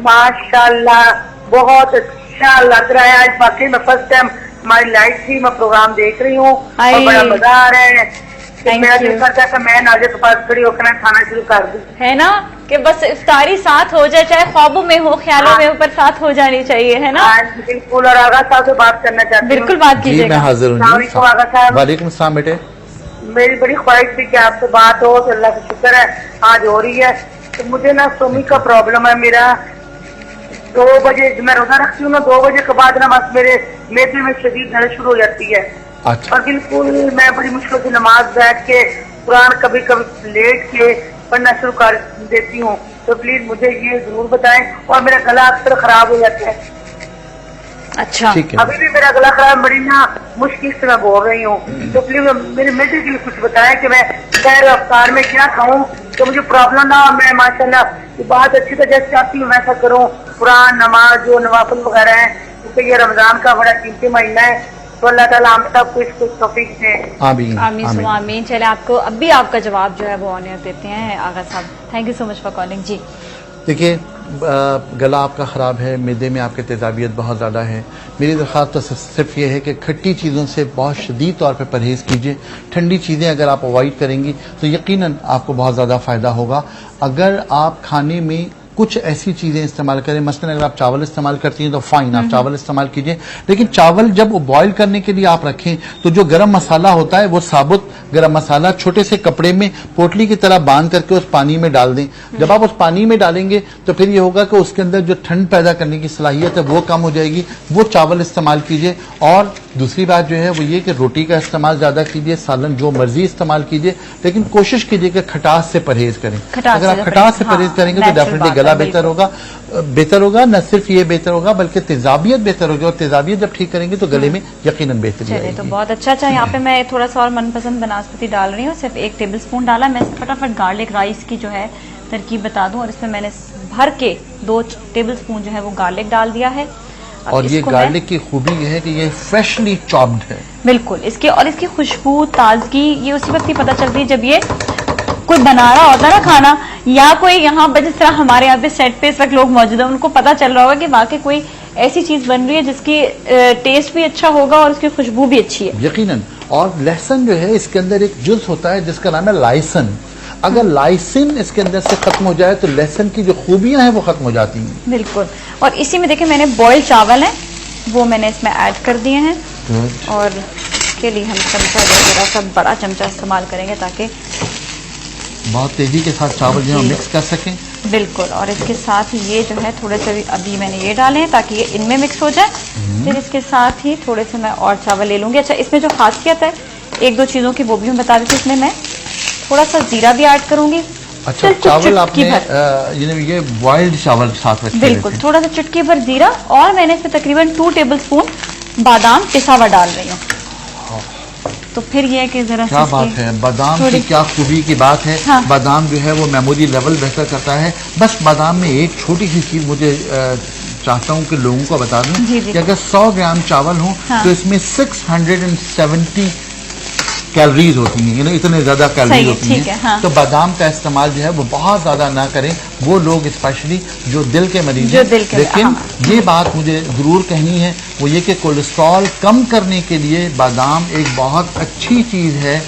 S3: माशाल्लाह बहुत अच्छा लग रहा है। आज बाकी मैं फर्स्ट टाइम हमारी लाइव थी, मैं प्रोग्राम देख रही हूँ और बड़ा मजा आ रहा है। मेरा दिल करता है कि मैं नाज़िर के पास खड़ी होकर खाना शुरू कर दूं।
S1: है ना कि बस इफ्तारी साथ हो जाए, चाहे ख्वाबों में हो ख्यालों में हो पर साथ हो जानी चाहिए, है ना?
S3: बिल्कुल। और आगा साहब से बात करना चाहती हूँ।
S1: बिल्कुल बात कीजिएगा।
S28: मैं हाजिर हूँ।
S3: आगा साहब
S28: वालेकुम अस्सलाम बेटे।
S3: मेरी बड़ी ख्वाहिश थी कि आपसे बात हो तो अल्लाह का शुक्र है आज हो रही है। तो मुझे ना सोमी का प्रॉब्लम है। मेरा 2 बजे मैं रोजा रखती हूँ ना, 2 बजे के बाद ना बस मेरे मेदे में शदीद दर्द शुरू हो जाती है।
S28: अच्छा।
S3: और बिल्कुल मैं बड़ी मुश्किल से नमाज बैठ के कुरान कभी कभी लेट के पढ़ना शुरू कर देती हूँ। तो प्लीज मुझे ये जरूर बताएं। और मेरा गला अक्सर खराब हो जाता है।
S1: अच्छा।
S3: अभी भी मेरा गला खराब, बड़ी ना मुश्किल से मैं बोल रही हूँ। तो प्लीज मेरे मेरे के लिए कुछ बताएं कि मैं खैर अफ्तार में क्या खाऊं तो मुझे प्रॉब्लम ना हो। मैं माशाल्लाह बात अच्छी तरह जैसे चाहती हूँ वैसा करूँ। कुरान नमाज जो नवाफिल वगैरह है, क्योंकि ये रमजान का बड़ा कीमती महीना है। तो अल्लाह ताला हम सब कुछ तौफीक दे।
S28: आमीन
S1: आमीन आमीन। चले आपको अब भी आपका जवाब जो है वो ऑनर देते हैं आगा साहब। Thank you so much for calling. जी
S28: देखिए गला आपका ख़राब है, मैदे में आपके तेज़ाबियत बहुत ज़्यादा है। मेरी दरख्वास्त तो सिर्फ ये है कि खट्टी चीज़ों से बहुत शदीद तौर पे परहेज़ कीजिए। ठंडी चीज़ें अगर आप अवॉइड करेंगी तो यकीनन आपको बहुत ज़्यादा फ़ायदा होगा। अगर आप खाने में कुछ ऐसी चीज़ें इस्तेमाल करें, मसलन अगर आप चावल इस्तेमाल करती हैं तो फाइन आप चावल इस्तेमाल कीजिए, लेकिन चावल जब बॉईल करने के लिए आप रखें तो जो गरम मसाला होता है वो साबुत गरम मसाला छोटे से कपड़े में पोटली की तरह बांध करके उस पानी में डाल दें। जब आप उस पानी में डालेंगे तो फिर ये होगा कि उसके अंदर जो ठंड पैदा करने की सलाहियत है वो कम हो जाएगी। वो चावल इस्तेमाल कीजिए। और दूसरी बात जो है वो ये कि रोटी का इस्तेमाल ज़्यादा कीजिए, सालन जो मर्जी इस्तेमाल कीजिए, लेकिन कोशिश कीजिए कि खटास से परहेज करें। अगर आप खटास से परहेज करेंगे तो डेफिनेटली गला बेहतर होगा। न सिर्फ ये बेहतर होगा बल्कि तेजाबियत बेहतर होगी। और तेजाबियत जब ठीक करेंगे तो गले में यकीनन बेहतरी आएगी।
S1: तो बहुत अच्छा। यहाँ पे मैं थोड़ा सा और मनपसंद बनास्पति डाल रही हूँ। सिर्फ 1 टेबल स्पून डाला। मैं फटाफट गार्लिक राइस की जो है तरकीब बता दूं। और इसमें मैंने भर के 2 टेबल स्पून जो है वो गार्लिक डाल दिया है।
S28: और ये गार्लिक की खूबी ये है कि ये फ्रेशली चॉप्ड है।
S1: बिल्कुल। इसकी खुशबू ताजगी ये उसी वक्त ही पता चलती है जब ये कोई बना रहा होता है ना खाना, या कोई यहाँ पर जिस तरह हमारे यहाँ पे सेट पे इस वक्त लोग मौजूद हैं उनको पता चल रहा होगा कि वाकई कोई ऐसी चीज बन रही है जिसकी टेस्ट भी अच्छा होगा और उसकी खुशबू भी अच्छी है।
S28: यकीनन। और लहसुन जो है इसके अंदर एक जुज़ होता है जिसका नाम है लाइसिन। अगर लाइसिन इसके अंदर से खत्म हो जाए तो लहसुन की जो खूबियां हैं वो खत्म हो जाती हैं।
S1: बिल्कुल। और इसी में देखिए मैंने बॉइल्ड चावल है वो मैंने इसमें ऐड कर दिए हैं। और इसके लिए हम चमचा जरा सा बड़ा चमचा इस्तेमाल करेंगे ताकि
S28: बहुत तेजी के साथ चावल जो है मिक्स कर सकें।
S1: बिल्कुल। और इसके साथ ही ये जो है थोड़े से अभी मैंने ये डाले हैं ताकि ये इनमें मिक्स हो जाए। फिर इसके साथ ही थोड़े से मैं और चावल ले लूंगी। अच्छा, इसमें जो खासियत है 1-2 चीजों की वो भी मैं बता देती हूँ। इसमें मैं थोड़ा सा जीरा भी ऐड करूंगी।
S28: अच्छा, चावल आपने ये बॉइल्ड चावल साथ रखे?
S1: बिल्कुल। थोड़ा सा चुटकी भर जीरा और मैंने इसमें तकरीबन 2 टेबल स्पून बादाम पिसा हुआ डाल रही हूँ। तो फिर ये है कि जरा
S28: क्या बात है, बादाम की क्या खूबी की बात है। हाँ। बादाम जो है वो मेमोरी लेवल बेहतर करता है। बस बादाम में एक छोटी सी चीज मुझे चाहता हूँ कि लोगों को बता दूं कि अगर 100 ग्राम चावल हो तो इसमें 670 कैलोरीज होती हैं, इतने ज्यादा कैलोरीज होती हैं। हाँ। तो बादाम का इस्तेमाल जो है वो बहुत ज्यादा ना करें वो लोग, स्पेशली जो दिल के मरीज हैं। लेकिन ये बात मुझे जरूर कहनी है वो ये कि कोलेस्ट्रॉल कम करने के लिए बादाम एक बहुत अच्छी चीज है।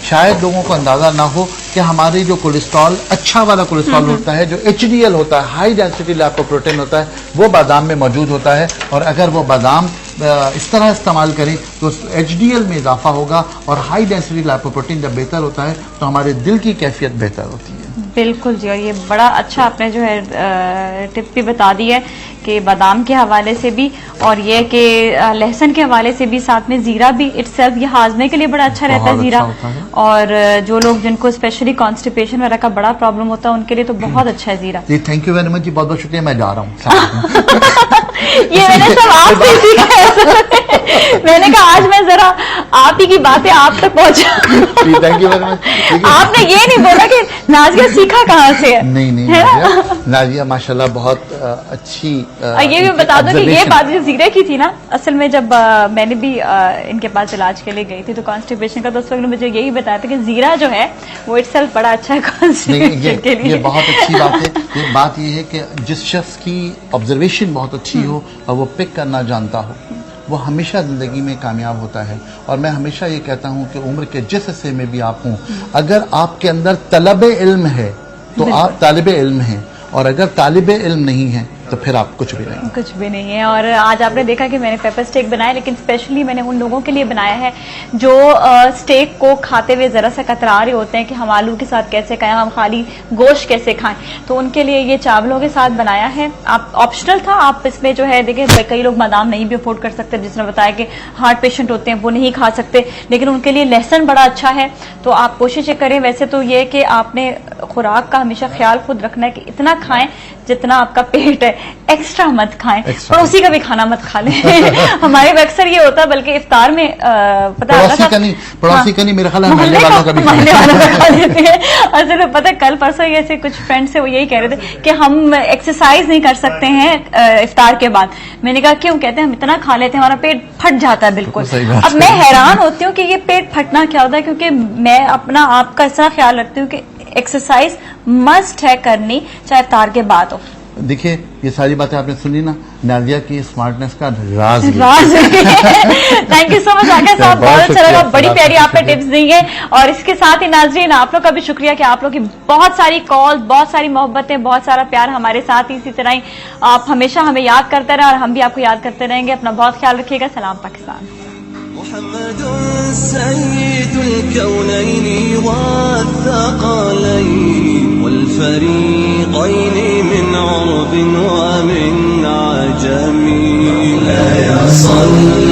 S28: शायद लोगों को अंदाजा ना हो कि हमारे जो कोलेस्ट्रॉल अच्छा वाला कोलेस्ट्रॉल होता है, जो HDL होता है, हाई डेंसिटी लिपोप्रोटीन होता है, वो बादाम में मौजूद होता है। और अगर वो बादाम اس طرح استعمال کریں تو HDL میں اضافہ ہوگا، اور ہائی ڈینسٹی لائپوپروٹین جب بہتر ہوتا ہے تو ہمارے دل کی کیفیت بہتر ہوتی ہے.
S1: بالکل جی، اور یہ بڑا اچھا آپ نے جو ہے ٹپ بھی بتا دی ہے کہ بادام کے حوالے سے بھی، اور یہ کہ لہسن کے حوالے سے بھی، ساتھ میں زیرہ بھی اٹ سیلف یہ ہاضمے کے لیے بڑا اچھا رہتا ہے زیرہ. اور جو لوگ جن کو اسپیشلی کانسٹیپیشن وغیرہ کا بڑا پرابلم ہوتا ہے ان کے لیے تو بہت اچھا ہے زیرہ.
S28: جی تھینک یو ویری مچ جی، بہت بہت شکریہ، میں جا رہا ہوں.
S1: یہ میں نے سب آپ سے سیکھا ہے. میں نے کہا آج میں ذرا آپ ہی کی باتیں آپ تک پہنچا.
S28: Thank you very much.
S1: آپ نے یہ نہیں بولا کہ نازیہ سیکھا کہاں سے ہے.
S28: نہیں نازیہ ماشاءاللہ بہت اچھی.
S1: یہ بھی بتا دو کہ یہ بات جو زیرے کی تھی نا، اصل میں جب میں نے بھی ان کے پاس علاج کے لیے گئی تھی تو کانسٹیپیشن کا، تو اس وقت نے مجھے یہی بتایا تھا کہ زیرہ جو ہے وہ اٹ سیلف بڑا اچھا ہے کانسٹیپیشن کے لیے.
S28: یہ بہت اچھی بات ہے. یہ بات یہ ہے کہ جس شخص کی آبزرویشن بہت اچھی ہو اور وہ پک کرنا جانتا ہو، وہ ہمیشہ زندگی میں کامیاب ہوتا ہے. اور میں ہمیشہ یہ کہتا ہوں کہ عمر کے جس حصے میں بھی آپ ہوں، اگر آپ کے اندر طلب علم ہے تو آپ طالب علم ہیں، اور اگر طالب علم نہیں ہے تو پھر آپ کچھ بھی نہیں
S1: ہے. اور آج آپ نے دیکھا کہ میں نے پیپر اسٹیک بنایا، لیکن اسپیشلی میں نے ان لوگوں کے لیے بنایا ہے جو اسٹیک کو کھاتے ہوئے ذرا سا کترا رہے ہوتے ہیں کہ ہم آلو کے ساتھ کیسے کھائیں، ہم خالی گوشت کیسے کھائیں. تو ان کے لیے یہ چاولوں کے ساتھ بنایا ہے. آپ آپشنل تھا، آپ اس میں جو ہے دیکھیں کئی لوگ بادام نہیں بھی افورڈ کر سکتے، جس نے بتایا کہ ہارٹ پیشنٹ ہوتے ہیں وہ نہیں کھا سکتے، لیکن ان کے لیے لہسن بڑا اچھا ہے. تو آپ کوشش کریں. ویسے تو یہ کہ آپ نے خوراک کا ہمیشہ خیال خود رکھنا ہے کہ اتنا کھائیں جتنا آپ کا پیٹ ہے، ایکسٹرا مت کھائیں. پڑوسی کا بھی کھانا مت کھا لیں. ہمارے میں اکثر یہ ہوتا ہے، بلکہ افطار میں
S28: پڑوسی کا نہیں، میرا خیال ہے محلے والوں کا بھی
S1: کھا لیتے ہیں. اصل میں پتہ ہے کل پرسوں ایسے کچھ فرینڈ سے وہ یہی کہہ رہے تھے کہ ہم ایکسرسائز نہیں کر سکتے ہیں افطار کے بعد. میں نے کہا کیوں؟ کہتے ہیں ہم اتنا کھا لیتے ہیں ہمارا پیٹ پھٹ جاتا ہے بالکل. اب میں حیران ہوتی ہوں کہ یہ پیٹ پھٹنا کیا ہوتا ہے، کیونکہ میں اپنا آپ کا ایسا خیال رکھتی ہوں کہ ایکسرسائز مسٹ ہے کرنی، چاہے افطار کے بعد ہو.
S28: دیکھیے یہ ساری باتیں آپ نے سنی نا، نازیہ کی اسمارٹنس کا راز.
S1: تھینک یو سو مچ عاقل صاحب، بہت اچھا لگا، بڑی پیاری آپ نے ٹپس دی ہیں. اور اس کے ساتھ ہی ناظرین آپ لوگ کا بھی شکریہ کہ آپ لوگ کی بہت ساری کال، بہت ساری محبتیں، بہت سارا پیار ہمارے ساتھ. اسی طرح ہی آپ ہمیشہ ہمیں یاد کرتے رہیں اور ہم بھی آپ کو یاد کرتے رہیں گے. اپنا بہت خیال رکھیے گا. سلام پاکستان.
S6: محمد سيد الكونين والثقلين والفريقين من عرب ومن عجم. لا يصل